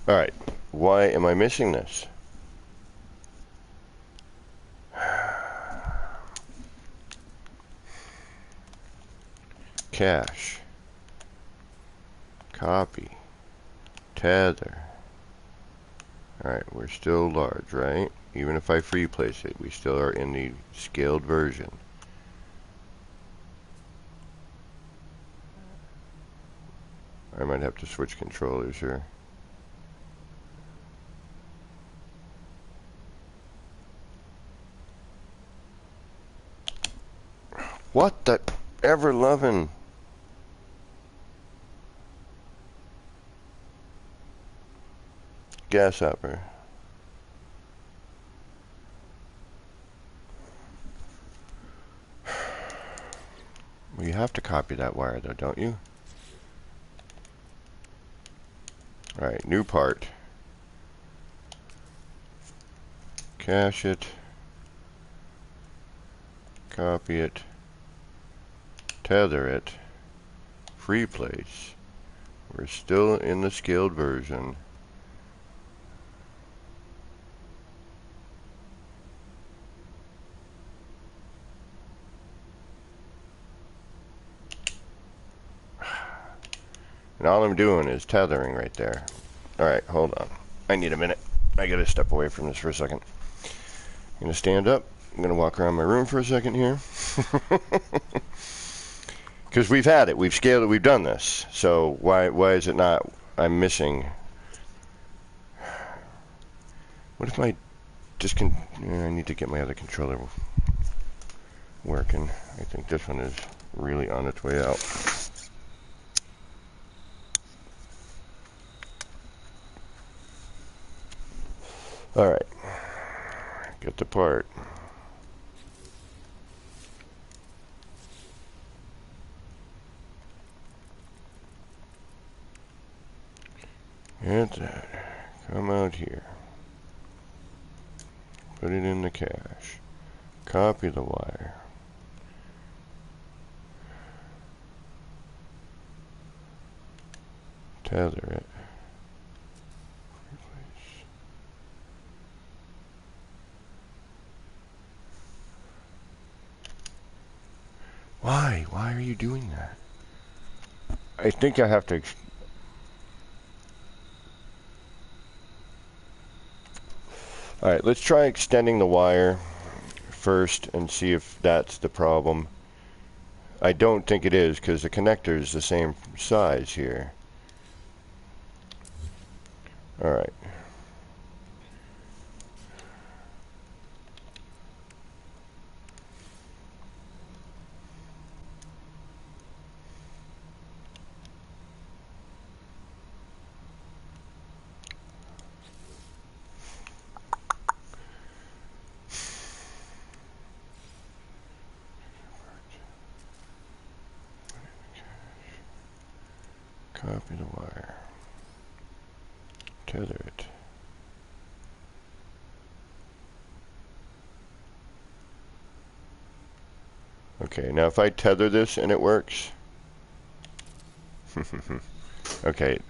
Alright, why am I missing this? Cache. Copy. Tether. Alright, we're still large, right? Even if I free place it, we still are in the scaled version. I might have to switch controllers here. What the ever-loving... gas hopper. Well, you have to copy that wire though, don't you? Alright, new part. Cache it. Copy it. Tether it. Free place. We're still in the scaled version. And all I'm doing is tethering right there. Alright, hold on. I need a minute. I gotta step away from this for a second. I'm gonna stand up. I'm gonna walk around my room for a second here. Because we've had it. We've scaled it. We've done this. So why is it not... I'm missing... What if I just can... I need to get my other controller working. I think this one is really on its way out. Alright, get the part. Get that. Come out here. Put it in the cache. Copy the wire. Tether it. Why? Why are you doing that? I think I have to... Alright, let's try extending the wire first and see if that's the problem. I don't think it is because the connector is the same size here. Alright. Copy the wire. Tether it. Okay, now if I tether this and it works. Okay.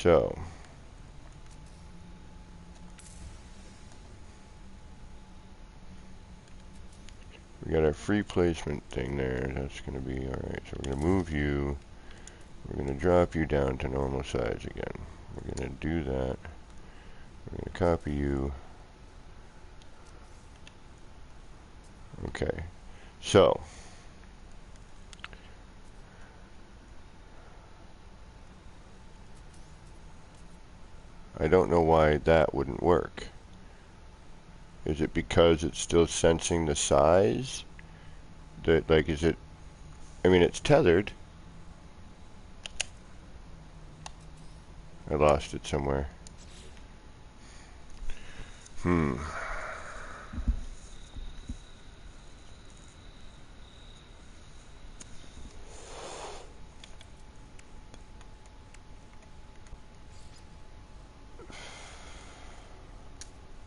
So we got our free placement thing there. That's going to be alright. So we're going to move you. We're going to drop you down to normal size again. We're going to do that. We're going to copy you. Okay. So I don't know why that wouldn't work. Is it because it's still sensing the size? That, like, is it, I mean, it's tethered. I lost it somewhere.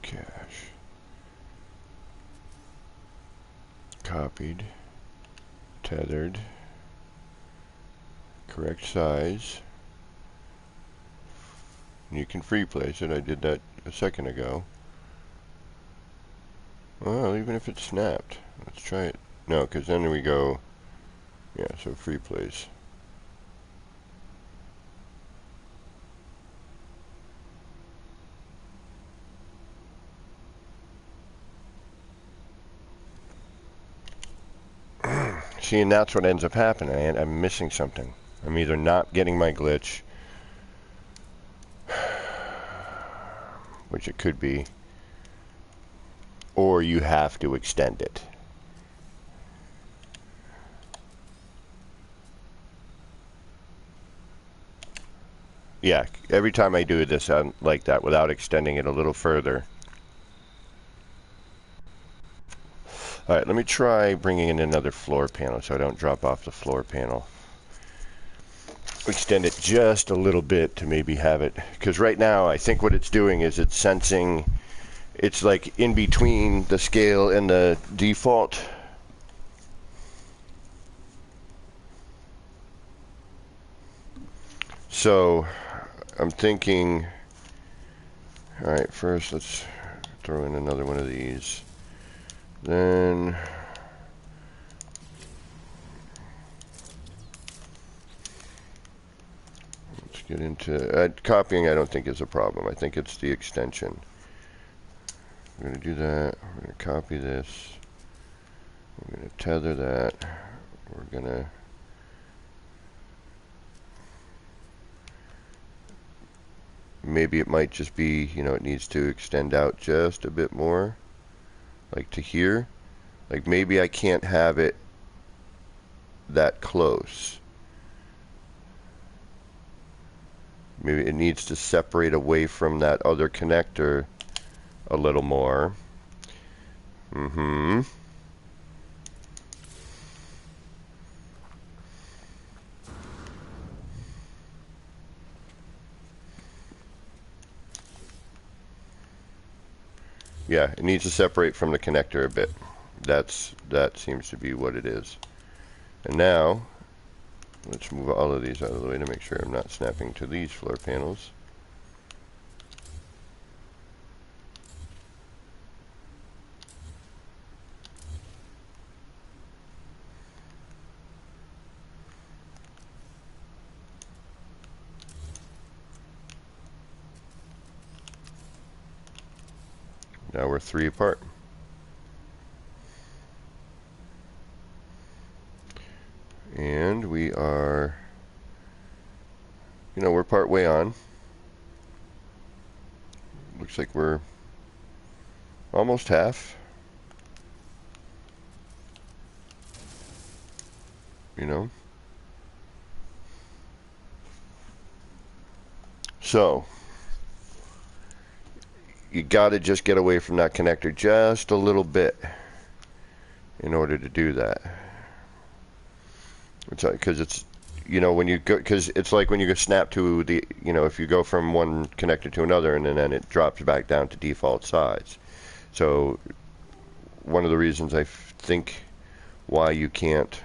Cache. Copied. Tethered. Correct size. You can free place it. I did that a second ago. Well, even if it's snapped. Let's try it. No, because then we go, yeah, so free place. See, and that's what ends up happening. I'm missing something. I'm either not getting my glitch, which it could be, or you have to extend it. Yeah, every time I do this like that without extending it a little further. Alright, let me try bringing in another floor panel so I don't drop off the floor panel. Extend it just a little bit to maybe have it, because right now I think what it's doing is it's sensing, it's like in between the scale and the default. So I'm thinking, alright, first let's throw in another one of these. Then let's get into copying. I don't think is a problem. I think it's the extension. We're going to do that. We're going to copy this. We're going to tether that. We're going to maybe it might just be, you know, it needs to extend out just a bit more, like to here. Like maybe I can't have it that close. Maybe it needs to separate away from that other connector a little more. Yeah, it needs to separate from the connector a bit. That seems to be what it is. And now, let's move all of these out of the way to make sure I'm not snapping to these floor panels. Now we're 3 apart. And we are, you know, we're part way on. Looks like we're almost half. You know. So you got to just get away from that connector just a little bit in order to do that. It's because it's, you know, when you go, because it's like when you go snap to the, you know, if you go from one connector to another and then it drops back down to default size. So one of the reasons I think why you can't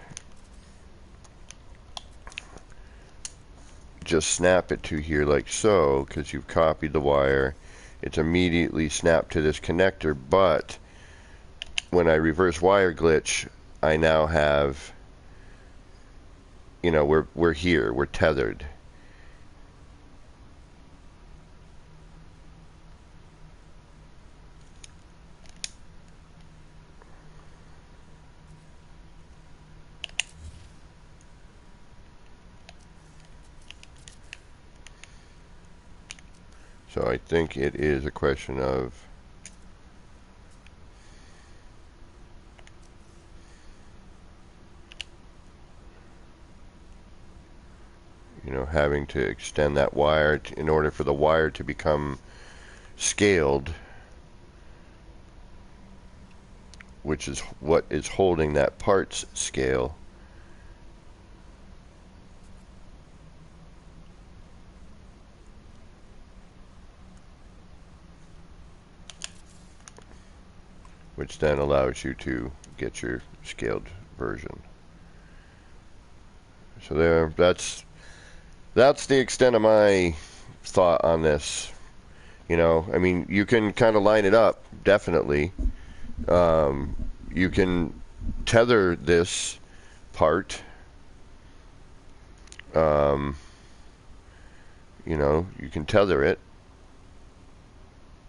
just snap it to here like so, because you've copied the wire. It's immediately snapped to this connector, but when I reverse wire glitch, I now have, you know, we're here, we're tethered. So I think it is a question of having to extend that wire in order for the wire to become scaled, which is what is holding that parts scale. Which then allows you to get your scaled version. So there, that's the extent of my thought on this. I mean, you can kind of line it up, definitely. You can tether this part. You can tether it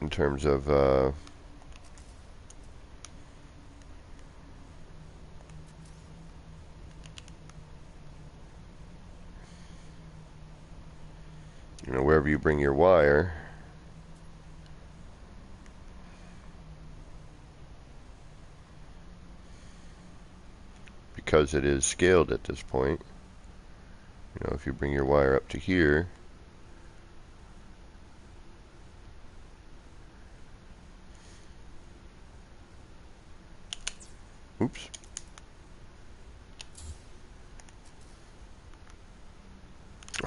in terms of wherever you bring your wire. Because it is scaled at this point. If you bring your wire up to here, oops.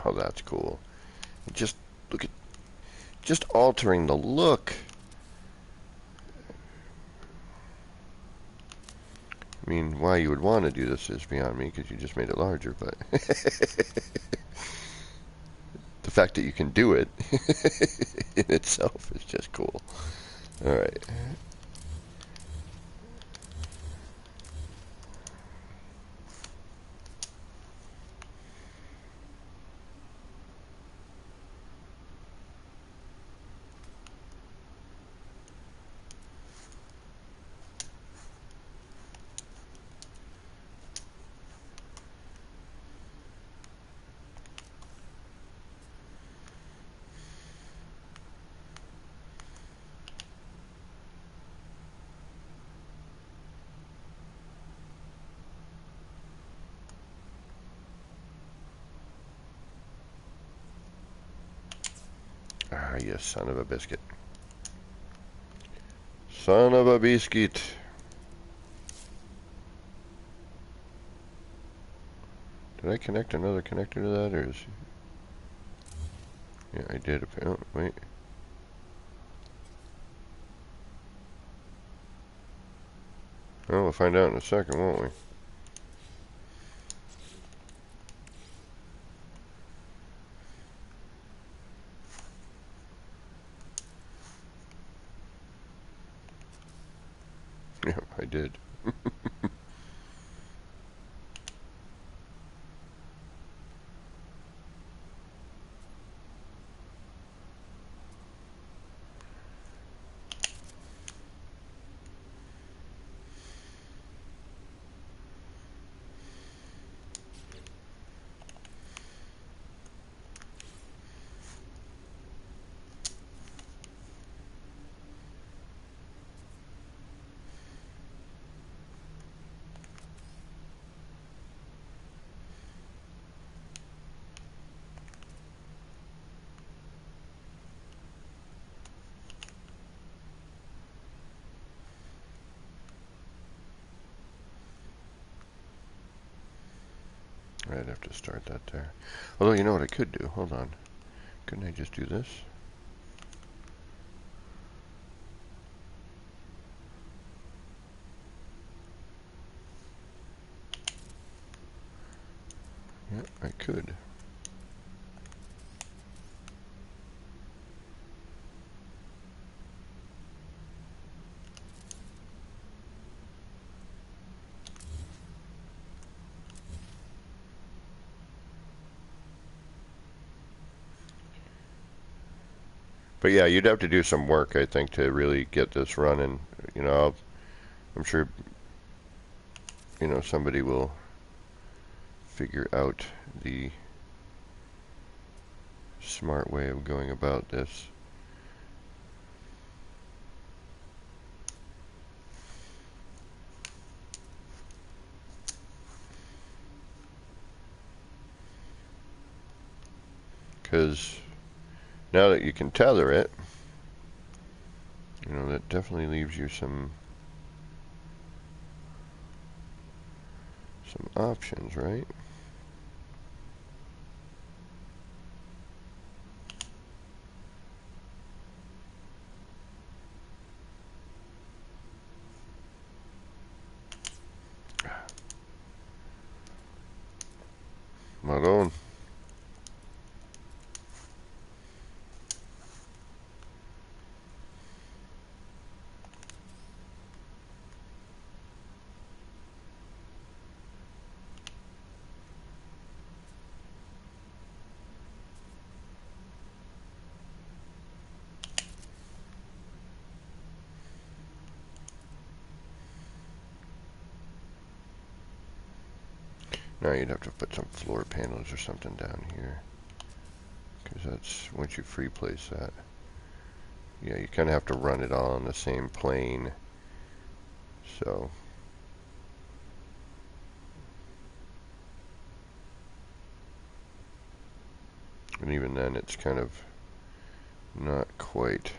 Oh, that's cool. Just look at, just altering the look. I mean, why you would want to do this is beyond me, because you just made it larger, but the fact that you can do it in itself is just cool. Alright. Ah, you son of a biscuit. Son of a biscuit. Did I connect another connector to that, or is... Yeah, I did. Oh, wait. Oh, we'll find out in a second, won't we? Yeah, I did. I'd have to start that there. Although, you know what I could do? Hold on. Couldn't I just do this? Yeah, I could. But yeah, you'd have to do some work, I think, to really get this running. You know, I'm sure, you know, somebody will figure out the smart way of going about this. Because now that you can tether it, you know, that definitely leaves you some options, right? Not on. Now you'd have to put some floor panels or something down here, because that's, once you free place that, yeah, you kind of have to run it all on the same plane. So and even then it's kind of not quite.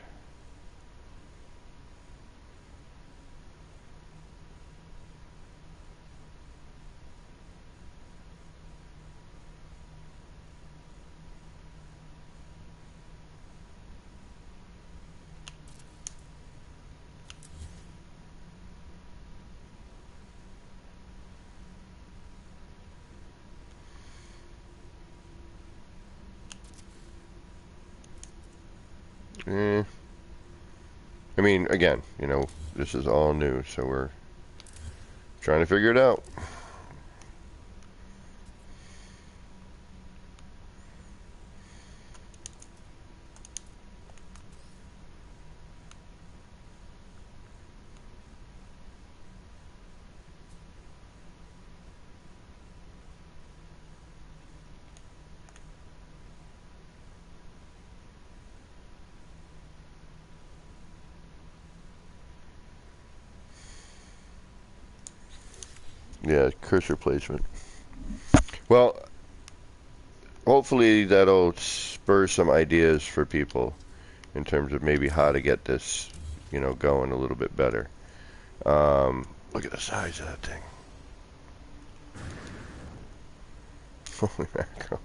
I mean, again, you know, this is all new, so we're trying to figure it out. Yeah, cursor placement. Well, hopefully that'll spur some ideas for people in terms of maybe how to get this, you know, going a little bit better. Look at the size of that thing. Holy mackerel.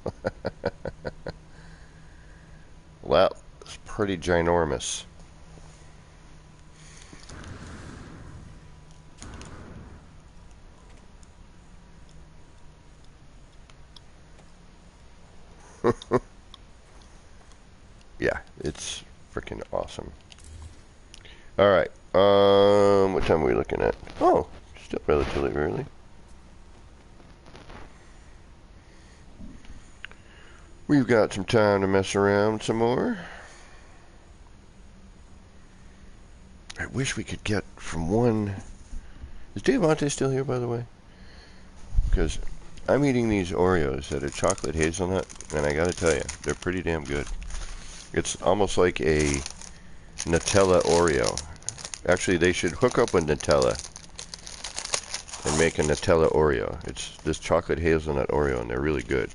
Well, it's pretty ginormous. Yeah, it's freaking awesome. All right. What time are we looking at? Oh, still relatively early. We've got some time to mess around some more. I wish we could get from one. Is Devontae still here, by the way? Because I'm eating these Oreos that are chocolate hazelnut, and I gotta tell you, they're pretty damn good. It's almost like a Nutella Oreo. Actually, they should hook up with Nutella and make a Nutella Oreo. It's this chocolate hazelnut Oreo, and they're really good.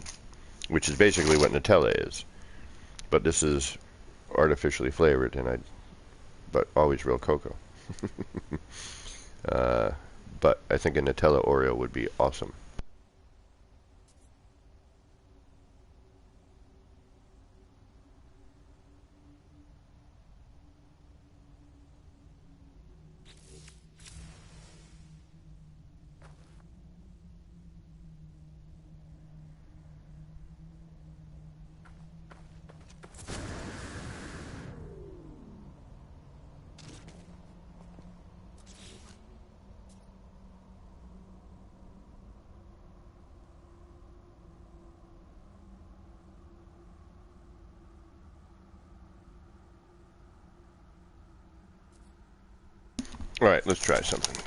Which is basically what Nutella is. But this is artificially flavored, but always real cocoa. But I think a Nutella Oreo would be awesome. Alright, let's try something.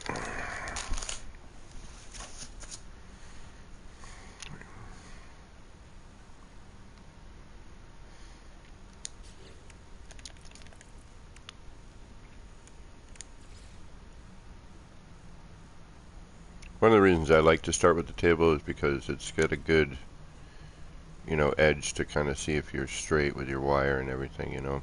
One of the reasons I like to start with the table is because it's got a good, edge to kind of see if you're straight with your wire and everything.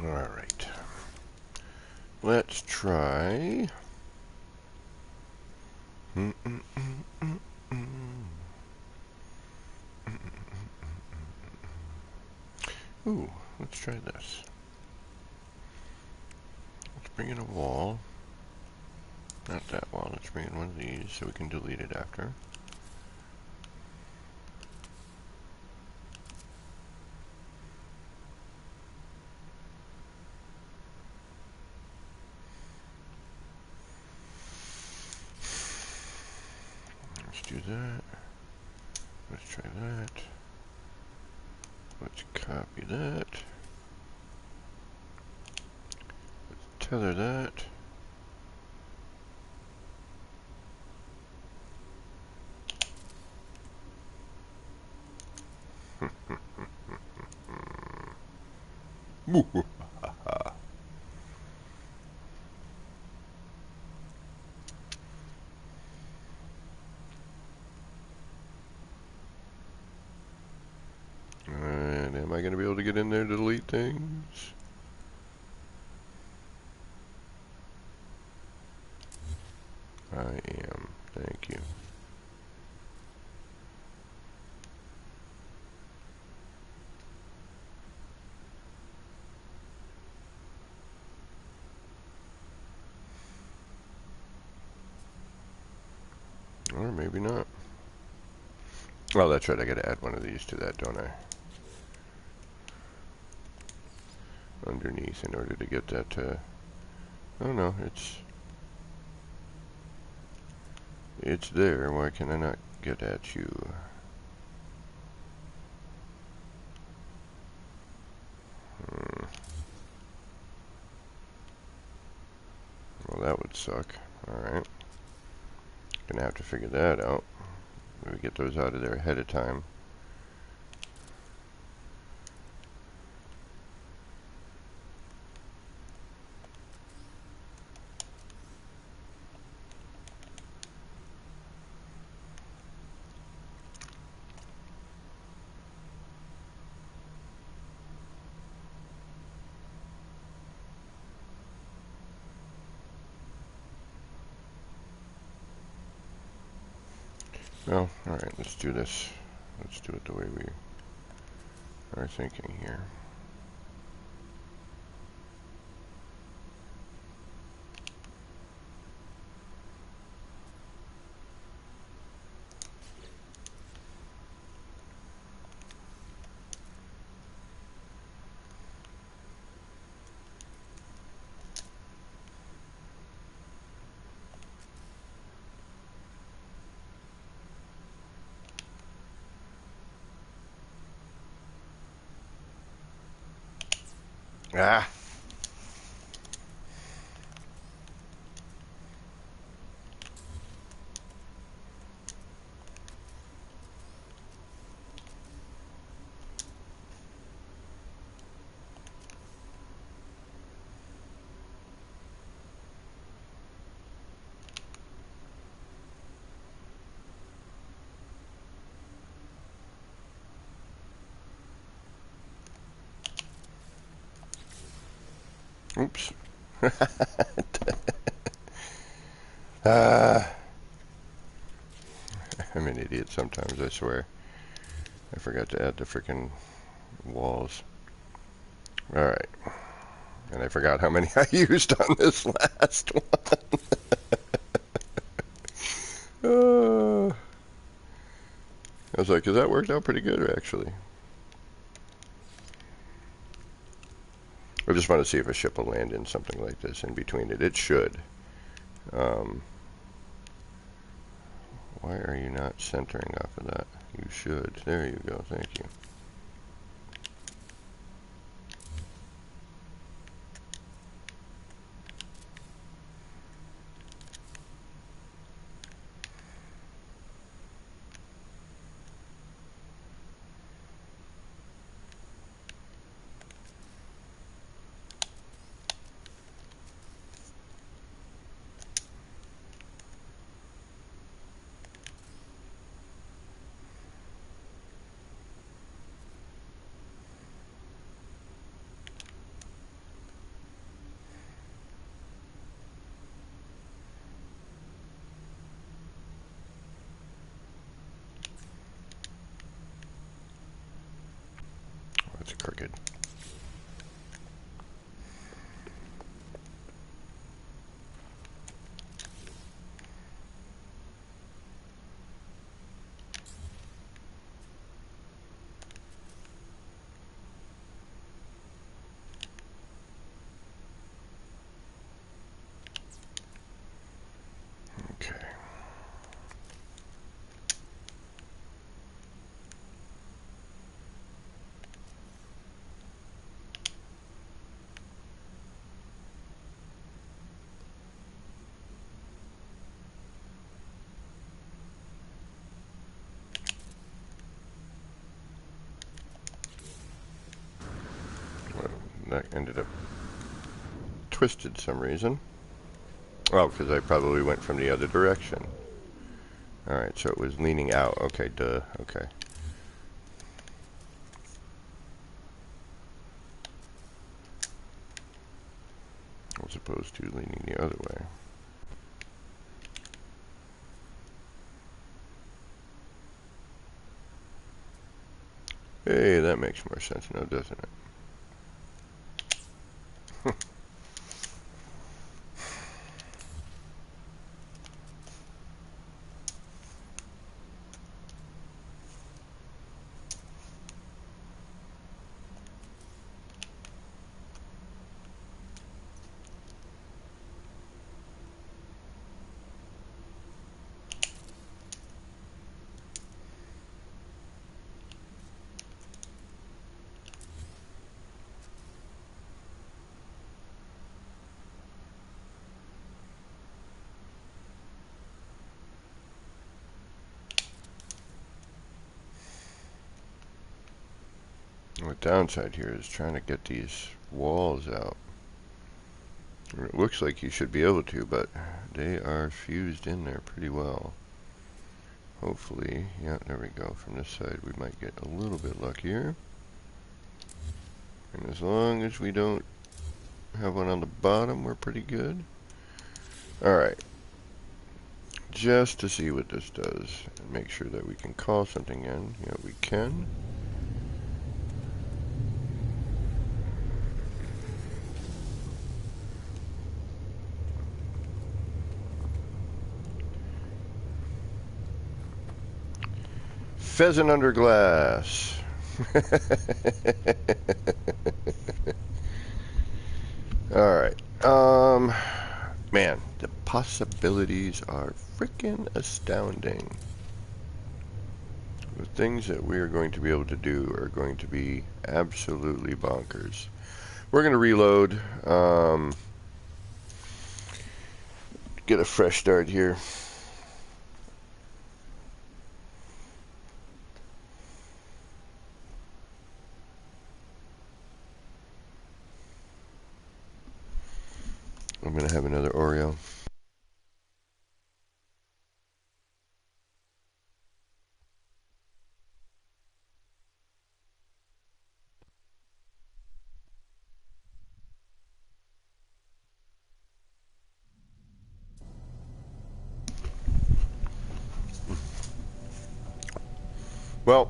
Alright. Let's try... Ooh, let's try this. Let's bring in a wall. Not that wall, let's bring in one of these so we can delete it after. Let's do that. Let's try that. Let's copy that. Let's tether that. And am I going to be able to get in there to delete things? I am. Thank you. Or maybe not. Oh, that's right. I got to add one of these to that, don't I? Underneath in order to get that to... Oh no, it's there. Why can I not get at you? Well, that would suck. Alright. Gonna have to figure that out. Maybe get those out of there ahead of time. Well, alright, let's do this. Let's do it the way we are thinking here. Ah! Oops. uh, I'm an idiot sometimes, I swear. I forgot to add the frickin' walls. Alright. And I forgot how many I used on this last one. I was like, because that worked out pretty good, actually. I just want to see if a ship will land in something like this in between it. It should. Why are you not centering off of that? You should. There you go. Thank you. That's crooked. Okay. Well, that ended up twisted some reason. Oh, because I probably went from the other direction. Alright, so it was leaning out. Okay, duh. Okay. As opposed to leaning the other way. Hey, that makes more sense now, doesn't it? The downside here is trying to get these walls out. It looks like you should be able to, but they are fused in there pretty well. Hopefully, yeah, there we go. From this side, we might get a little bit luckier. And as long as we don't have one on the bottom, we're pretty good. Alright. Just to see what this does, and make sure that we can call something in. Yeah, we can. Pheasant under glass. Alright. Man, the possibilities are freaking astounding. The things that we are going to be able to do are going to be absolutely bonkers. We're going to reload. Get a fresh start here. I'm going to have another Oreo. Well,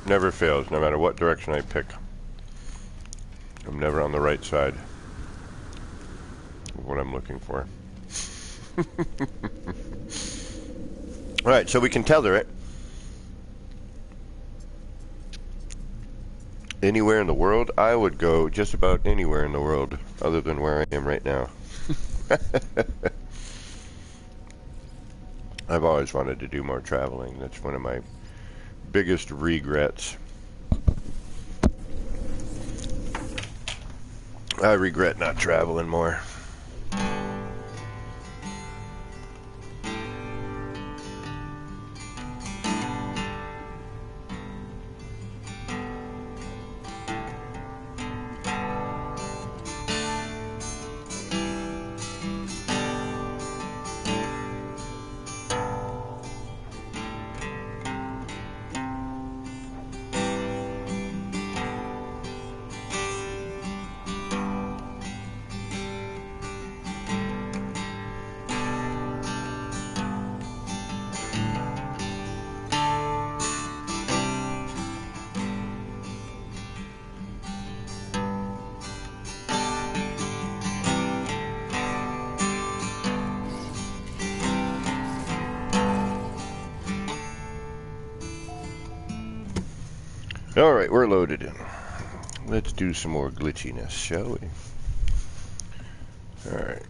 never fails, no matter what direction I pick. I'm never on the right side of what I'm looking for. Alright, so we can tether it anywhere in the world. I would go just about anywhere in the world other than where I am right now. I've always wanted to do more traveling. That's one of my biggest regrets. I regret not traveling more. Alright, we're loaded in. Let's do some more glitchiness, shall we? Alright.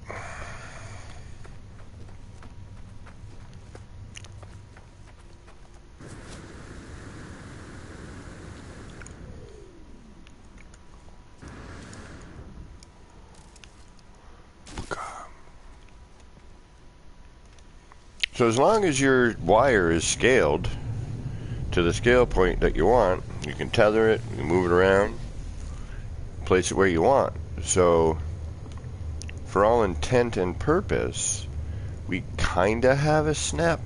So as long as your wire is scaled to the scale point that you want, you can tether it, you can move it around, place it where you want. So for all intent and purpose, we kinda have a snap.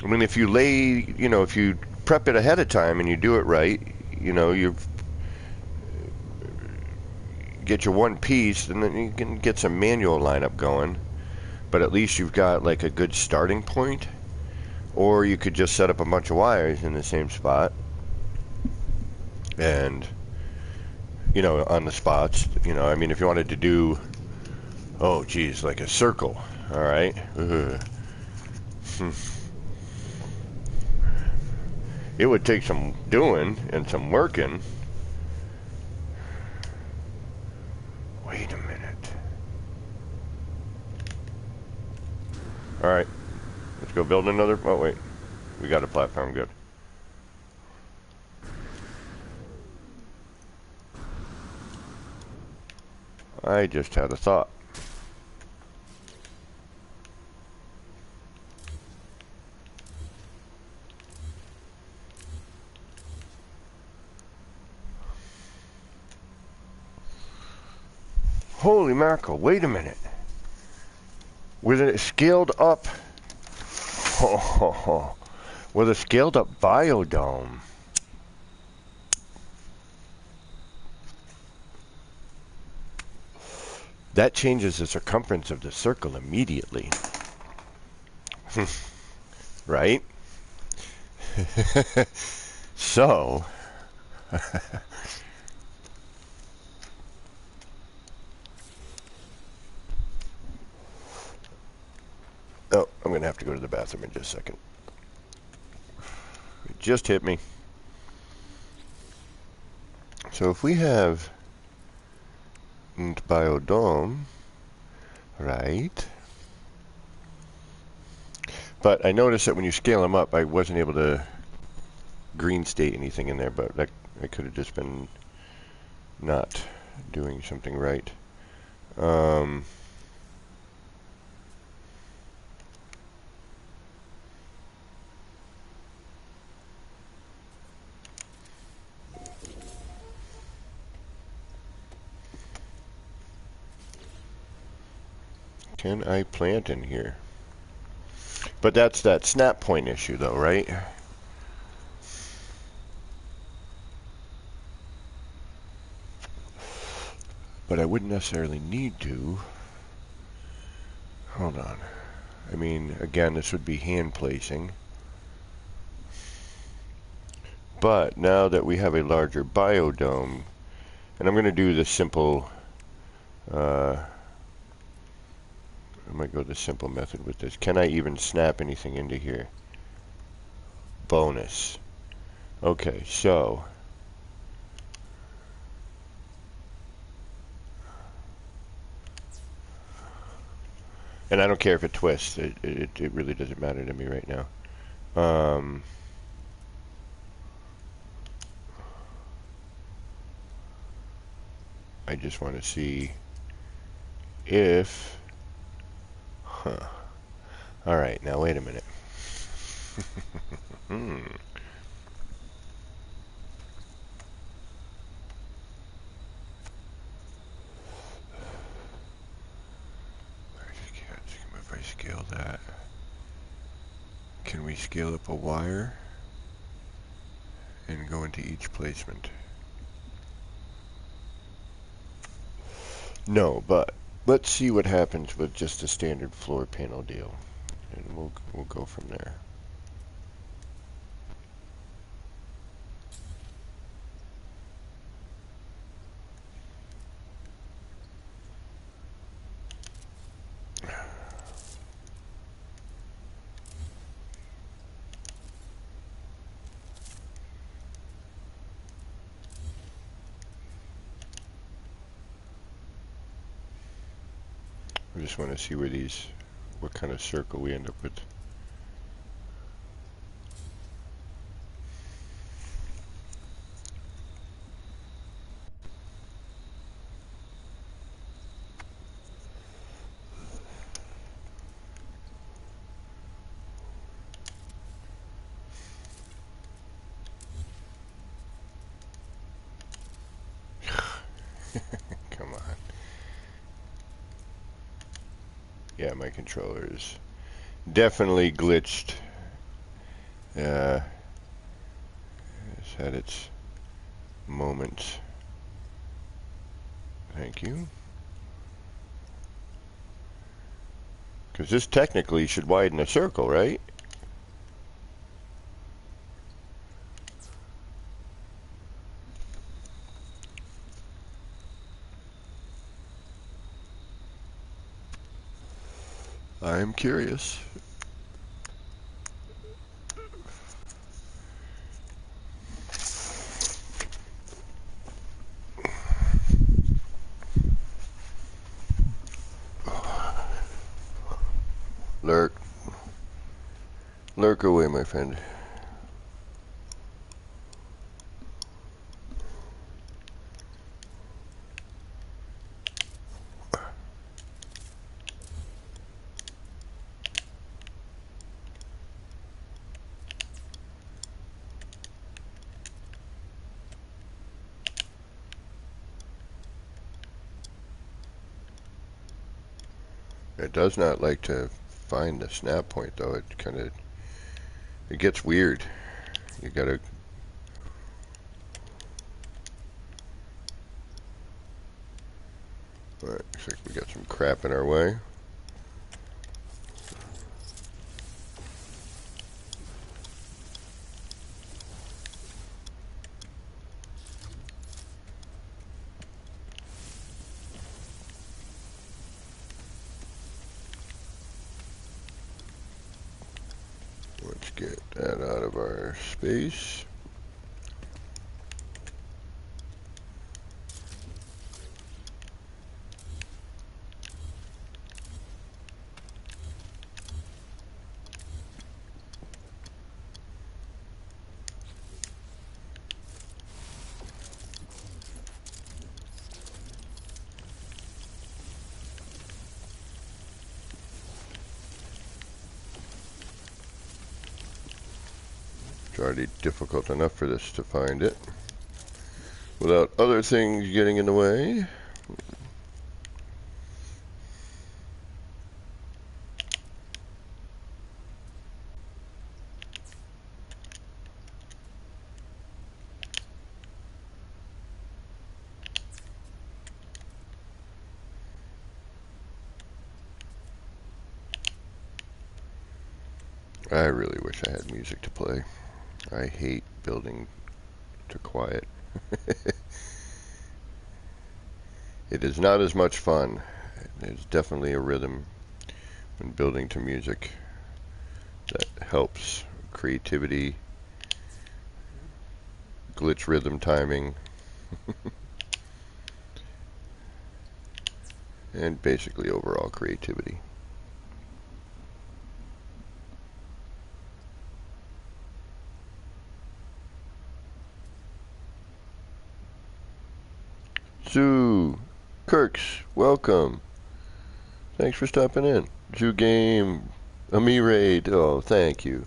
I mean, if you if you prep it ahead of time and you do it right, you get your one piece, and then you can get some manual lineup going, but at least you've got like a good starting point. Or you could just set up a bunch of wires in the same spot, and on the spots, I mean, if you wanted to do, oh geez, like a circle, all right. It would take some doing and some working. Wait a minute. All right. Let's go build another. Oh, wait. We got a platform. Good. I just had a thought. Holy mackerel. Wait a minute. With it scaled up. With a scaled up biodome. That changes the circumference of the circle immediately. Right? So, oh, I'm going to have to go to the bathroom in just a second. It just hit me. So if we have biodome, right? But I noticed that when you scale them up, I wasn't able to green state anything in there, but that I could have just been not doing something right. Can I plant in here? But that's that snap point issue though, right? But I wouldn't necessarily need to. Hold on. I mean, again, this would be hand placing. But now that we have a larger biodome, and I'm going to do the simple, I might go the simple method with this. Can I even snap anything into here? Bonus. Okay, so and I don't care if it twists. It really doesn't matter to me right now. I just want to see if... Huh. Alright, now wait a minute. If I scale that, can we scale up a wire and go into each placement? No, but let's see what happens with just a standard floor panel deal, and we'll go from there. I just want to see where these, what kind of circle we end up with. Come on. Yeah, my controller is definitely glitched. It's had its moments. Thank you. Because this technically should widen a circle, right? I'm curious. Lurk. Lurk away, my friend. It does not like to find the snap point, though. It kind of, it gets weird. You gotta... Alright, looks like we got some crap in our way. Let's get that out of our space. It's already difficult enough for this to find it without other things getting in the way. I really wish I had music to play. I hate building to quiet. It is not as much fun. There's definitely a rhythm when building to music that helps creativity, glitch rhythm timing, and basically overall creativity. Zoo Kirks, welcome. Thanks for stopping in. Zoo Game, Ami Raid. Oh, thank you.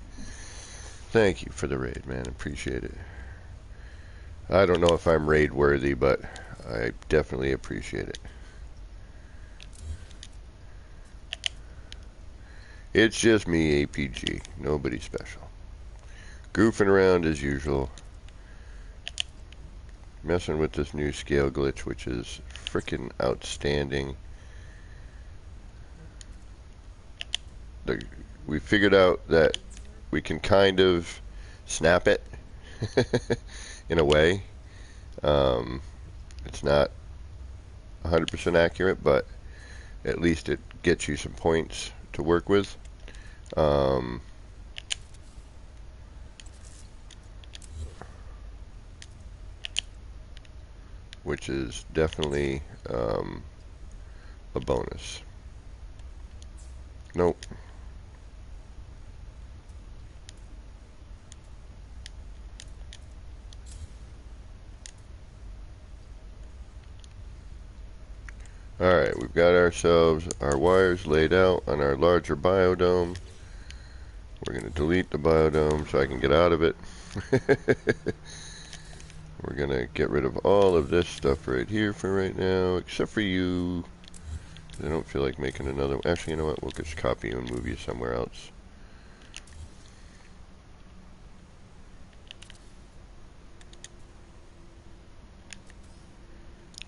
Thank you for the raid, man. Appreciate it. I don't know if I'm raid worthy, but I definitely appreciate it. It's just me, APG. Nobody special. Goofing around as usual. Messing with this new scale glitch, which is freaking outstanding. We figured out that we can kind of snap it in a way. It's not 100% accurate, but at least it gets you some points to work with. Which is definitely a bonus. Nope. Alright, we've got ourselves our wires laid out on our larger biodome. We're going to delete the biodome so I can get out of it. We're going to get rid of all of this stuff right here for right now, except for you. I don't feel like making another one. Actually, you know what? We'll just copy you and move you somewhere else.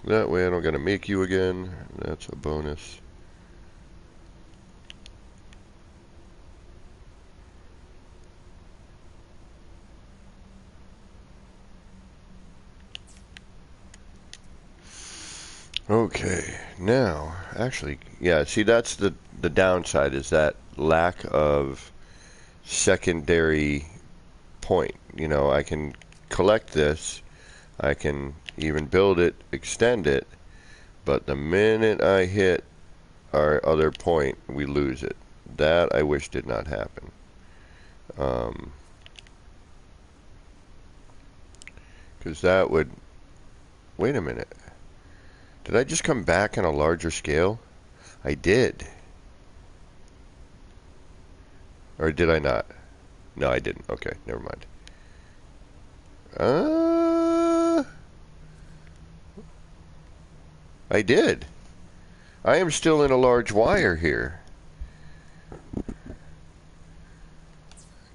That way I don't got to make you again. That's a bonus. Okay, now, actually, yeah, see, that's the downside, is that lack of secondary point. You know, I can collect this, I can even build it, extend it, but the minute I hit our other point, we lose it. That I wish did not happen. Because that would... Wait a minute. Did I just come back on a larger scale? I did. Or did I not? No, I didn't. Okay, never mind. I did. I am still in a large wire here.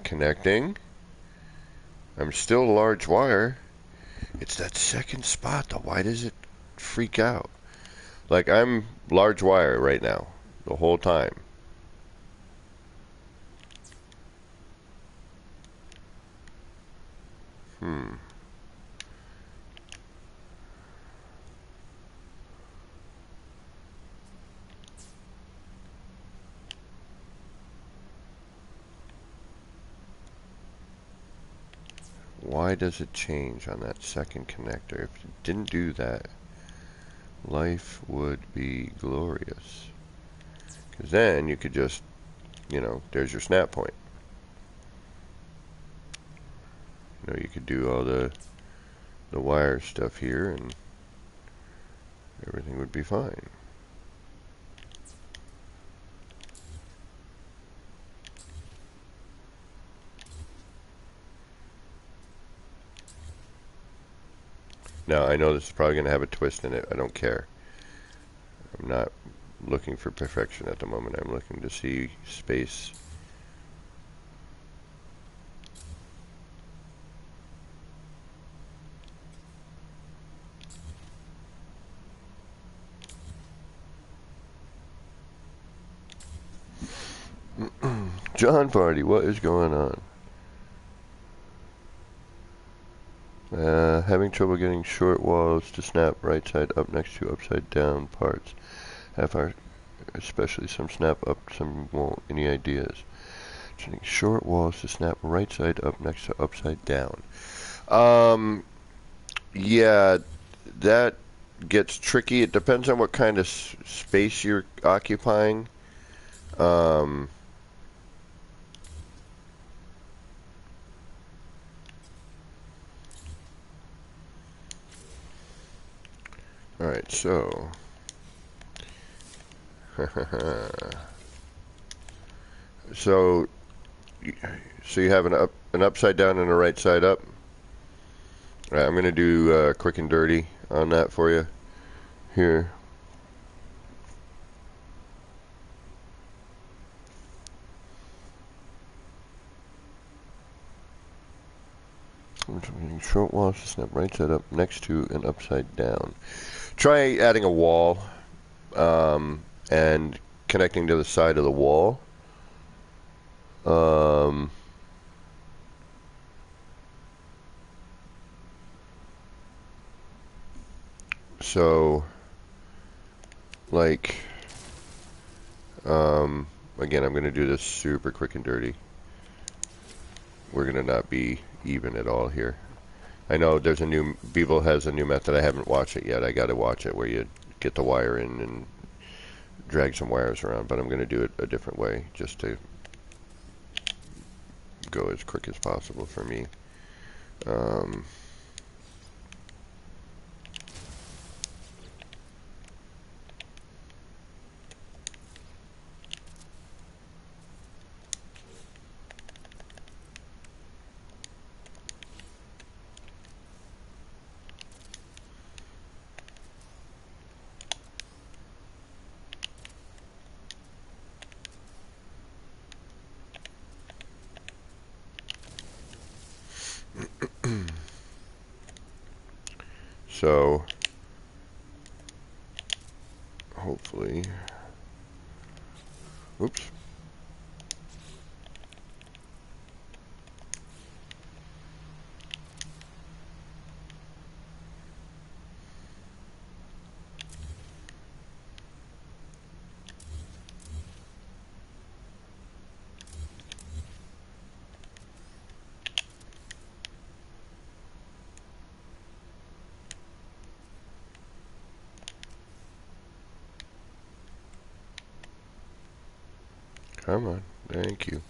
Connecting. I'm still a large wire. It's that second spot though. Why does it freak out? Like, I'm large wire right now, the whole time. Why does it change on that second connector? If it didn't do that, life would be glorious. Because then you could just, you know, there's your snap point. You know, you could do all the wire stuff here and everything would be fine. Now, I know this is probably going to have a twist in it. I don't care. I'm not looking for perfection at the moment. I'm looking to see space. John Party, what is going on? Having trouble getting short walls to snap right side up next to upside down parts. Especially some snap up, some won't. Any ideas? Getting short walls to snap right side up next to upside down. Yeah, that gets tricky. It depends on what kind of space you're occupying. Alright, so so you have an upside down and a right side up. Alright, I'm gonna do quick and dirty on that for you here. Short walls to snap right side up next to and upside down. Try adding a wall and connecting to the side of the wall. So, like, again, I'm going to do this super quick and dirty. We're going to not be even at all here. I know there's a new, Beeble has a new method. I haven't watched it yet. I got to watch it where you get the wire in and drag some wires around, but I'm going to do it a different way just to go as quick as possible for me. So, hopefully, oops. Come on, thank you.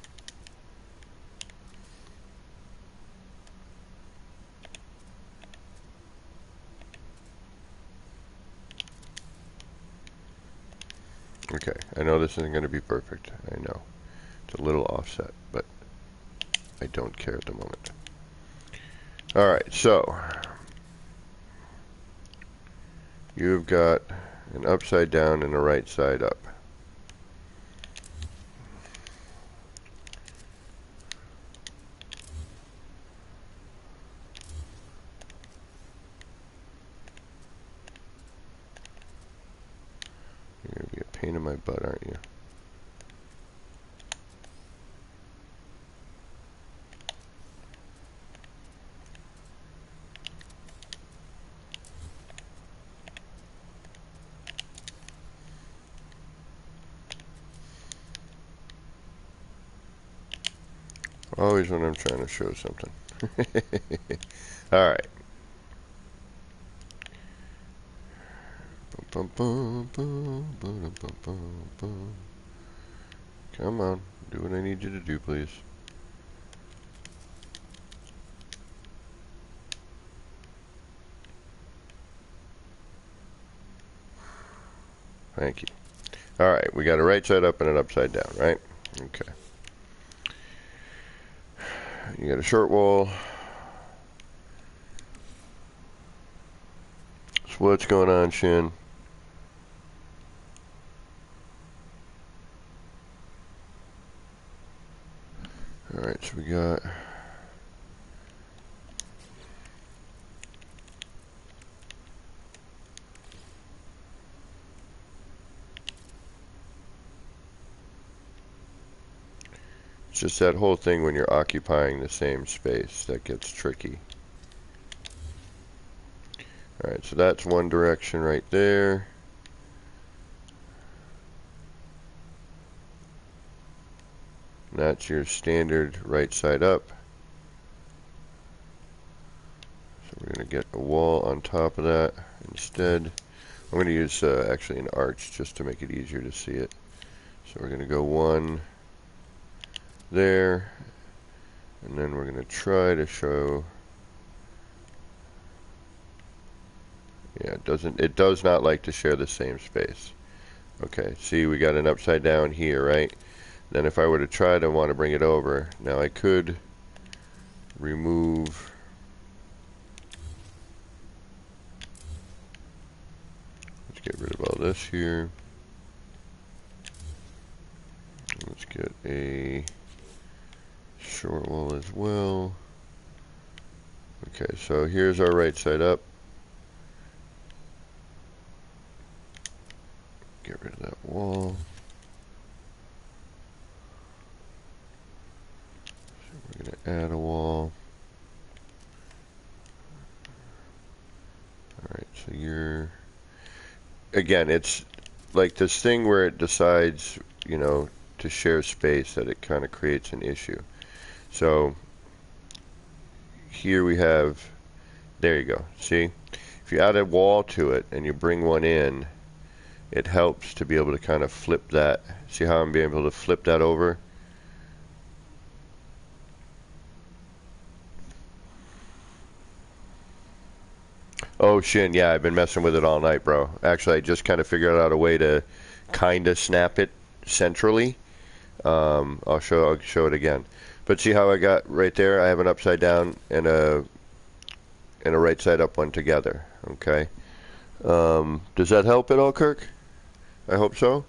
Okay, I know this isn't going to be perfect. I know. It's a little offset, but I don't care at the moment. Alright, so you've got an upside down and a right side up. You're going to be a pain in my butt, aren't you? Always when I'm trying to show something. Alright. Come on, do what I need you to do, please. Thank you. Alright, we got a right side up and an upside down, right? Okay. You got a short wall. So what's going on, Shin? Alright, so we got It's just that whole thing when you're occupying the same space that gets tricky. Alright, so that's one direction right there. And that's your standard right side up. So we're going to get a wall on top of that instead. I'm going to use actually an arch just to make it easier to see it. So we're going to go one there, and then we're going to try to show. Yeah, it does not like to share the same space. Okay, see, we got an upside down here, right? Then if I were to want to bring it over, now I could remove. Let's get rid of all this here. Let's get a short wall as well. Okay, so here's our right side up. Get rid of that wall. So we're going to add a wall. Alright, so again, it's like this thing where it decides, you know, to share space, that it kind of creates an issue. So here we have, there you go, see? If you add a wall to it and you bring one in, it helps to be able to kind of flip that. See how I'm being able to flip that over? Oh, Shin, yeah, I've been messing with it all night, bro. Actually, I just kind of figured out a way to kind of snap it centrally. I'll show it again. But see how I got right there? I have an upside down and a right side up one together. Okay. Does that help at all, Kirk? I hope so.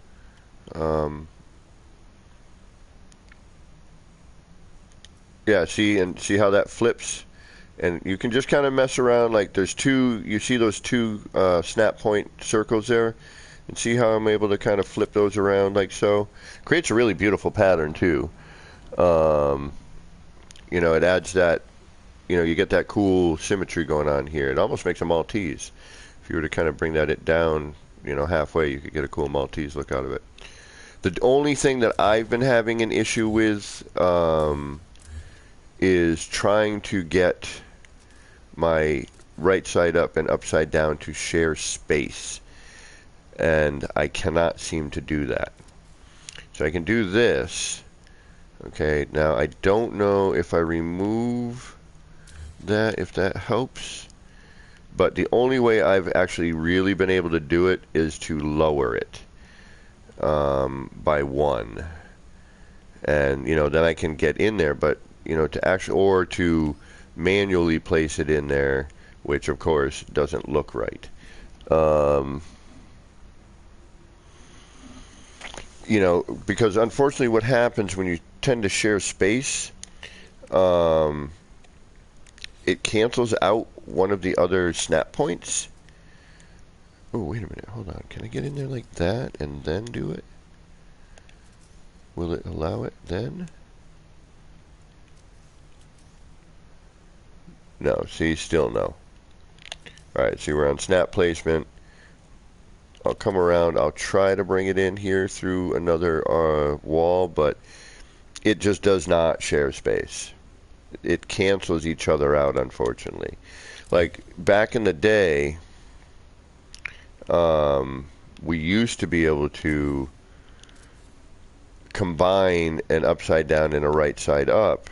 Yeah, see how that flips? And you can just kind of mess around, like there's two, you see those two snap point circles there? And see how I'm able to kind of flip those around like so? Creates a really beautiful pattern too. You know, it adds that, you know, you get that cool symmetry going on here. It almost makes a Maltese. If you were to kind of bring that down, you know, halfway, you could get a cool Maltese look out of it. The only thing that I've been having an issue with is trying to get my right side up and upside down to share space. And I cannot seem to do that. So I can do this. Okay, now I don't know if I remove that, if that helps. But the only way I've actually really been able to do it is to lower it by one. And, you know, then I can get in there, but, you know, to actually, or to manually place it in there, which of course doesn't look right. You know, because unfortunately what happens when you tend to share space, it cancels out one of the other snap points. Oh, wait a minute, hold on. Can I get in there like that and then do it? Will it allow it then? No, see, still no. Alright, see, we're on snap placement. I'll come around, I'll try to bring it in here through another wall, but it just does not share space. It cancels each other out, unfortunately. Like, back in the day, we used to be able to combine an upside down and a right side up,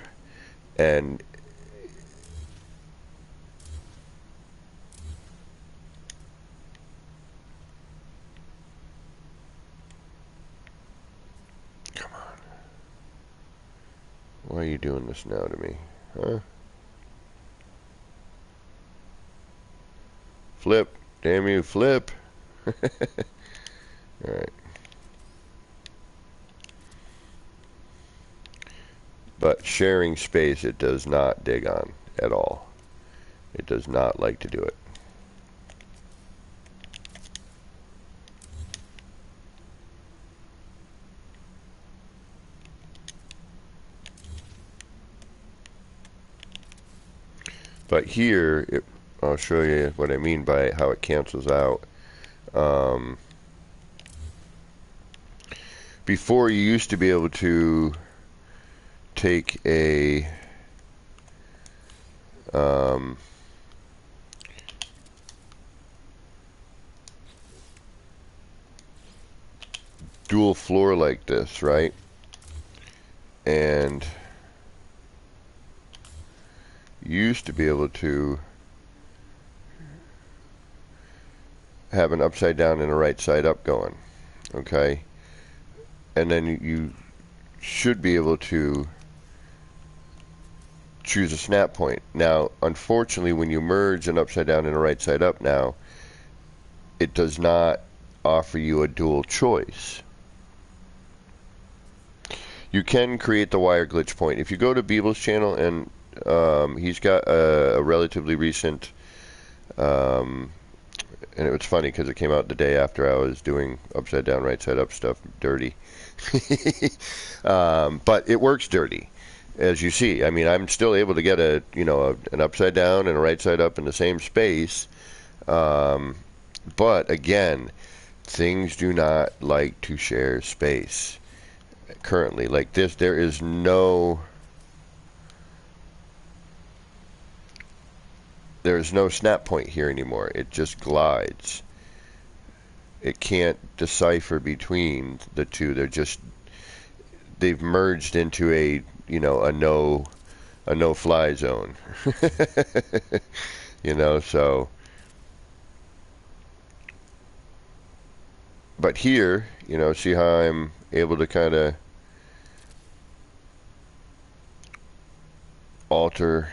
and come on, why are you doing this now to me, huh? Flip, damn you, flip. Alright. But sharing space, it does not dig on at all. It does not like to do it. But here, I'll show you what I mean by how it cancels out. Before, you used to be able to take a dual floor like this, right? And you used to be able to have an upside down and a right side up going, okay? And then you should be able to choose a snap point. Now, unfortunately, when you merge an upside down and a right side up now, it does not offer you a dual choice. You can create the wire glitch point. If you go to Beeble's channel, and he's got a relatively recent, and it was funny because it came out the day after I was doing upside down, right side up stuff dirty. But it works dirty, as you see. I mean, I'm still able to get an upside down and a right side up in the same space. But again, things do not like to share space. Currently, like this, there is no snap point here anymore. It just glides. It can't decipher between the two. They've merged into a no fly zone. So but here, see how I'm able to kind of alter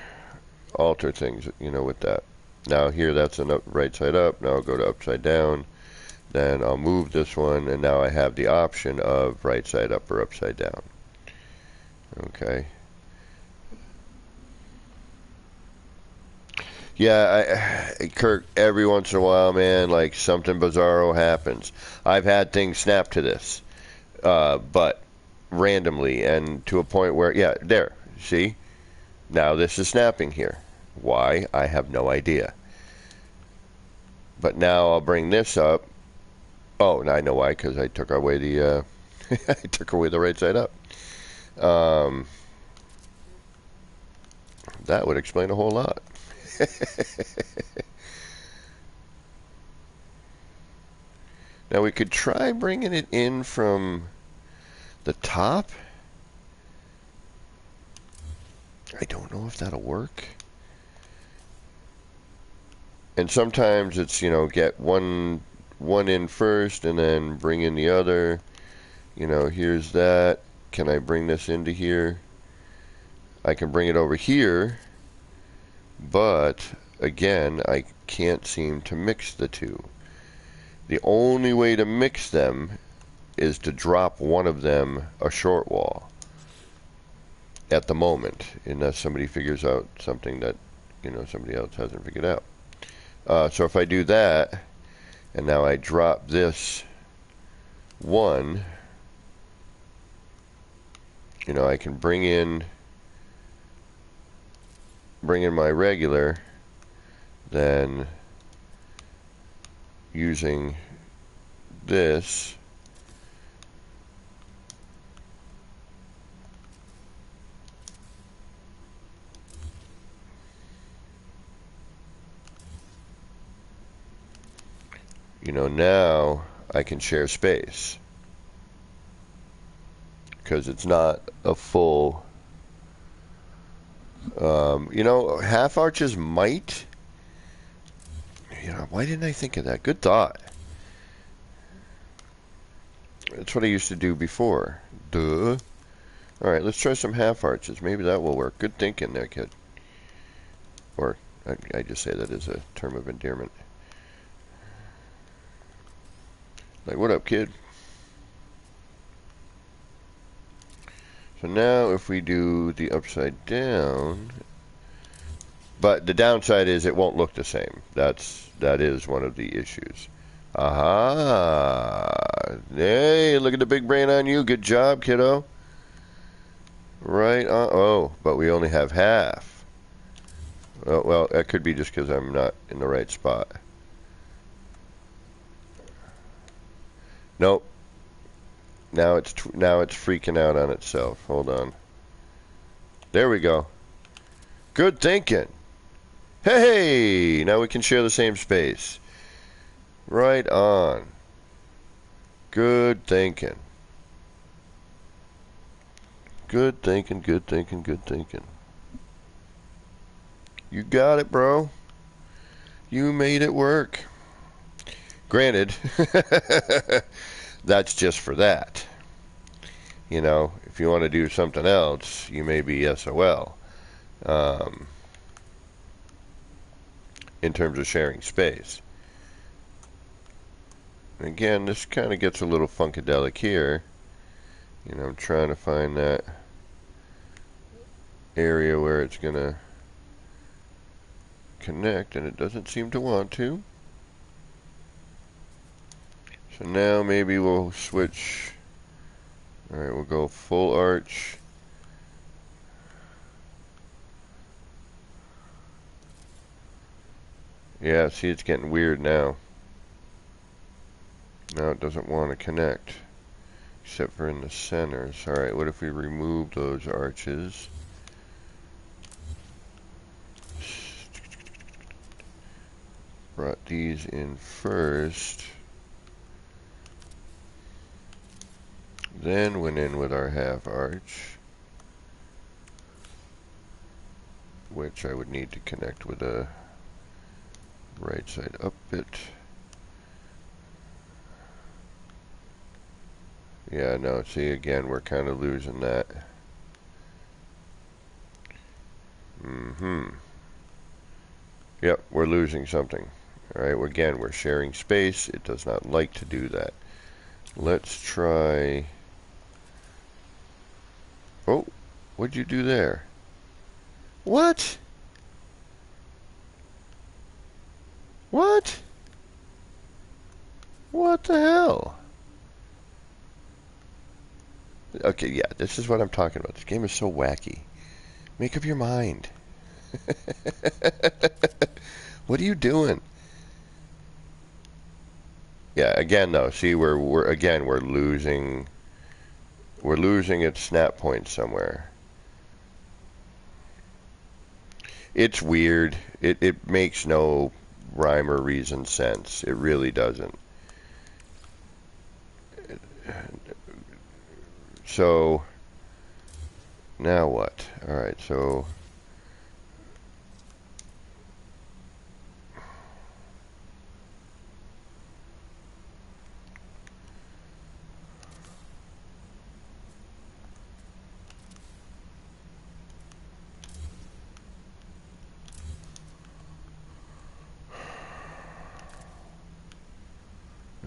things, with that. Now here, that's a right side up. Now I'll go to upside down. Then I'll move this one, and now I have the option of right side up or upside down. Okay. Yeah, Kirk, every once in a while, man, like something bizarro happens. I've had things snap to this, but randomly, and to a point where, yeah, there, see? Now this is snapping here. Why? I have no idea. But now I'll bring this up. Oh, now I know why, because I took away the I took away the right side up. That would explain a whole lot. Now we could try bringing it in from the top. I don't know if that'll work. And sometimes it's, get one in first and then bring in the other. Here's that. Can I bring this into here? I can bring it over here, but again, I can't seem to mix the two. The only way to mix them is to drop one of them a short wall at the moment, unless somebody figures out something that somebody else hasn't figured out. So if I do that, and now I drop this one, I can bring in my regular, then using this, now I can share space, because it's not a full, half arches might, why didn't I think of that? Good thought. That's what I used to do before. Duh. Alright, let's try some half arches. Maybe that will work. Good thinking there, kid. Or, I just say that as a term of endearment. Like, what up, kid? So now if we do the upside down, but the downside is it won't look the same. That is one of the issues. Aha! Hey, look at the big brain on you. Good job, kiddo. Right on. Oh, but we only have half. Oh, well, that could be just because I'm not in the right spot. Nope. Now it's freaking out on itself. Hold on. There we go. Good thinking. Hey, now we can share the same space. Right on. Good thinking. Good thinking, good thinking, good thinking. You got it, bro. You made it work. Granted, that's just for that. You know, if you want to do something else, you may be SOL. In terms of sharing space. Again, this kind of gets a little funkadelic here. You know, I'm trying to find that area where it's going to connect, and it doesn't seem to want to. So now maybe we'll switch. Alright, we'll go full arch. Yeah, see, it's getting weird now. Now it doesn't want to connect, except for in the centers. Alright, what if we remove those arches? Brought these in first. Then went in with our half arch, which I would need to connect with a right side up bit. Yeah, no, see, again, we're kind of losing that. Yep, we're losing something. Alright, again, we're sharing space. It does not like to do that. Let's try... Oh, what'd you do there? What? What? What the hell? Okay, yeah, this is what I'm talking about. This game is so wacky. Make up your mind. What are you doing? Yeah, again though, see we're losing its snap point somewhere. It's weird. It makes no rhyme or reason sense. It really doesn't. So now what? Alright, so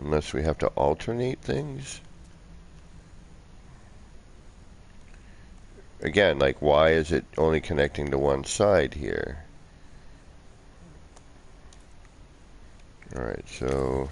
unless we have to alternate things. Again, like, why is it only connecting to one side here? Alright, so...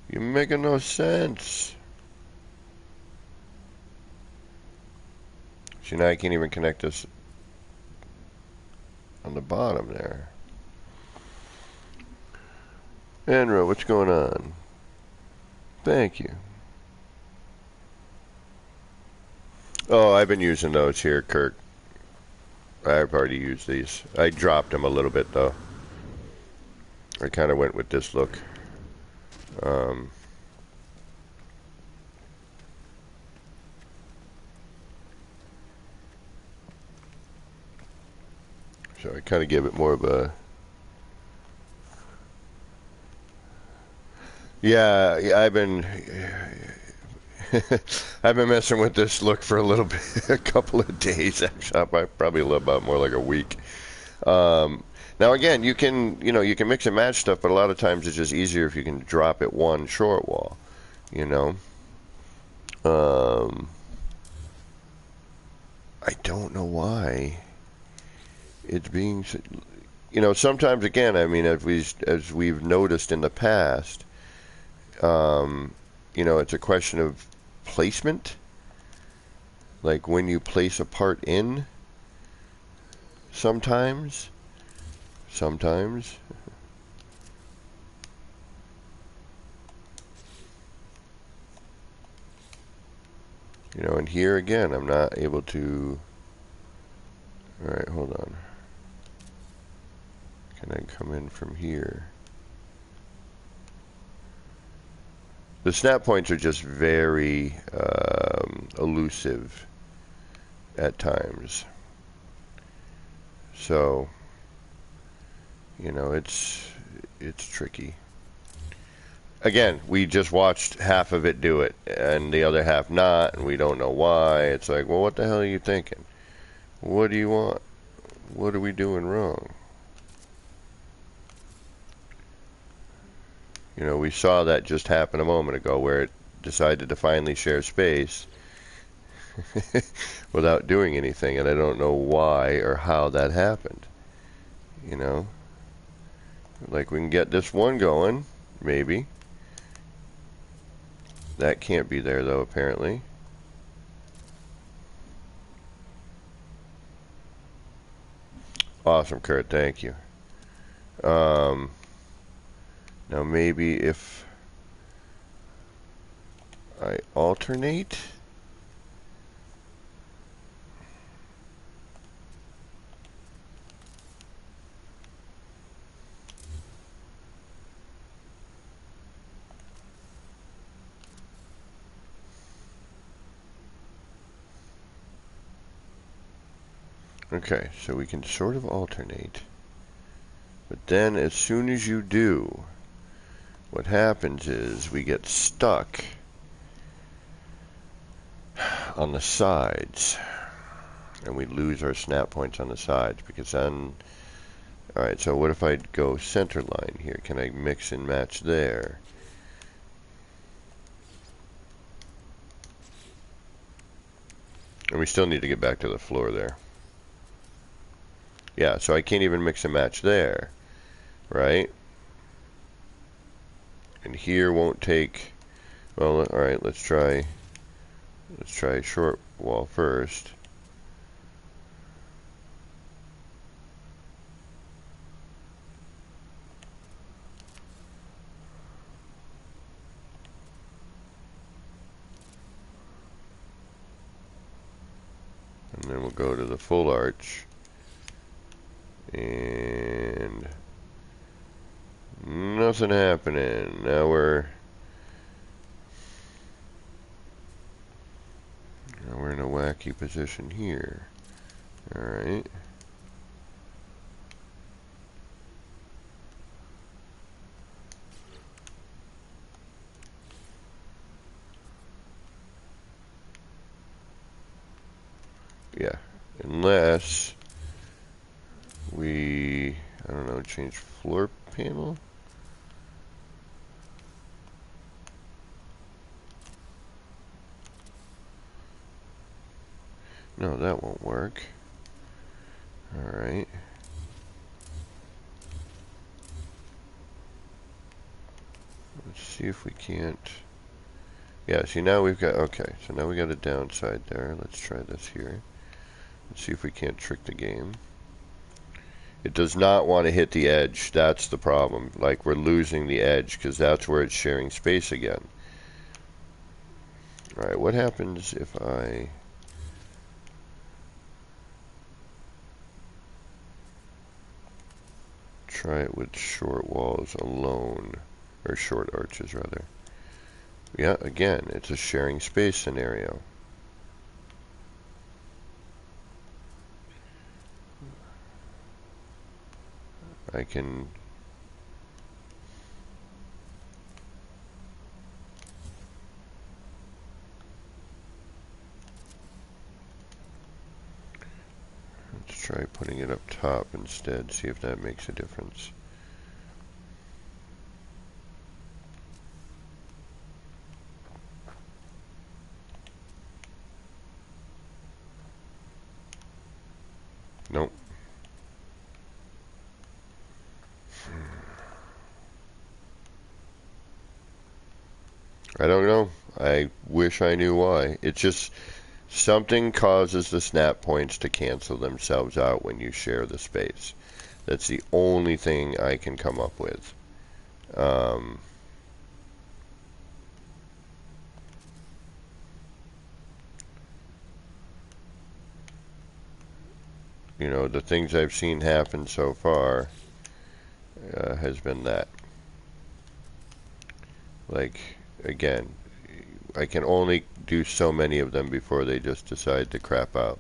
You're making no sense. See, now I can't even connect this on the bottom there. Enro, what's going on? Thank you. Oh, I've been using those here, Kirk. I've already used these. I dropped them a little bit, though. I kind of went with this look. So I kind of gave it more of a... Yeah, I've been... I've been messing with this look for a little bit, a couple of days, actually, probably a little bit more like a week. Now again, you can mix and match stuff, but a lot of times it's just easier if you can drop it one short wall. You know. I don't know why it's being. Sometimes again, I mean, as we've noticed in the past, it's a question of placement. Like when you place a part in, sometimes. And here again, I'm not able to. Alright, hold on. Can I come in from here? The snap points are just very elusive at times. So, it's tricky. Again, we just watched half of it do it, and the other half not, and we don't know why. It's like, well, what the hell are you thinking? What do you want? What are we doing wrong? We saw that just happen a moment ago where it decided to finally share space without doing anything, and I don't know why or how that happened. Like we can get this one going, maybe. That can't be there though, apparently. Awesome, Kurt, thank you. Now maybe if I alternate. Okay, so we can sort of alternate. But then as soon as you do, what happens is we get stuck on the sides. And we lose our snap points on the sides because then... Alright, so what if I go center line here? Can I mix and match there? And we still need to get back to the floor there. Yeah, so I can't even mix and match there, right? And here won't take. Well, all right. Let's try short wall first. And then we'll go to the full arch. And nothing happening. Now we're in a wacky position here. Alright. Yeah. Unless we, I don't know, change floor panel? No, that won't work. Alright. Let's see if we can't. Yeah, see now we've got, okay, so now we got a downside there. Let's try this here. Let's see if we can't trick the game. It does not want to hit the edge. That's the problem. Like, we're losing the edge because that's where it's sharing space again. Alright, what happens if I... try it with short walls alone, or short arches rather. Yeah, again, it's a sharing space scenario. I can let's try putting it up top instead, see if that makes a difference. Nope. I don't know. I wish I knew why. It's just something causes the snap points to cancel themselves out when you share the space. That's the only thing I can come up with. You know, the things I've seen happen so far has been that. Like, again, I can only do so many of them before they just decide to crap out.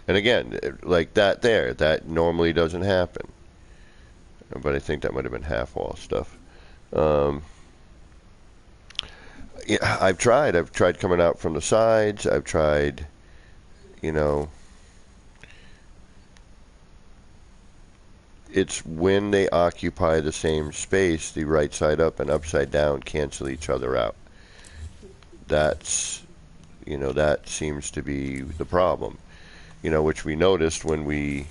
And again, like that there, that normally doesn't happen. But I think that might have been half wall stuff. Yeah, I've tried coming out from the sides. I've tried, you know, it's when they occupy the same space, the right side up and upside down cancel each other out. That's, you know, that seems to be the problem. You know, which we noticed when we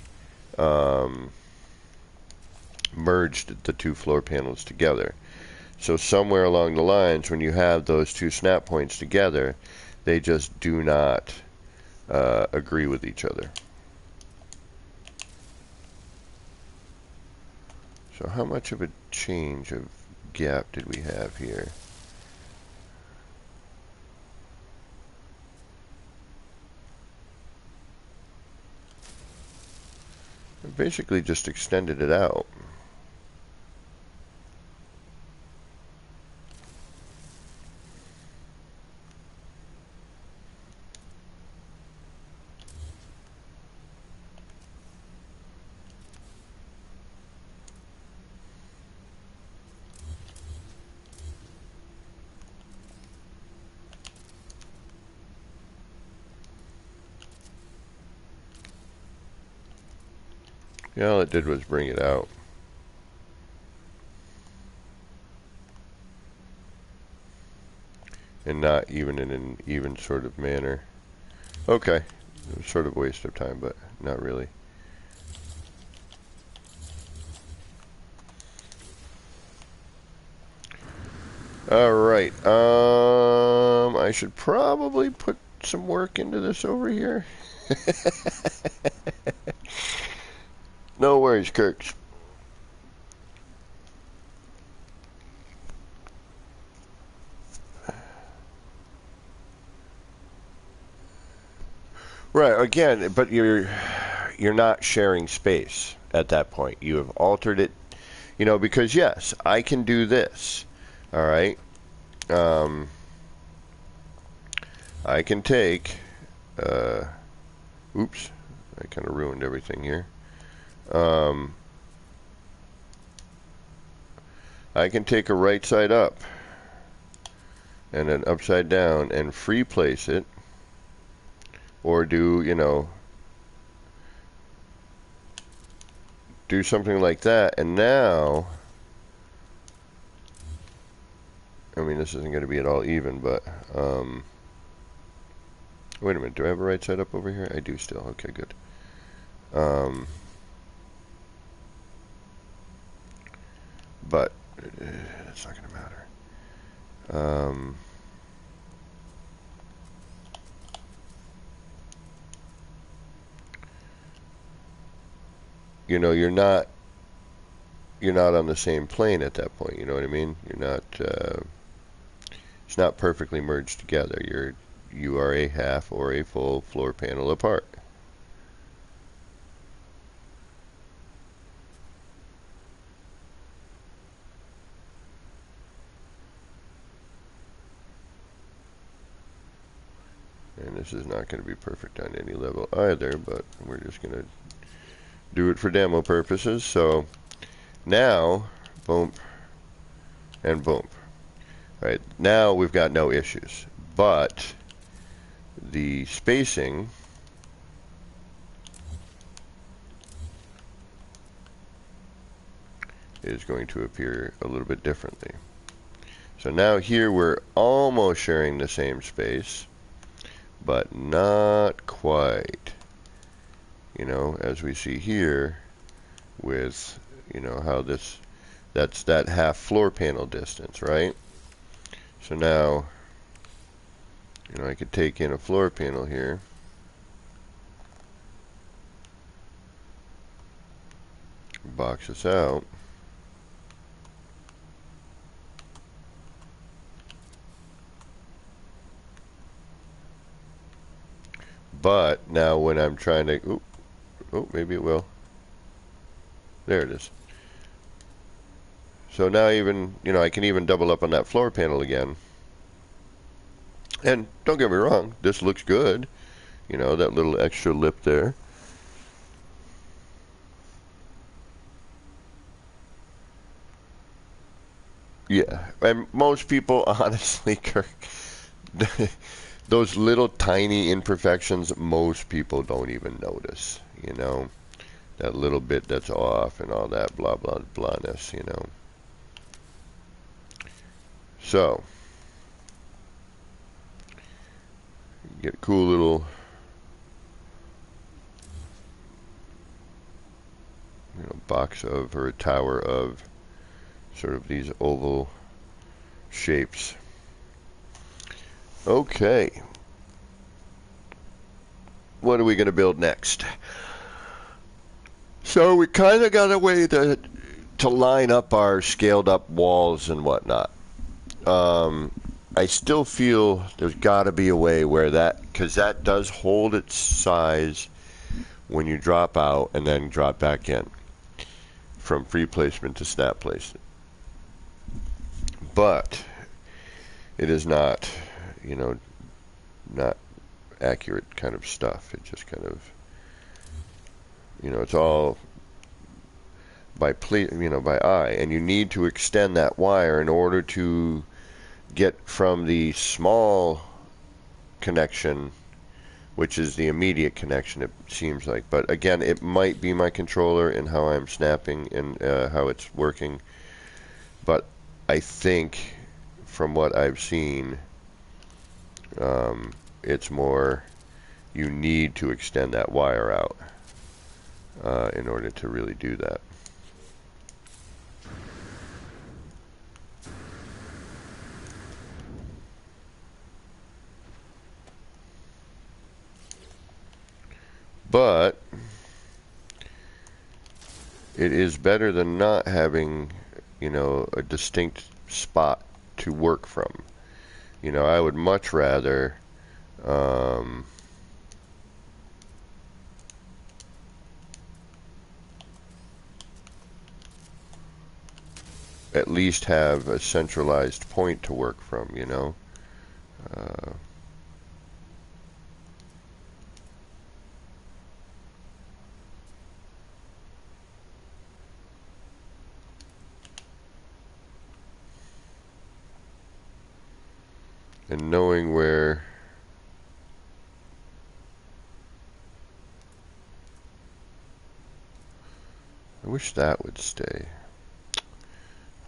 merged the two floor panels together. So somewhere along the lines, when you have those two snap points together, they just do not agree with each other. So how much of a change of gap did we have here? I basically just extended it out. Yeah, all it did was bring it out. And not even in an even sort of manner. Okay, it was sort of a waste of time, but not really. Alright, I should probably put some work into this over here. No worries, Kirks. Right, again, but you're not sharing space at that point. You have altered it, you know, because yes, I can do this. All right. I can take oops, I kind of ruined everything here. I can take a right side up and an upside down and free place it, or do, you know, do something like that. And now, I mean, this isn't going to be at all even, but wait a minute, do I have a right side up over here? I do still. Okay, good. But it's not going to matter. You know, you're not on the same plane at that point. You know what I mean? You're not. It's not perfectly merged together. You are a half or a full floor panel apart. And this is not going to be perfect on any level either, but we're just going to do it for demo purposes. So now, boom, and boom. All right, now we've got no issues, but the spacing is going to appear a little bit differently. So now here we're almost sharing the same space, but not quite. You know, as we see here with, you know, how that's that half floor panel distance, right? So now, you know, I could take in a floor panel here. Box this out. But now when I'm trying to, oh, maybe it will. There it is. So now even, you know, I can even double up on that floor panel again. And don't get me wrong, this looks good. You know, that little extra lip there. Yeah, and most people, honestly, Kirk, those little tiny imperfections, most people don't even notice, you know, that little bit that's off and all that blah, blah, blahness, you know. So, get a cool little, you know, box of, or a tower of sort of these oval shapes. Okay. What are we going to build next? So we kind of got a way to line up our scaled up walls and whatnot. I still feel there's got to be a way where that, because that does hold its size when you drop out and then drop back in from free placement to snap placement. But it is not, you know, not accurate kind of stuff. It just kind of, you know, it's all by by eye, and you need to extend that wire in order to get from the small connection, which is the immediate connection, it seems like. But again, it might be my controller and how I'm snapping and how it's working. But I think from what I've seen, it's more you need to extend that wire out in order to really do that. But it is better than not having, you know, a distinct spot to work from. You know, I would much rather at least have a centralized point to work from, you know. And knowing where I wish that would stay.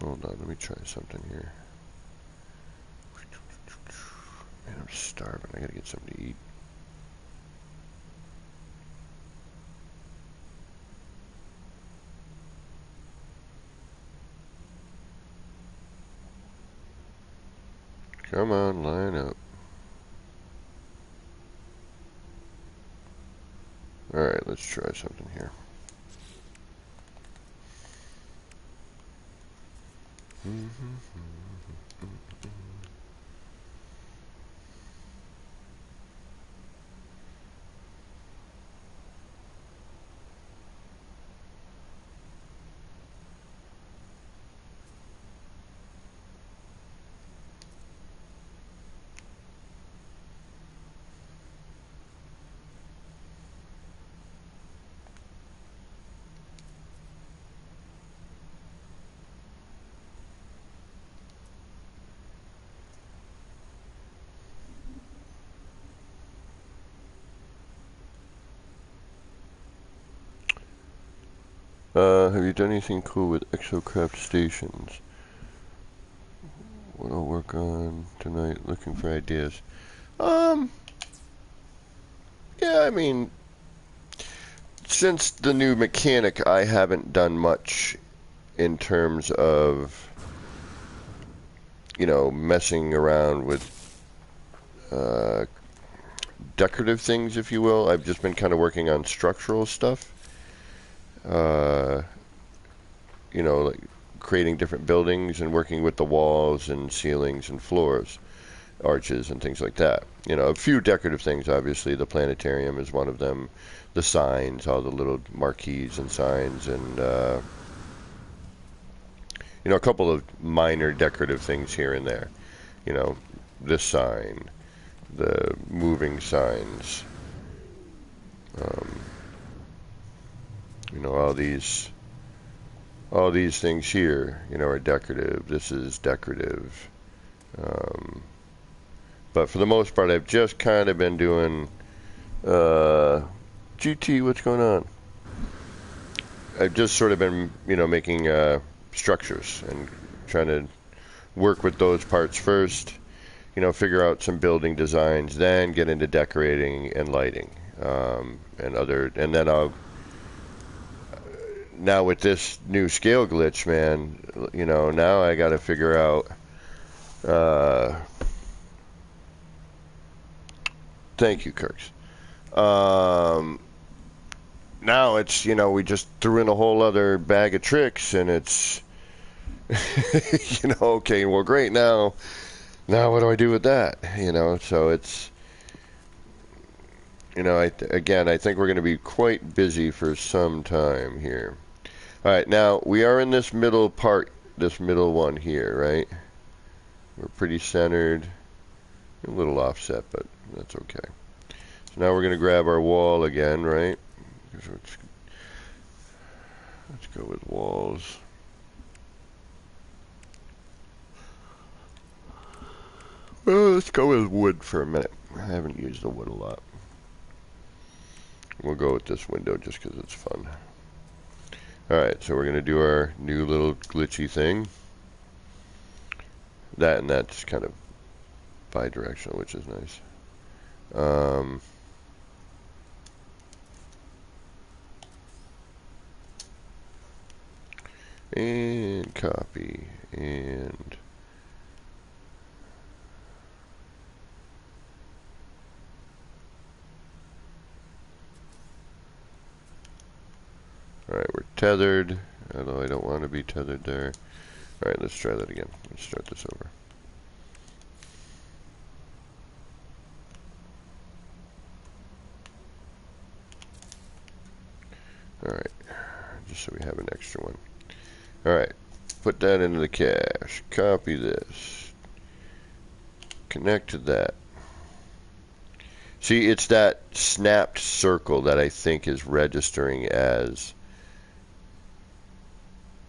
Hold on, let me try something here. Man, I'm starving. I gotta get something to eat. Come on, line up. Alright, let's try something here. Have you done anything cool with exocraft stations? What I'll work on tonight, looking for ideas. Yeah, I mean, since the new mechanic, I haven't done much in terms of, messing around with decorative things, if you will. I've just been kind of working on structural stuff. Like creating different buildings and working with the walls and ceilings and floors, arches and things like that. A few decorative things, obviously. The planetarium is one of them. The signs, all the little marquees and signs, and a couple of minor decorative things here and there. This sign, the moving signs, all these things here, are decorative. This is decorative. But for the most part, I've just kind of been doing, GT, what's going on? I've just sort of been, making structures and trying to work with those parts first, figure out some building designs, then get into decorating and lighting, and then I'll, now with this new scale glitch, man, now I got to figure out, thank you, Kirks. Now it's, we just threw in a whole other bag of tricks, and it's, okay, well, great, now what do I do with that? So it's, I think we're going to be quite busy for some time here. All right, now we are in this middle part, this middle one here, right? We're pretty centered, a little offset, but that's okay. So now we're going to grab our wall again, right? Let's go with walls. Well, let's go with wood for a minute. I haven't used the wood a lot. We'll go with this window just because it's fun. Alright, so we're going to do our new little glitchy thing. That and that's kind of bi-directional, which is nice. And copy. And alright, we're tethered, although I don't want to be tethered there. Alright, let's try that again. Let's start this over. Alright, just so we have an extra one. Alright, put that into the cache. Copy this. Connect to that. See, it's that snapped circle that I think is registering as,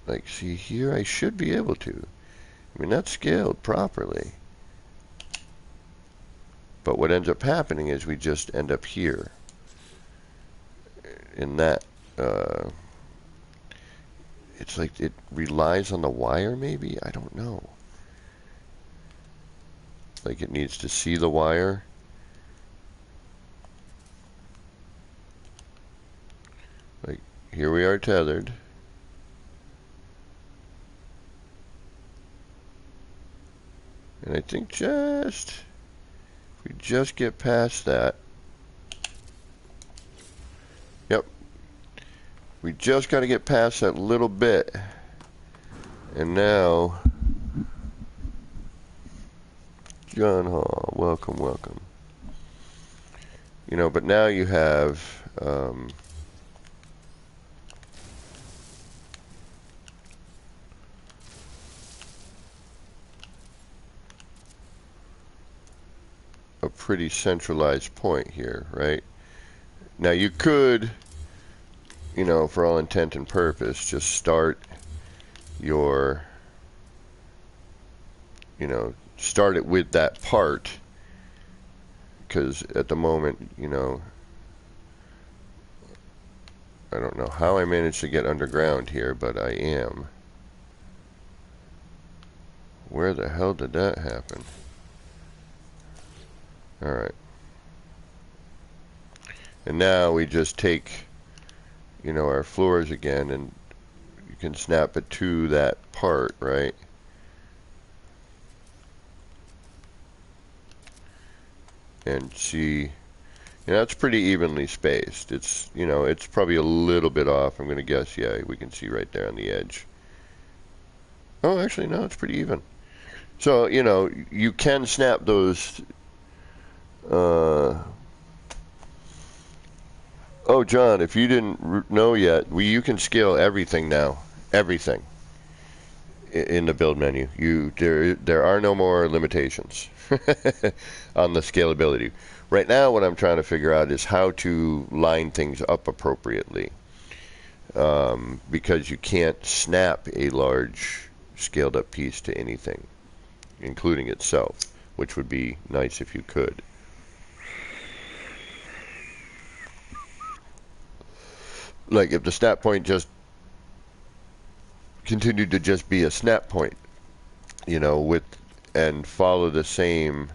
like, see here, I should be able to. I mean, that's scaled properly. But what ends up happening is we just end up here. In that, it's like it relies on the wire, maybe? I don't know. Like it needs to see the wire. Like, here we are tethered. And I think if we just get past that. Yep. We just got to get past that little bit. And now, John Hall, welcome, welcome. But now you have, a pretty centralized point here, right? Now you could, for all intent and purpose, just start your, start it with that part, because at the moment, I don't know how I managed to get underground here, but I am. Where the hell did that happen? Alright. And now we just take, you know, our floors again, and you can snap it to that part, right? And see, you know, it's pretty evenly spaced. It's, you know, it's probably a little bit off. I'm going to guess, yeah, we can see right there on the edge. Oh, actually, no, it's pretty even. So, you know, you can snap those. Oh, John, if you didn't know yet, you can scale everything now. Everything in the build menu. There are no more limitations on the scalability. Right now, what I'm trying to figure out is how to line things up appropriately, because you can't snap a large scaled up piece to anything, including itself, which would be nice if you could. Like if the snap point just continued to just be a snap point, you know, with and follow the same,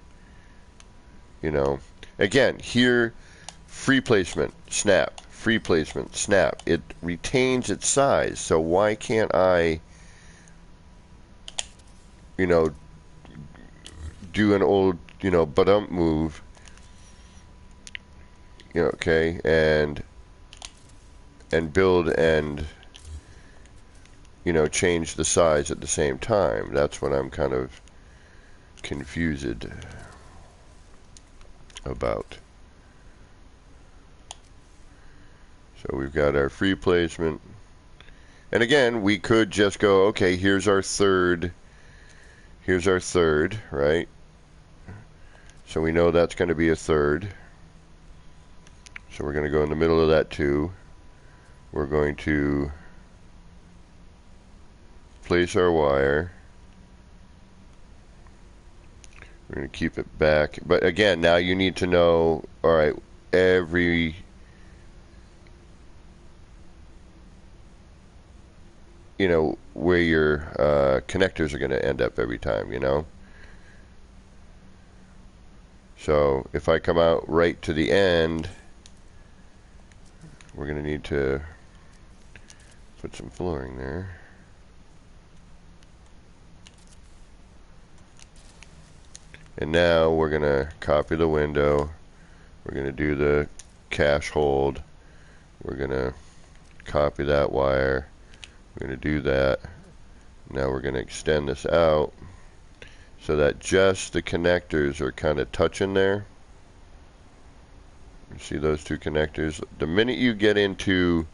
you know, again here, free placement, snap, free placement, snap. It retains its size, so why can't I, you know, do an old, you know, but move, you know, okay, and build and, you know, change the size at the same time. That's what I'm kind of confused about. So we've got our free placement, and again we could just go, okay, here's our third, right? So we know that's going to be a third, so we're going to go in the middle of that too. We're going to place our wire. We're going to keep it back. But again, now you need to know, all right, every, you know, where your connectors are going to end up every time, you know. So if I come out right to the end, we're going to need to put some flooring there. And now we're going to copy the window. We're going to do the cache hold. We're going to copy that wire. We're going to do that. Now we're going to extend this out so that just the connectors are kind of touching there. You see those two connectors? The minute you get into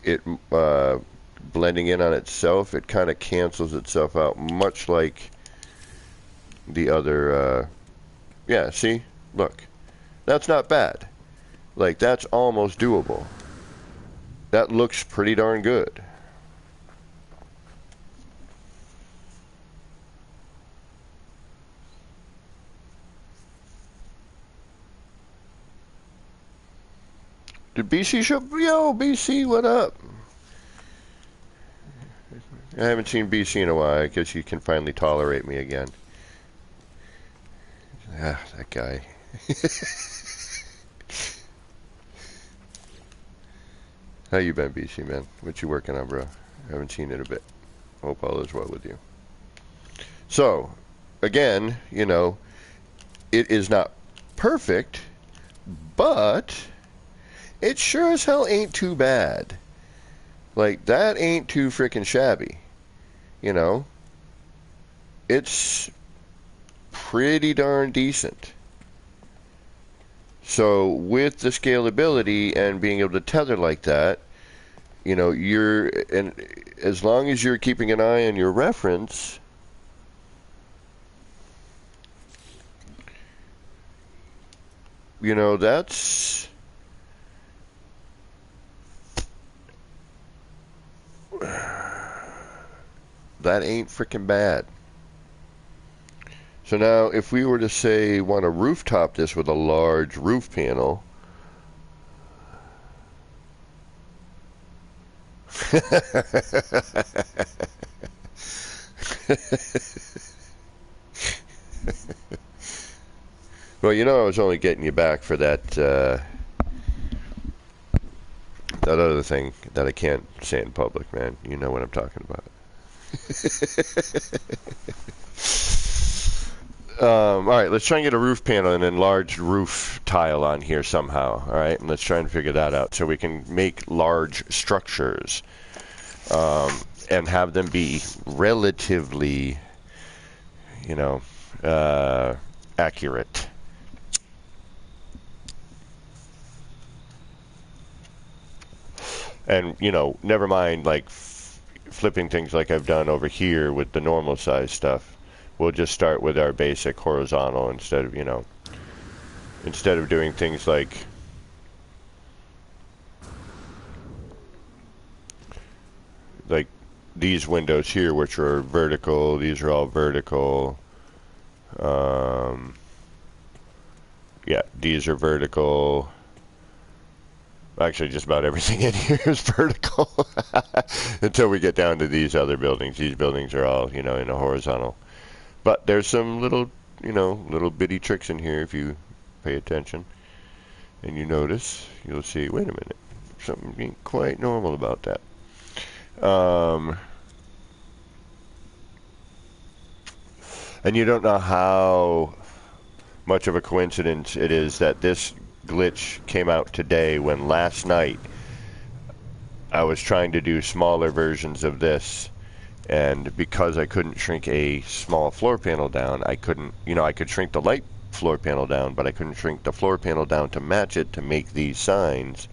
it blending in on itself, it kind of cancels itself out, much like the other, yeah, see? Look. That's not bad. Like, that's almost doable. That looks pretty darn good. Did BC show? Yo, BC, what up? I haven't seen BC in a while. I guess you can finally tolerate me again. Ah, that guy. How you been, BC, man? What you working on, bro? I haven't seen it in a bit. Hope all is well with you. So, again, you know, it is not perfect, but it sure as hell ain't too bad. Like, that ain't too freaking shabby. You know? It's pretty darn decent. So with the scalability and being able to tether like that, you know, and as long as you're keeping an eye on your reference, you know, that ain't freaking bad. So now if we were to say want to rooftop this with a large roof panel, Well, you know, I was only getting you back for that that other thing that I can't say in public, man. You know what I'm talking about. All right, let's try and get a roof panel and enlarged roof tile on here somehow. All right, and let's try and figure that out so we can make large structures and have them be relatively, you know, accurate. And, you know, never mind like flipping things like I've done over here with the normal size stuff. We'll just start with our basic horizontal instead of, you know, instead of doing things like these windows here, which are vertical. These are all vertical. Yeah, these are vertical. Actually, just about everything in here is vertical until we get down to these other buildings. These buildings are all, you know, in a horizontal. But there's some little, you know, little bitty tricks in here if you pay attention. And you notice, you'll see, wait a minute, something ain't quite normal about that. And you don't know how much of a coincidence it is that this glitch came out today when last night I was trying to do smaller versions of this, and because I couldn't shrink a small floor panel down, I couldn't, you know, I could shrink the light floor panel down, but I couldn't shrink the floor panel down to match it to make these signs.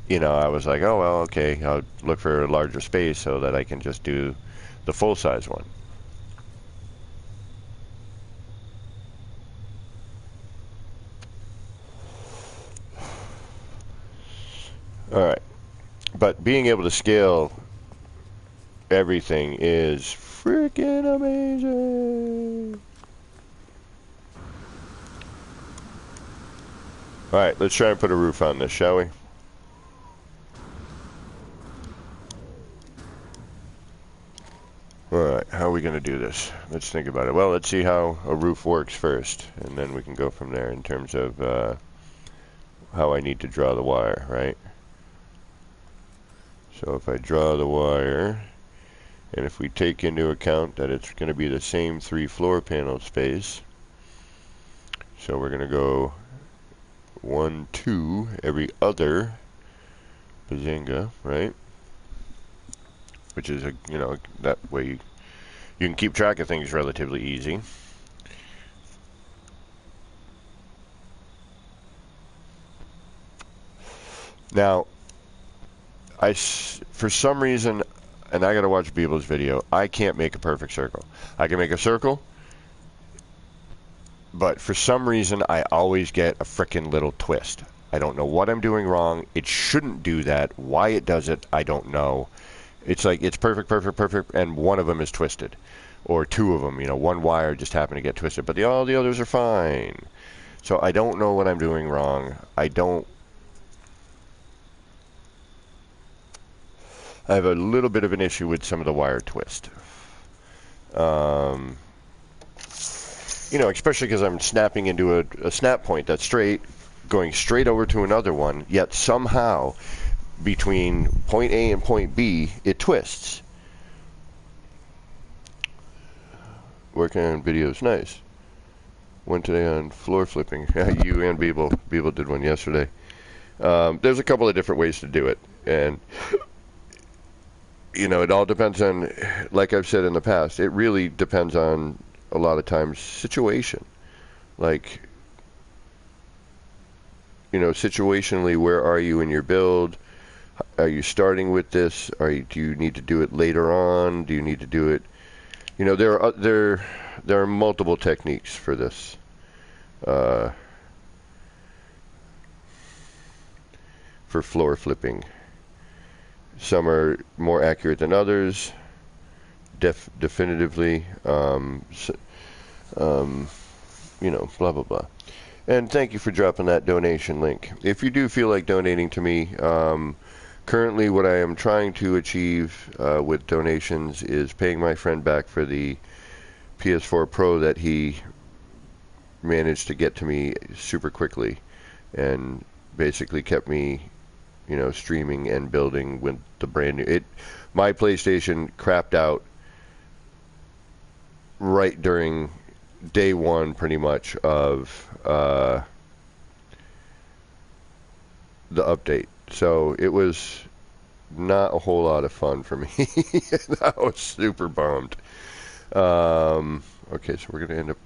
You know, I was like, oh, well, okay, I'll look for a larger space so that I can just do the full-size one. All right. But being able to scale everything is freaking amazing. All right, let's try and put a roof on this, shall we? All right, how are we going to do this? Let's think about it. Well, let's see how a roof works first, and then we can go from there in terms of how I need to draw the wire, right? So if I draw the wire, and if we take into account that it's going to be the same 3 floor panel space, so we're going to go 1, 2 every other bazinga, right? Which is, you know, that way you can keep track of things relatively easy. Now, for some reason, and I gotta watch Beeble's video, I can't make a perfect circle. I can make a circle, but for some reason, I always get a frickin' little twist. I don't know what I'm doing wrong. It shouldn't do that. Why it does it, I don't know. It's like, it's perfect, perfect, perfect, and one of them is twisted. Or 2 of them, you know, one wire just happened to get twisted, but all the others are fine. So I don't know what I'm doing wrong. I have a little bit of an issue with some of the wire twist. You know, especially because I'm snapping into a snap point that's straight, going straight over to another one, yet somehow between point A and point B, it twists. Working on videos, nice. One today on floor flipping. You and Beeble. Beeble did one yesterday. There's a couple of different ways to do it, and you know, it all depends on, like I've said in the past, it really depends on a lot of times situation. Like, you know, situationally, where are you in your build? Are you starting with this? Do you need to do it later on? Do you need to do it? You know, there are multiple techniques for this. For floor flipping. Some are more accurate than others. Definitively. You know, blah blah blah. And thank you for dropping that donation link. If you do feel like donating to me, Currently, what I am trying to achieve with donations is paying my friend back for the PS4 Pro that he managed to get to me super quickly, and basically kept me, streaming and building with the brand new. My PlayStation crapped out right during day one, pretty much, of the update. So it was not a whole lot of fun for me. I was super bummed. Okay, so we're going to end up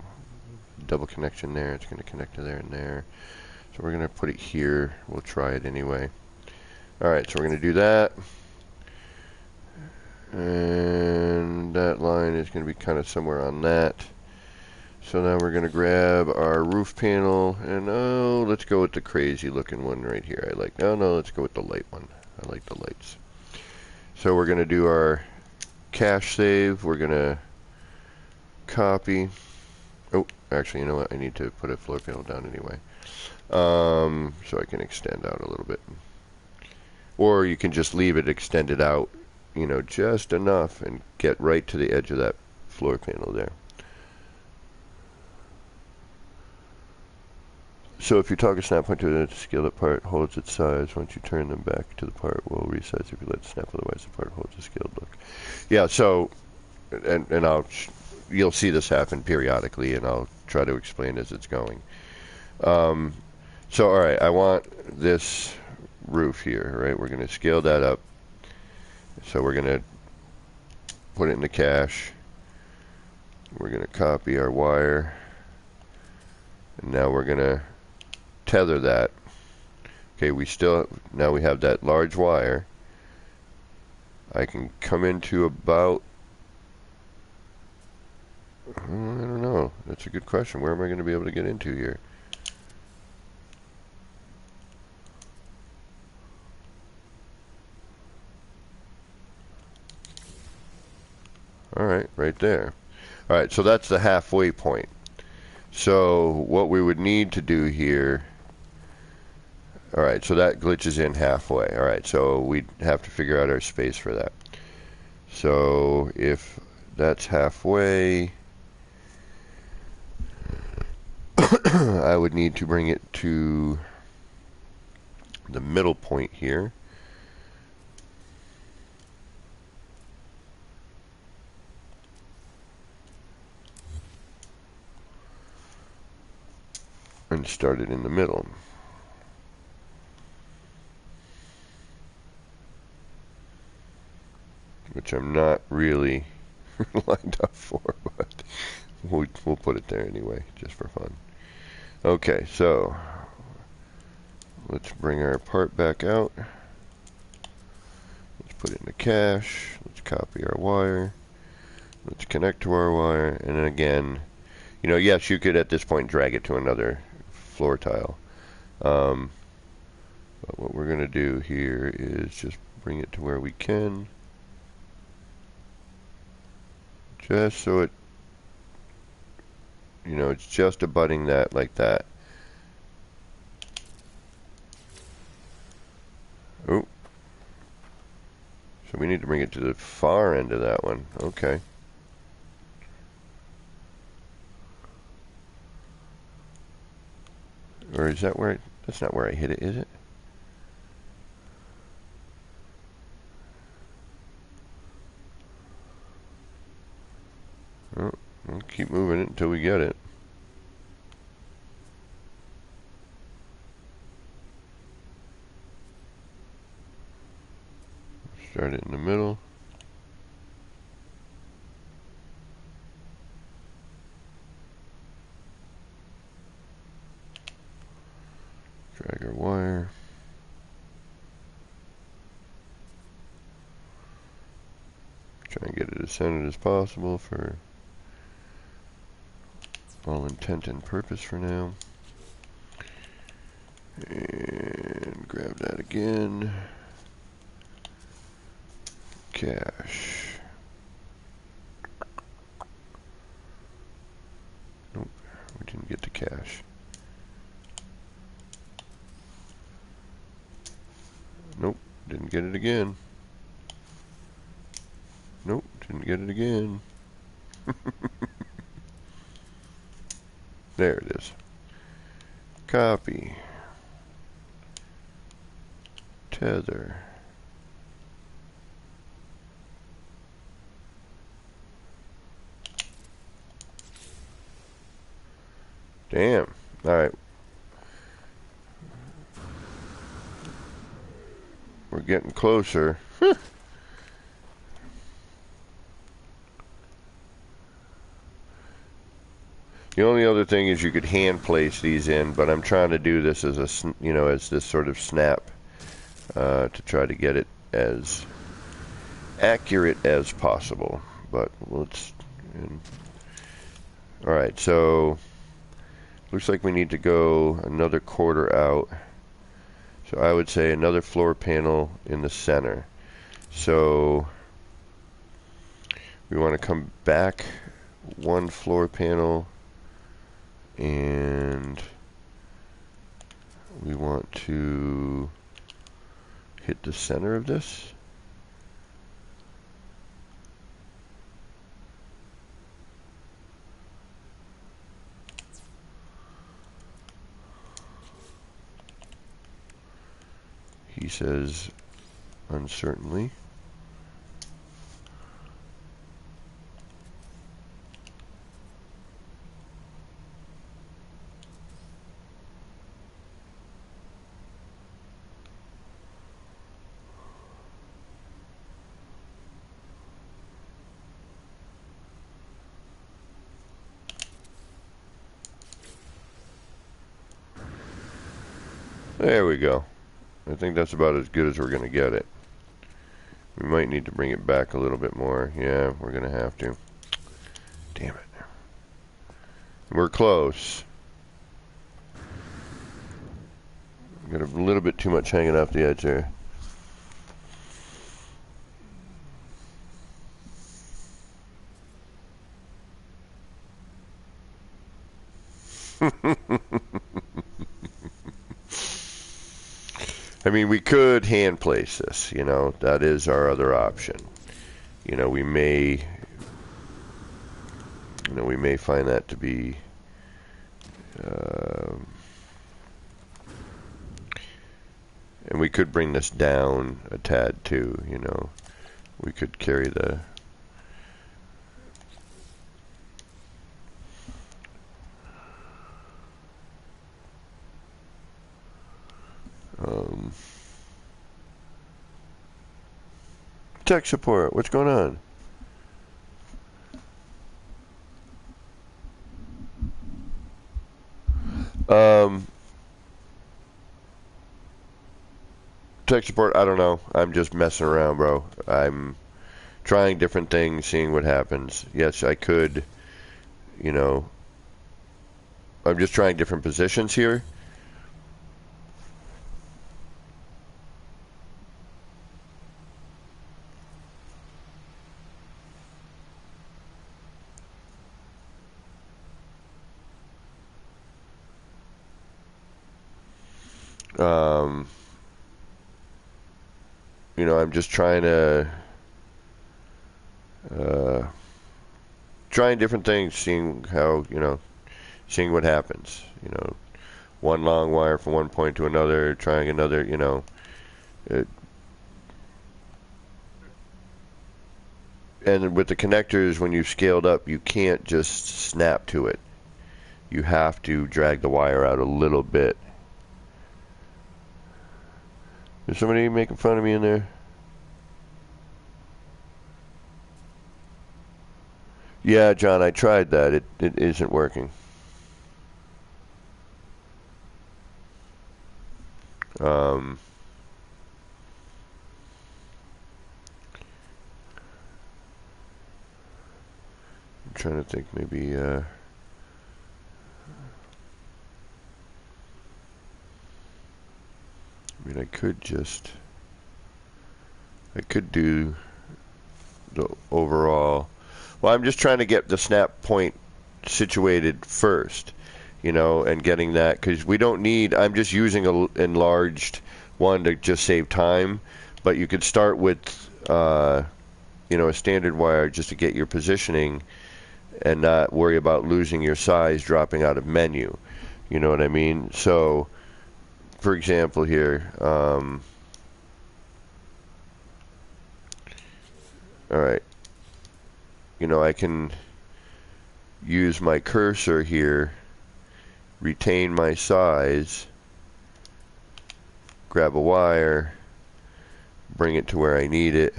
double connection there. It's going to connect to there and there. So we're going to put it here. We'll try it anyway. Alright, so we're going to do that. And that line is going to be kind of somewhere on that. So now we're going to grab our roof panel, and let's go with the crazy looking one right here. No, let's go with the light one. I like the lights. So we're going to do our cache save. We're going to copy. Oh, actually, you know what? I need to put a floor panel down anyway. So I can extend out a little bit. Or you can just leave it extended out, just enough, and get right to the edge of that floor panel there. So if you talk a snap point to the scale, the part holds its size. Once you turn them back to the part, will resize if you let it snap. Otherwise, the part holds a scaled look. Yeah. So, and you'll see this happen periodically, and I'll try to explain as it's going. So all right, I want this roof here. Right, we're going to scale that up. So we're going to put it in the cache. We're going to copy our wire, and now we're going to tether that. Okay, now we have that large wire. I can come into about, I don't know, that's a good question. Where am I going to be able to get into here? Alright, right there. Alright, so that's the halfway point. So what we would need to do here, alright, so that glitches in halfway. Alright, so we'd have to figure out our space for that. So if that's halfway, I would need to bring it to the middle point here. And start it in the middle. Which I'm not really lined up for, but we'll put it there anyway, just for fun. Okay, so let's bring our part back out. Let's put it in the cache. Let's copy our wire. Let's connect to our wire. And then again, yes, you could at this point drag it to another floor tile. But what we're going to do here is just bring it to where we can. Just so it, it's just abutting that like that. Oh. So we need to bring it to the far end of that one. Okay. Or is that where that's not where I hit it, is it? Oh, we'll keep moving it until we get it. Start it in the middle. Drag our wire. Try and get it as centered as possible for all intent and purpose for now. And grab that again. Cache. Nope, we didn't get the cache. Nope, didn't get it again. Nope, didn't get it again. There it is. Copy. Tether. Damn. Alright. We're getting closer. The only other thing is you could hand place these in, but I'm trying to do this as a, you know, as this sort of snap to try to get it as accurate as possible. But let's. All right, so looks like we need to go another quarter out. So I would say another floor panel in the center. So we want to come back one floor panel. And we want to hit the center of this. He says uncertainly. There we go. I think that's about as good as we're going to get it. We might need to bring it back a little bit more. Yeah, we're going to have to. Damn it. We're close. Got a little bit too much hanging off the edge there. I mean, we could hand place this, you know, that is our other option. You know, we may find that to be, and we could bring this down a tad too, you know. We could carry the, tech support, what's going on? Tech support, I don't know. I'm just messing around, bro. I'm trying different things, seeing what happens. Yes, I could, you know, I'm just trying different positions here. You know, I'm just trying to, trying different things, seeing how, you know, seeing what happens. You know, one long wire from one point to another, trying another, you know. And with the connectors, when you've scaled up, you can't just snap to it. You have to drag the wire out a little bit. Is somebody making fun of me in there? Yeah, John, I tried that. It isn't working. I'm trying to think, maybe I mean, I could do the overall. Well, I'm just trying to get the snap point situated first, you know, and getting that, because we don't need, I'm just using an enlarged one to just save time, but you could start with a standard wire just to get your positioning and not worry about losing your size dropping out of menu. You know what I mean? So, for example here, all right, I can use my cursor here, retain my size, grab a wire, bring it to where I need it,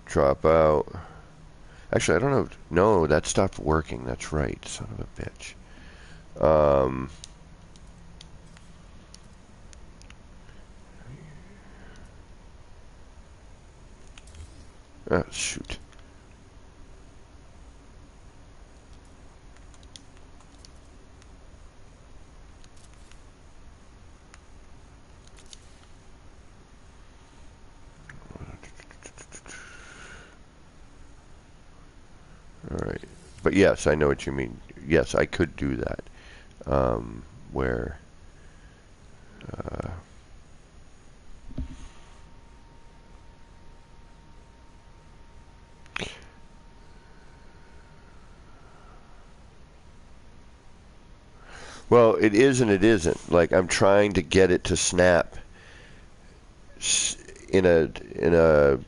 drop out. Actually, I don't know. No, that stopped working. That's right. Son of a bitch. Oh, shoot. All right. But yes, I know what you mean. Yes, I could do that. Where well, it is and it isn't. Like, I'm trying to get it to snap in a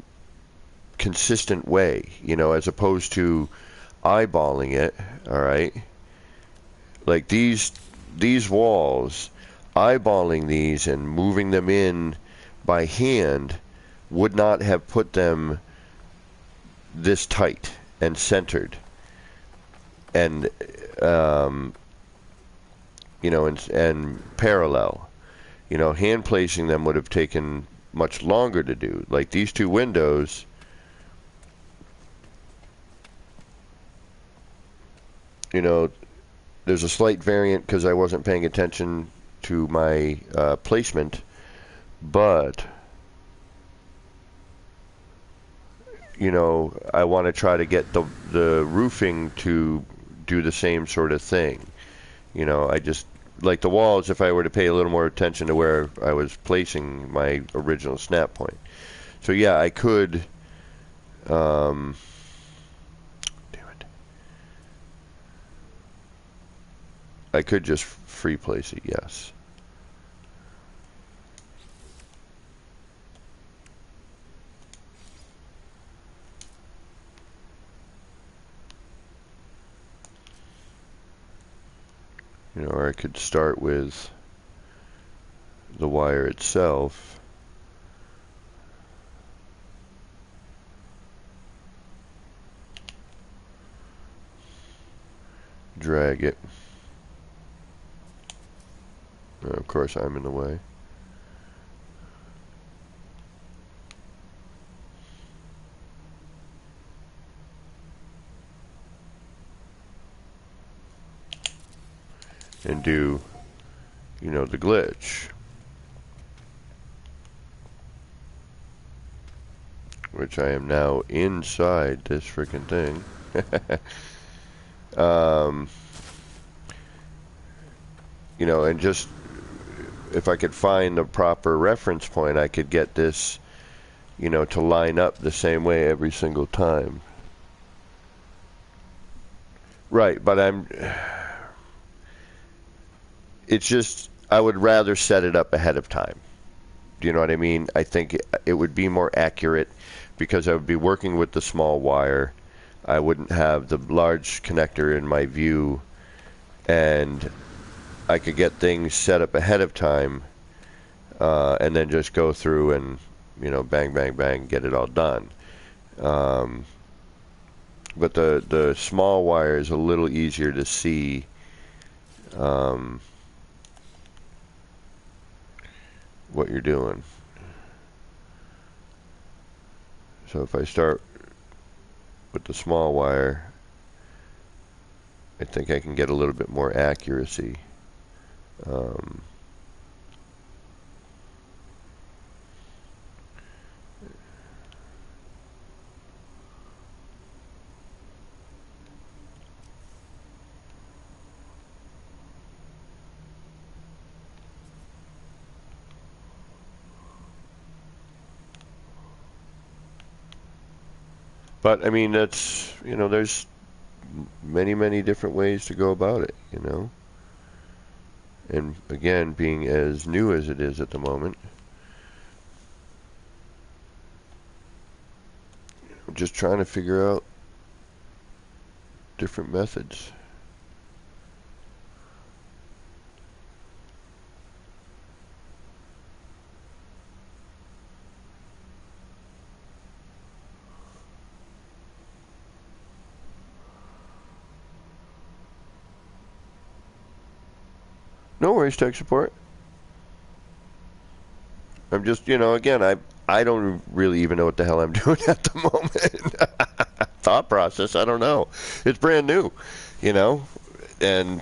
consistent way, as opposed to eyeballing it. All right. Like these walls, eyeballing these and moving them in by hand would not have put them this tight and centered, and and parallel. Hand placing them would have taken much longer to do. Like these two windows, there's a slight variant because I wasn't paying attention to my placement, but I want to try to get the roofing to do the same sort of thing. I just like the walls. If I were to pay a little more attention to where I was placing my original snap point. So yeah, I could. Damn it. I could just free place it. Yes. Or I could start with the wire itself. Drag it. Of course, I'm in the way. And do, the glitch. Which I am now inside this freaking thing. And just, if I could find the proper reference point, I could get this, to line up the same way every single time. Right, but it's just, I would rather set it up ahead of time. Do you know what I mean? I think it would be more accurate because I would be working with the small wire. I wouldn't have the large connector in my view, and I could get things set up ahead of time, and then just go through and, bang, bang, bang, get it all done. But the small wire is a little easier to see. What you're doing. So if I start with the small wire, I think I can get a little bit more accuracy. But I mean, that's, there's many different ways to go about it, And again, being as new as it is at the moment, I'm just trying to figure out different methods. No worries, tech support. I'm just, again, I don't really even know what the hell I'm doing at the moment. Thought process, I don't know. It's brand new, and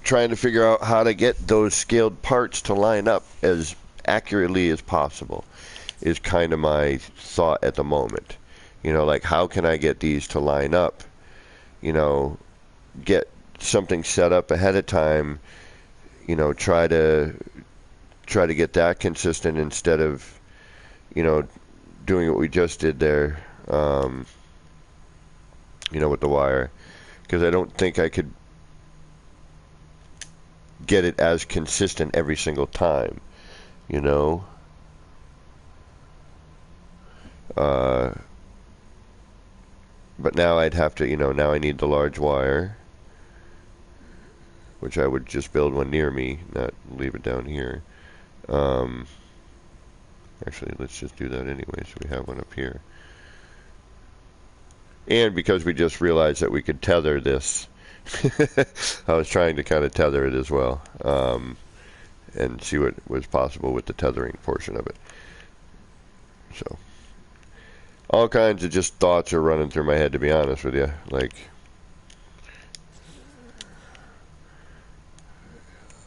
trying to figure out how to get those scaled parts to line up as accurately as possible is kind of my thought at the moment. Like, how can I get these to line up? Get something set up ahead of time. Try to get that consistent instead of, doing what we just did there, with the wire, because I don't think I could get it as consistent every single time, but now I'd have to, now I need the large wire, which I would just build one near me, not leave it down here. Actually, let's just do that anyway, so we have one up here. And because we just realized that we could tether this, I was trying to kind of tether it as well, and see what was possible with the tethering portion of it. So, all kinds of just thoughts are running through my head, to be honest with you. Like,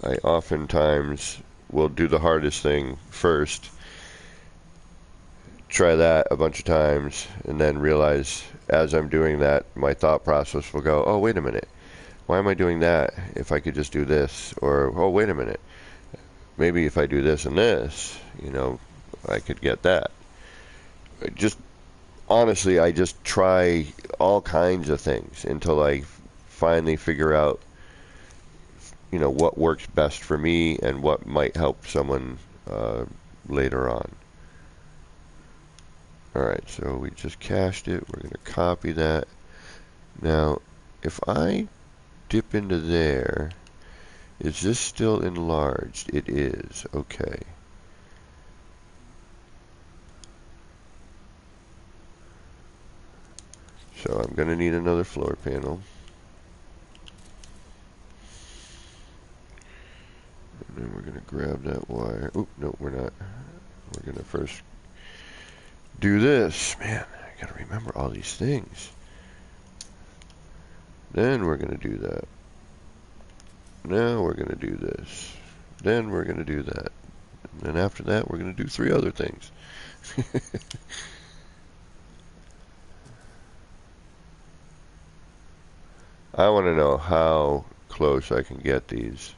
I oftentimes will do the hardest thing first, try that a bunch of times, and then realize as I'm doing that, my thought process will go, oh, wait a minute. Why am I doing that if I could just do this? Or, oh, wait a minute. Maybe if I do this and this, I could get that. Just, honestly, I just try all kinds of things until I finally figure out, what works best for me and what might help someone later on. Alright, so we just cached it. We're going to copy that. Now, if I dip into there, is this still enlarged? It is. Okay. So I'm going to need another floor panel. And then we're going to grab that wire. Oop, no, we're not. We're going to first do this. Man, I got to remember all these things. Then we're going to do that. Now we're going to do this. Then we're going to do that. And then after that, we're going to do 3 other things. I want to know how close I can get these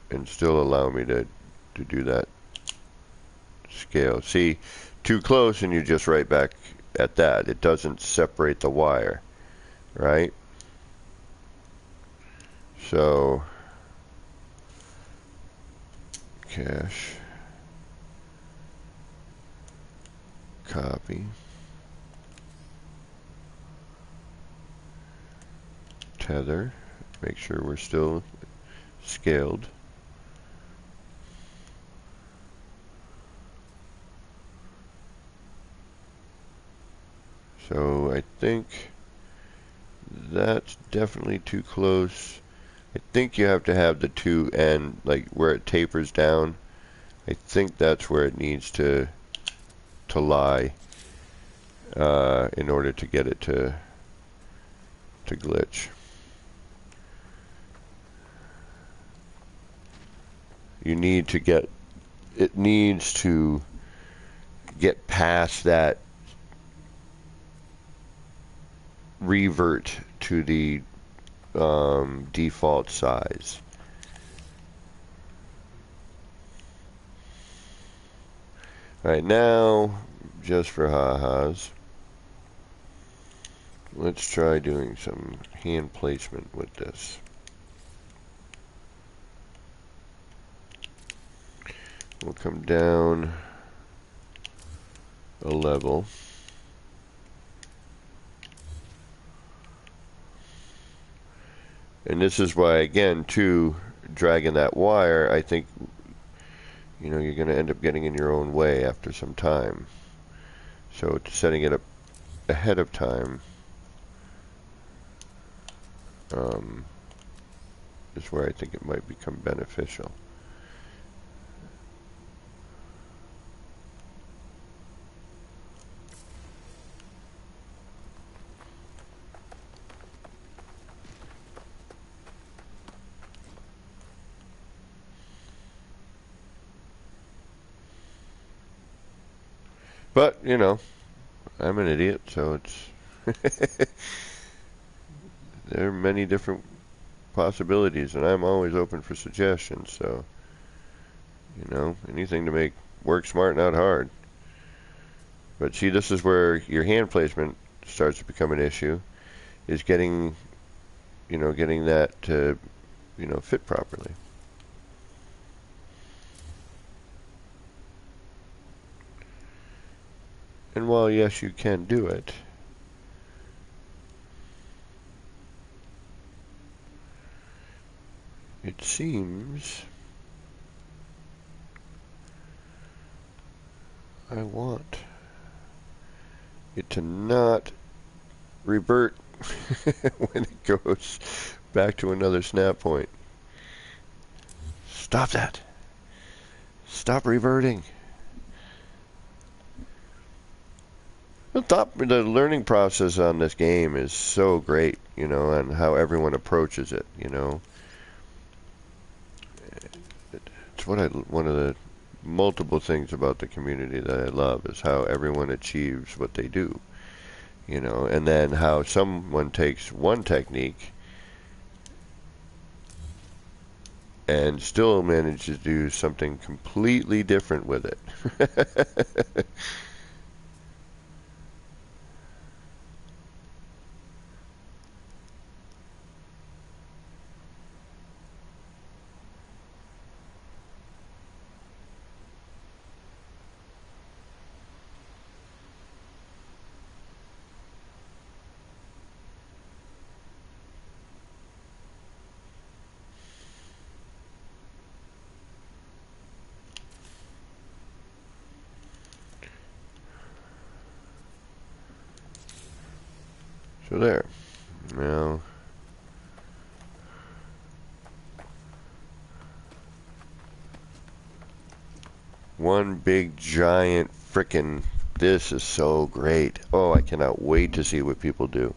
and still allow me to do that scale. See, too close and you're just right back at that. It doesn't separate the wire, right? So, cache, copy, tether, make sure we're still scaled. So I think that's definitely too close. I think you have to have the 2 end, like where it tapers down. I think that's where it needs to lie in order to get it to glitch. You need to get, it needs to get past that revert to the default size. Alright, now, just for ha-has, let's try doing some hand placement with this. We'll come down a level. And this is why, again, too, dragging that wire, I think, you know, you're going to end up getting in your own way after some time. So setting it up ahead of time is where I think it might become beneficial. But, you know, I'm an idiot, so it's there are many different possibilities, and I'm always open for suggestions, so, you know, anything to make work smart, not hard. But see, this is where your hand placement starts to become an issue, is getting, you know, getting that to, you know, fit properly. And while, yes, you can do it, it seems I want it to not revert when it goes back to another snap point. Stop that. Stop reverting. The learning process on this game is so great, you know, and how everyone approaches it, you know. It's one of the multiple things about the community that I love is how everyone achieves what they do, you know, and then how someone takes one technique and still manages to do something completely different with it. So there. Now, one big giant frickin', this is so great. Oh, I cannot wait to see what people do.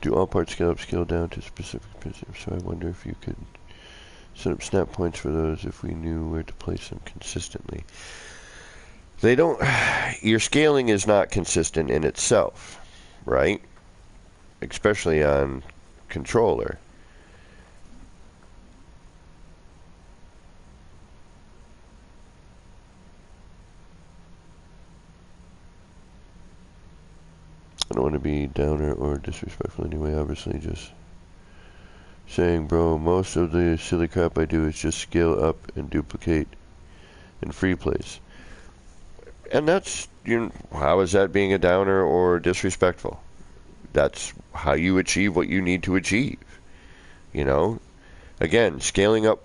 Do all parts scale up, scale down to specific positions? So I wonder if you could set up snap points for those if we knew where to place them consistently. They don't, your scaling is not consistent in itself, right? Especially on controller. I don't want to be downer or disrespectful anyway, obviously, just saying, bro, most of the silly crap I do is just scale up and duplicate in free place. And that's, you know, how is that being a downer or disrespectful? That's how you achieve what you need to achieve. You know, again, scaling up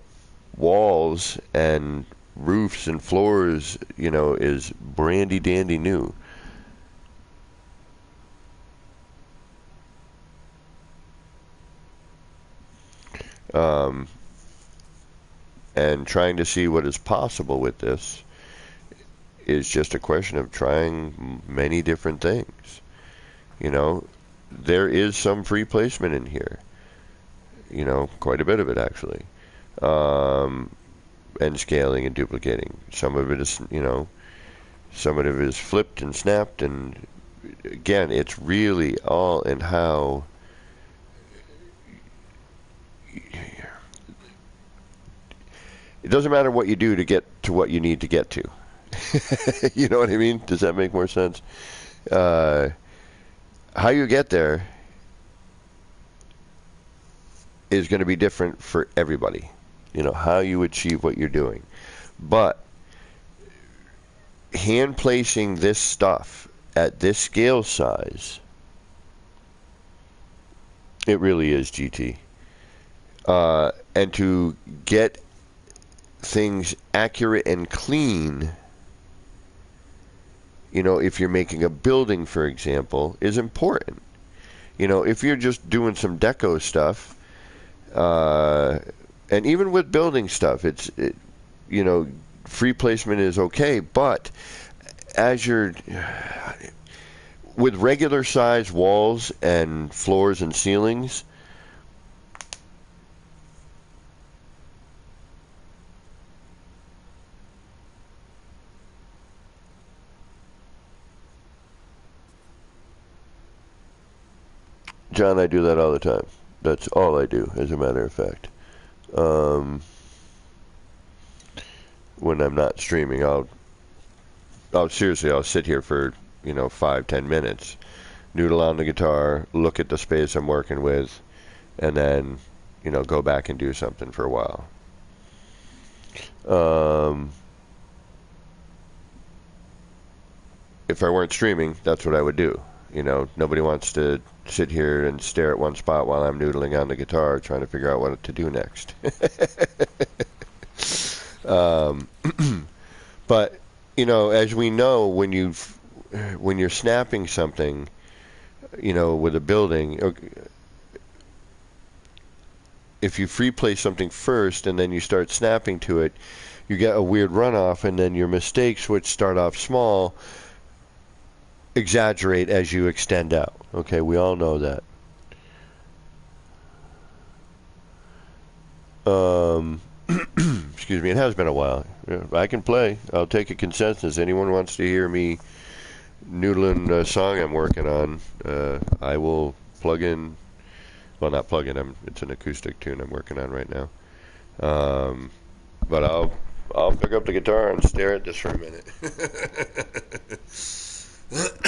walls and roofs and floors, you know, is brandy dandy new. And trying to see what is possible with this is just a question of trying many different things. You know, there is some free placement in here. You know, quite a bit of it actually. And scaling and duplicating. Some of it is, you know, some of it is flipped and snapped, and again, it's really all in how it doesn't matter what you do to get to what you need to get to. You know what I mean? Does that make more sense? How you get there is going to be different for everybody. You know, how you achieve what you're doing. But hand placing this stuff at this scale size, it really is GT. And to get things accurate and clean, you know, if you're making a building, for example, is important. You know, if you're just doing some deco stuff, and even with building stuff, you know, free placement is okay, but as you're with regular size walls and floors and ceilings, John, I do that all the time. That's all I do, as a matter of fact. When I'm not streaming, I'll seriously, I'll sit here for, you know, 5-10 minutes, noodle on the guitar, look at the space I'm working with, and then, you know, go back and do something for a while. If I weren't streaming, that's what I would do. You know, nobody wants to sit here and stare at one spot while I'm noodling on the guitar trying to figure out what to do next. But, you know, as we know, when you're snapping something, you know, with a building, if you free place something first and then you start snapping to it, you get a weird runoff, and then your mistakes, which start off small, exaggerate as you extend out. Okay, we all know that. Excuse me, it has been a while. I can play. I'll take a consensus. Anyone wants to hear me noodling a song I'm working on, I will plug in. Well, not plug in. It's an acoustic tune I'm working on right now. But I'll pick up the guitar and stare at this for a minute.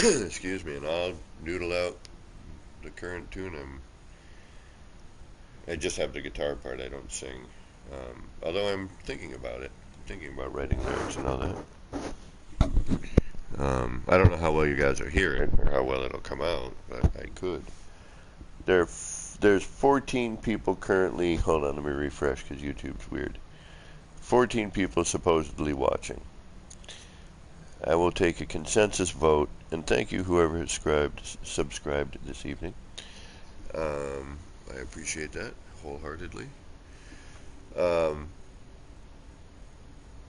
Excuse me, and I'll noodle out the current tune. I just have the guitar part. I don't sing. Although I'm thinking about it. I'm thinking about writing lyrics and all that. I don't know how well you guys are hearing or how well it'll come out, but I could. There's 14 people currently. Hold on, let me refresh because YouTube's weird. 14 people supposedly watching. I will take a consensus vote, and thank you whoever has subscribed this evening. I appreciate that wholeheartedly.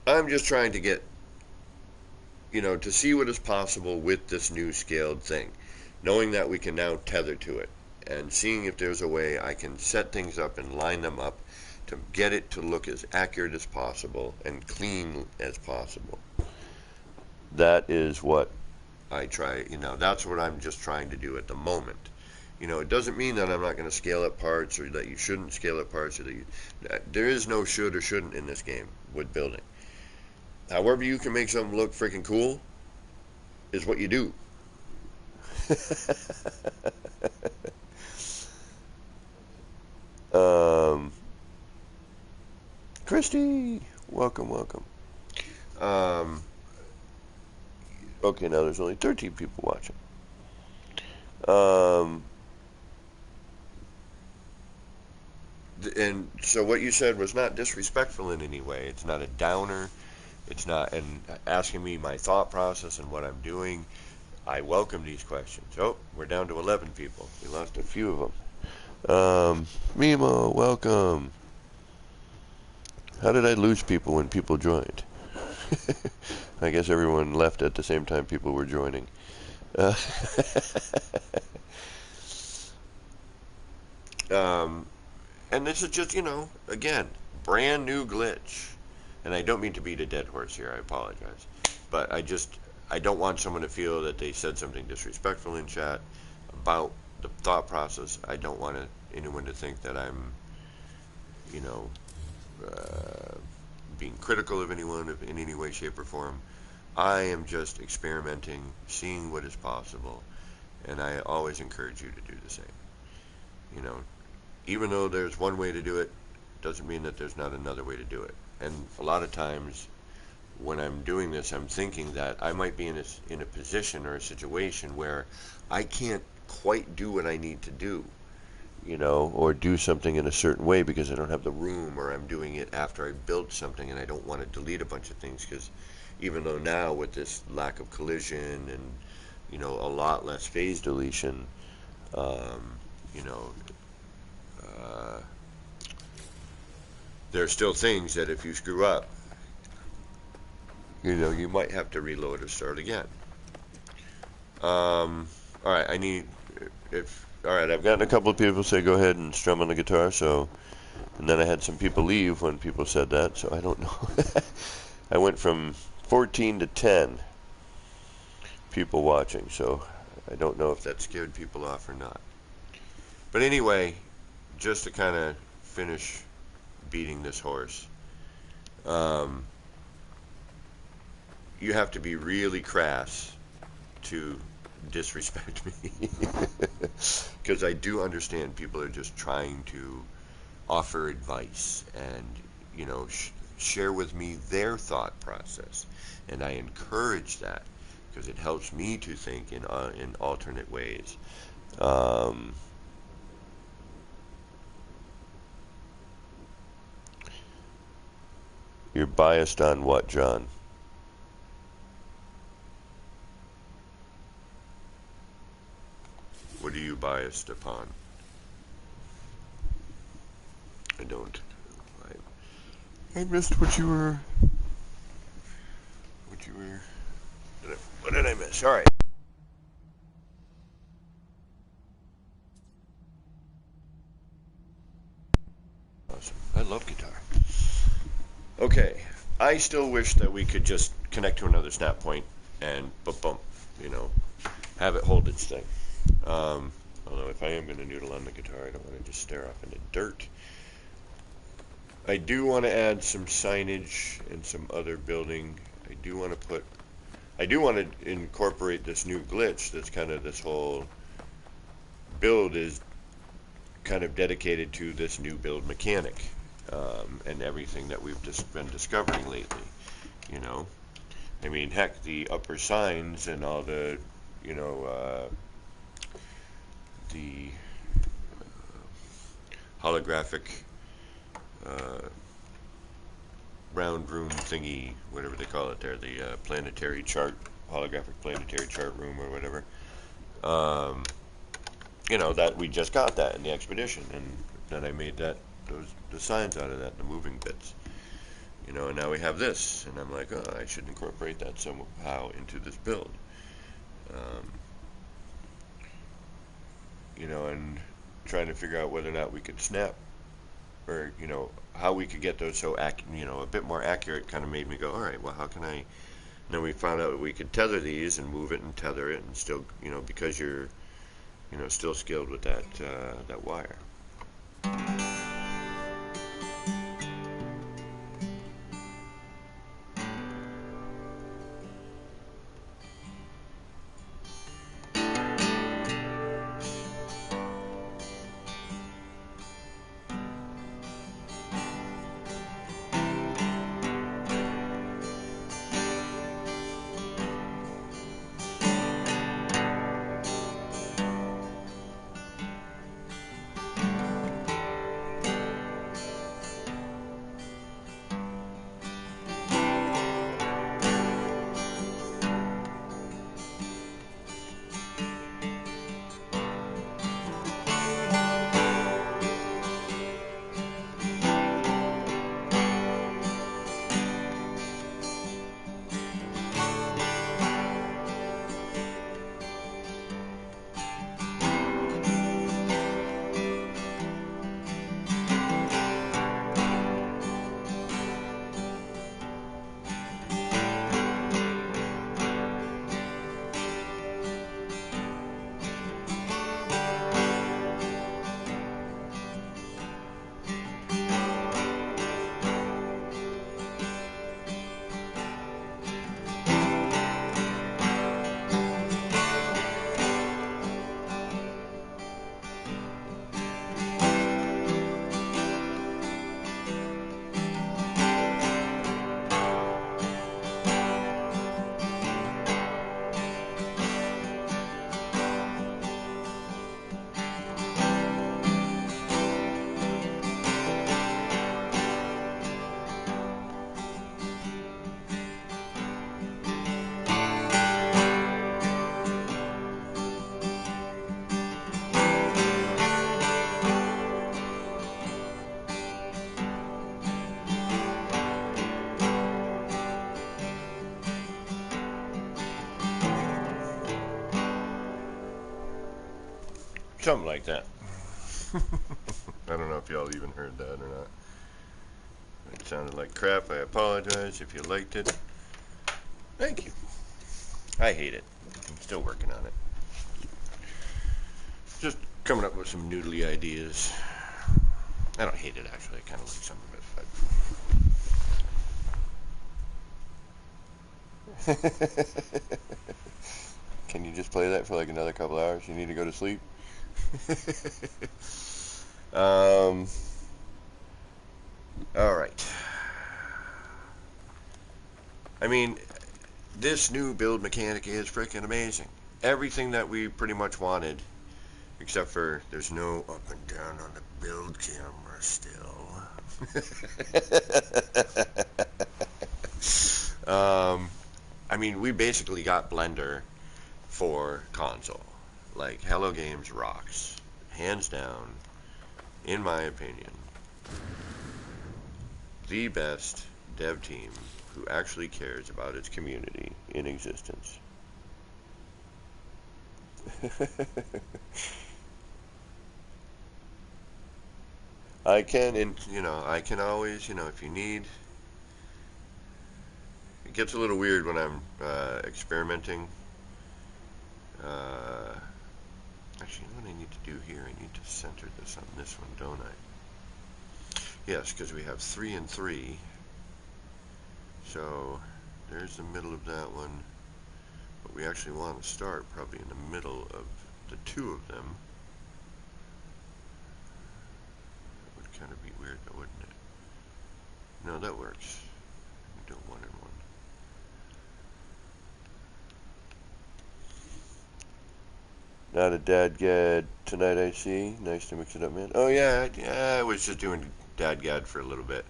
I'm just trying to get, you know, to see what is possible with this new scaled thing, knowing that we can now tether to it, and seeing if there's a way I can set things up and line them up to get it to look as accurate as possible and clean as possible. That is what I try, you know, that's what I'm just trying to do at the moment. You know, it doesn't mean that I'm not going to scale up parts, or that you shouldn't scale up parts, or that there is no should or shouldn't in this game with building. However you can make something look freaking cool is what you do. Christy, welcome. Okay, now there's only 13 people watching. And so what you said was not disrespectful in any way. It's not a downer. It's not, and asking me my thought process and what I'm doing. I welcome these questions. Oh, we're down to 11 people. We lost a few of them. Mimo, welcome. How did I lose people when people joined? I guess everyone left at the same time people were joining. And this is just, you know, again, brand new glitch. And I don't mean to beat a dead horse here, I apologize. But I don't want someone to feel that they said something disrespectful in chat about the thought process. I don't want anyone to think that I'm, you know, being critical of anyone in any way, shape, or form. I am just experimenting, seeing what is possible, and I always encourage you to do the same. You know, even though there's one way to do it, doesn't mean that there's not another way to do it. And a lot of times when I'm doing this, I'm thinking that I might be in a position or a situation where I can't quite do what I need to do, you know, or do something in a certain way because I don't have the room, or I'm doing it after I built something and I don't want to delete a bunch of things, because even though now with this lack of collision and, you know, a lot less phase deletion, you know, there are still things that if you screw up, you know, you might have to reload or start again. All right, all right, I've gotten a couple of people say go ahead and strum on the guitar, so, and then I had some people leave when people said that, so I don't know. I went from 14 to 10 people watching, so I don't know if that scared people off or not. But anyway, just to kind of finish beating this horse, you have to be really crass to disrespect me, because I do understand people are just trying to offer advice and, you know, share with me their thought process, and I encourage that because it helps me to think in alternate ways. You're biased on what, John? What are you biased upon? I don't. I missed what you were. What did I miss? All right. Awesome. I love guitar. Okay. I still wish that we could just connect to another snap point and boom, you know, have it hold its thing. Although if I am going to noodle on the guitar, I don't want to just stare off into dirt. I do want to add some signage and some other building. I do want to incorporate this new glitch that's kind of, this whole build is kind of dedicated to this new build mechanic, and everything that we've just been discovering lately, you know. I mean, heck, the upper signs and all the, you know, the holographic round room thingy, whatever they call it there, the planetary chart, holographic planetary chart room or whatever. You know, that we just got that in the expedition, and then I made the signs out of that, the moving bits. You know, and now we have this, and I'm like, oh, I should incorporate that somehow into this build. You know, and trying to figure out whether or not we could snap, or, you know, how we could get those so you know, a bit more accurate, kind of made me go, all right, well, how can I? And then we found out that we could tether these and move it and tether it, and still, you know, because you're, you know, still skilled with that that wire. Something like that. I don't know if y'all even heard that or not. It sounded like crap. I apologize if you liked it. Thank you. I hate it. I'm still working on it. Just coming up with some noodly ideas. I don't hate it, actually. I kind of like some of it, but... Can you just play that for like another couple hours? You need to go to sleep? Alright. I mean, this new build mechanic is freaking amazing. Everything that we pretty much wanted, except for there's no up and down on the build camera still. I mean, we basically got Blender for console. Like, Hello Games rocks. Hands down, in my opinion, the best dev team who actually cares about its community in existence. I can, and I can always, if you need. It gets a little weird when I'm experimenting. Actually, you know what I need to do here? I need to center this on this one, don't I? Yes, because we have 3 and 3. So there's the middle of that one. But we actually want to start probably in the middle of the 2 of them. That would kind of be weird, though, wouldn't it? No, that works. We do 1 and 1. Not a dadgad tonight, I see. Nice to mix it up, man. Oh, yeah, I was just doing dadgad for a little bit.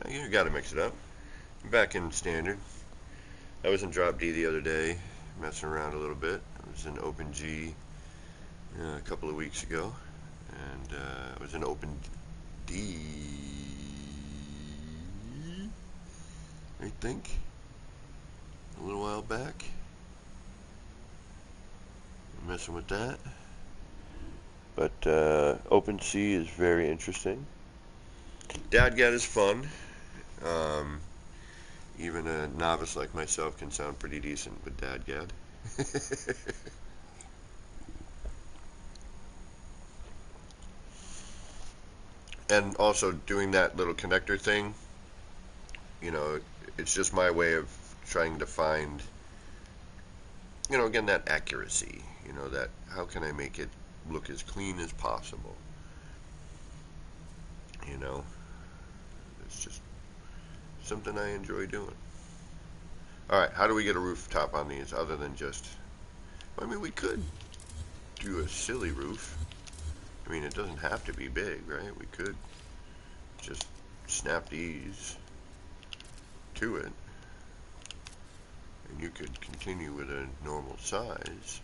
You gotta mix it up. I'm back in standard. I was in drop D the other day, messing around a little bit. I was in open G a couple of weeks ago, and I was in open D, I think, a little while back. I'm messing with that. But open C is very interesting. Dadgad is fun. Even a novice like myself can sound pretty decent with dadgad. And also doing that little connector thing, it's just my way of trying to find, again, that accuracy, that how can I make it look as clean as possible? It's just something I enjoy doing. Alright, how do we get a rooftop on these other than just, I mean, we could do a silly roof. I mean, it doesn't have to be big, right? We could just snap these to it, and you could continue with a normal size.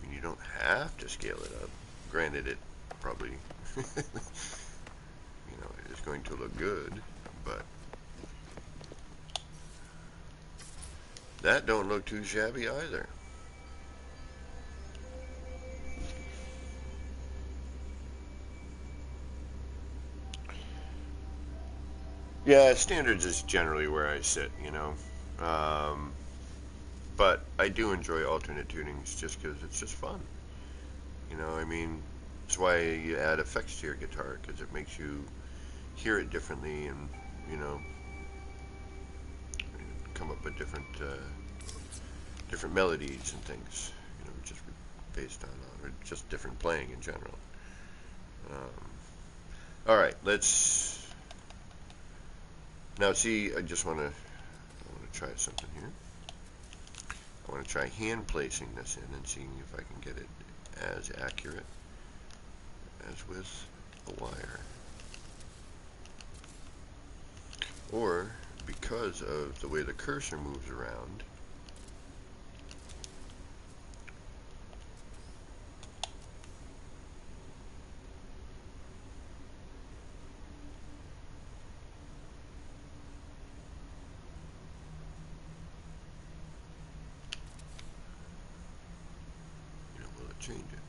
I mean, you don't have to scale it up. Granted, it probably, it is going to look good, but that don't look too shabby either. Yeah, standards is generally where I sit, but I do enjoy alternate tunings just because it's just fun. I mean, that's why you add effects to your guitar, because it makes you hear it differently and, come up with different melodies and things, just based on, or just different playing in general. Alright, let's, now see, I want to try something here. I want to try hand placing this in and seeing if I can get it as accurate as with a wire. Or, because of the way the cursor moves around, change it.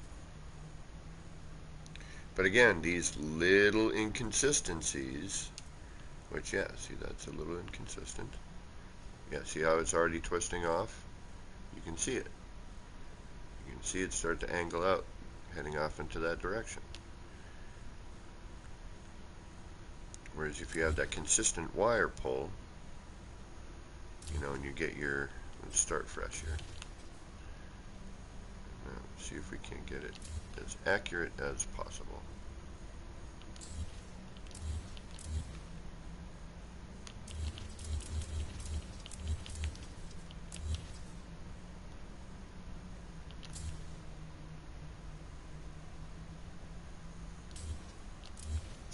But again, these little inconsistencies, which, yeah, see, that's a little inconsistent. Yeah, see how it's already twisting off? You can see it. You can see it start to angle out, heading off into that direction. Whereas if you have that consistent wire pull, you know, and you get your, let's start fresh here. Now, see if we can get it as accurate as possible.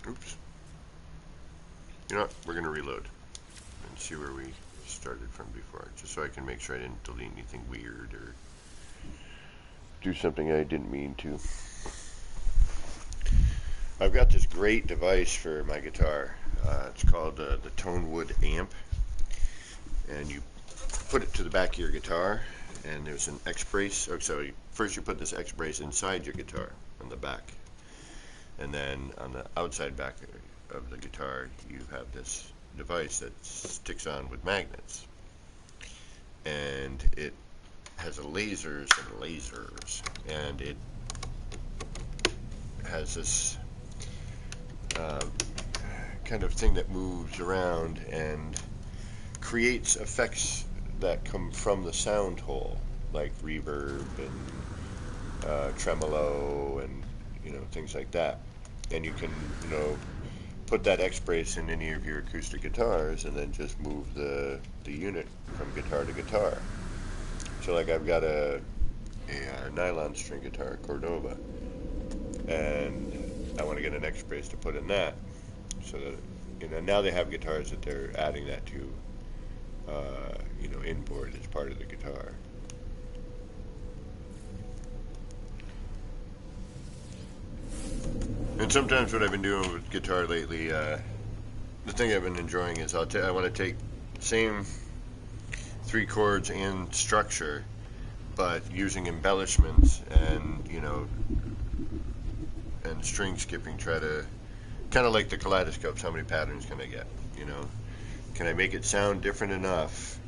Oops. You know what? We're going to reload and see where we started from before, just so I can make sure I didn't delete anything weird or do something I didn't mean to. I've got this great device for my guitar. It's called the Tonewood amp, and you put it to the back of your guitar, and there's an X brace. Oh, sorry. First you put this X brace inside your guitar on the back, and then on the outside back of the guitar you have this device that sticks on with magnets, and it has lasers and lasers, and it has this kind of thing that moves around and creates effects that come from the sound hole, like reverb and tremolo and, you know, things like that. And you can, you know, put that X brace in any of your acoustic guitars and then just move the unit from guitar to guitar. So like I've got a nylon string guitar, Cordova, and I want to get an X brace to put in that, so that, you know, now they have guitars that they're adding that to, you know, inboard as part of the guitar. And sometimes what I've been doing with guitar lately, the thing I've been enjoying is I want to take the same 3 chords and structure, but using embellishments and, you know, and string skipping, try to, kind of like the kaleidoscopes, how many patterns can I get, you know? Can I make it sound different enough?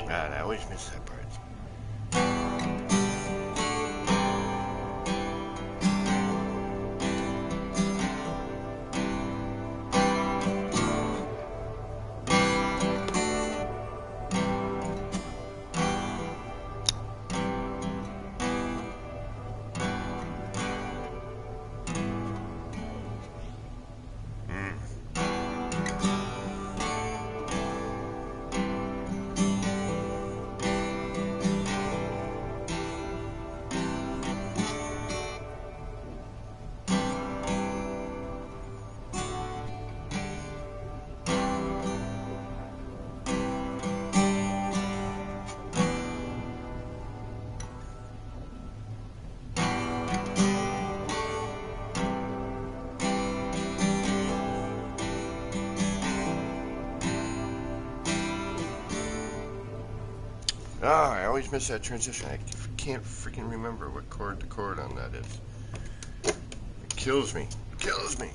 I always miss that part. Ah, I always miss that transition. I can't freaking remember what chord to chord on that is. It kills me. It kills me.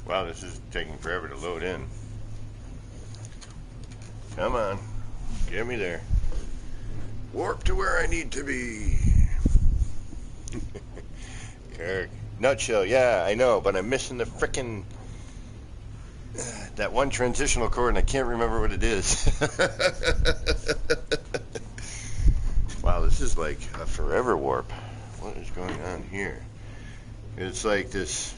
Wow, this is taking forever to load in. Come on, get me there. Warp to where I need to be. Eric, nutshell, yeah, I know, but I'm missing the frickin' that one transitional chord, and I can't remember what it is. Wow, this is like a forever warp. What is going on here? It's like this.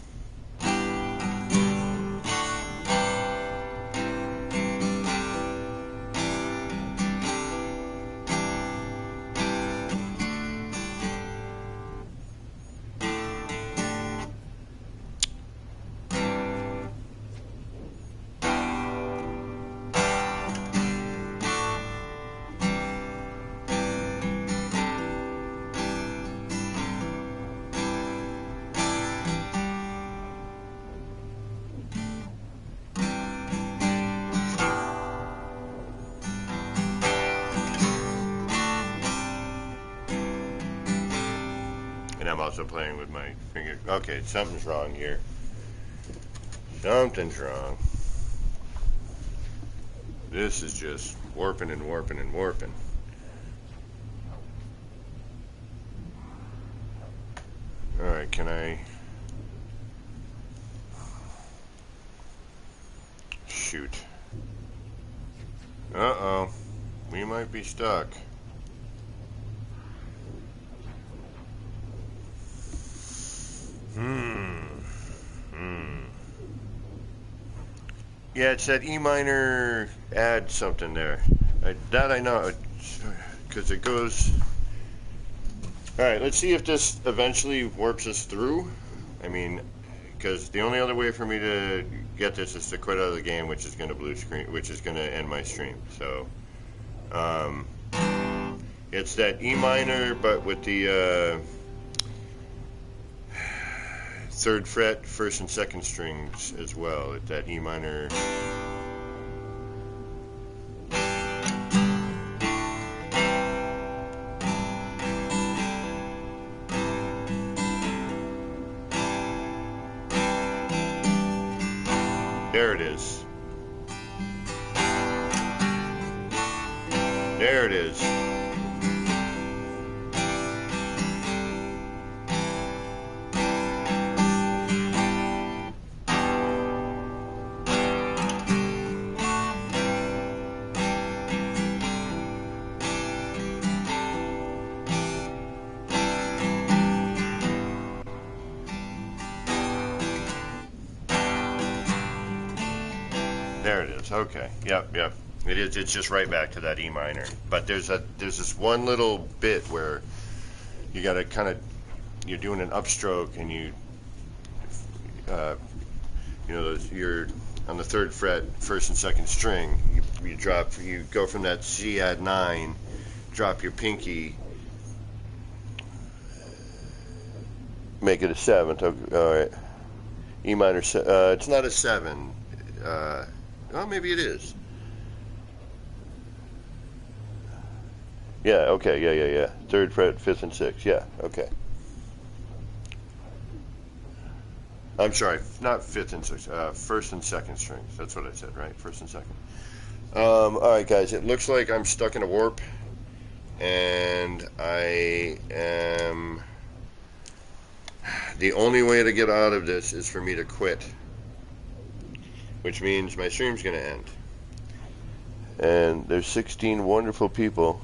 And I'm also playing with my finger. Okay, something's wrong here. Something's wrong. This is just warping and warping and warping. Alright, can I... Shoot. Uh-oh. We might be stuck. Yeah, it said E minor, add something there. That I know, because it goes... Alright, let's see if this eventually warps us through. I mean, because the only other way for me to get this is to quit out of the game, which is going to blue screen, which is going to end my stream. So, it's that E minor, but with the third fret, first and second strings as well. At that E minor. There it is. There it is. There it is. Okay. Yep. It is. It's just right back to that E minor. But there's this one little bit where you got to kind of, you're doing an upstroke and you know, you're on the third fret, first and second string. You drop. You go from that C add 9, drop your pinky, make it a 7th. Okay, all right. E minor. It's not a 7. Oh, maybe it is. Yeah, okay, yeah. Third fret, 5th and 6th, yeah, okay. I'm sorry, not 5th and 6th, first and second strings. That's what I said, right? First and second. Alright, guys, it looks like I'm stuck in a warp, and I am... The only way to get out of this is for me to quit, which means my stream's going to end. And there's 16 wonderful people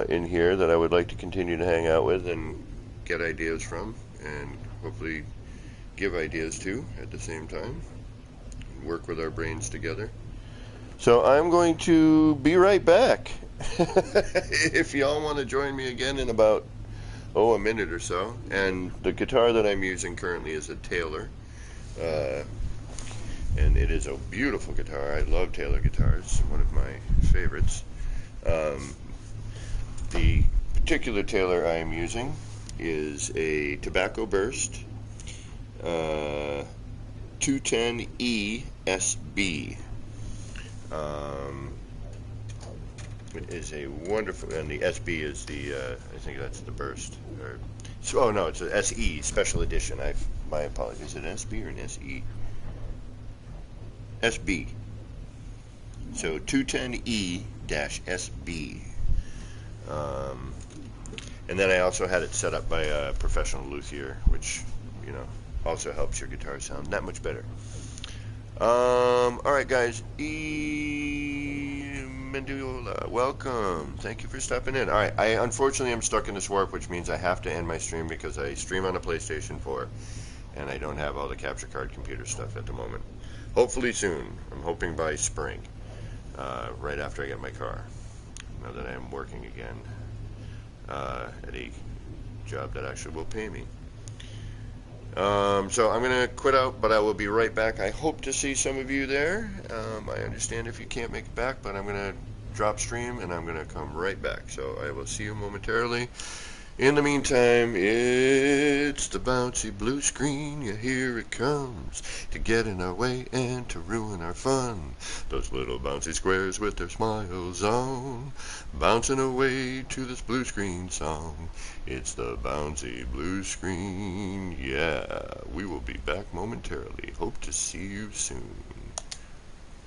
in here that I would like to continue to hang out with and get ideas from, and hopefully give ideas to at the same time, work with our brains together. So I'm going to be right back. If y'all want to join me again in about a minute or so. And the guitar that I'm using currently is a Taylor. And it is a beautiful guitar. I love Taylor guitars, one of my favorites. The particular Taylor I am using is a Tobacco Burst 210E SB. It is a wonderful, and the SB is the, I think that's the Burst. Oh no, it's a SE Special Edition. My apologies. Is it SB or an SE? SB. So 210E-SB. And then I also had it set up by a professional luthier, which, you know, also helps your guitar sound that much better. Alright guys, Mendiola, welcome. Thank you for stopping in. Alright, I unfortunately am stuck in this warp, which means I have to end my stream because I stream on a PlayStation 4 and I don't have all the capture card computer stuff at the moment. Hopefully soon. I'm hoping by spring, right after I get my car, now that I am working again at a job that actually will pay me. So I'm going to quit out, but I will be right back. I hope to see some of you there. I understand if you can't make it back, but I'm going to drop stream and I'm going to come right back. So I will see you momentarily. In the meantime, it's the bouncy blue screen. Yeah, here it comes to get in our way and to ruin our fun. Those little bouncy squares with their smiles on, bouncing away to this blue screen song. It's the bouncy blue screen. Yeah, we will be back momentarily. Hope to see you soon.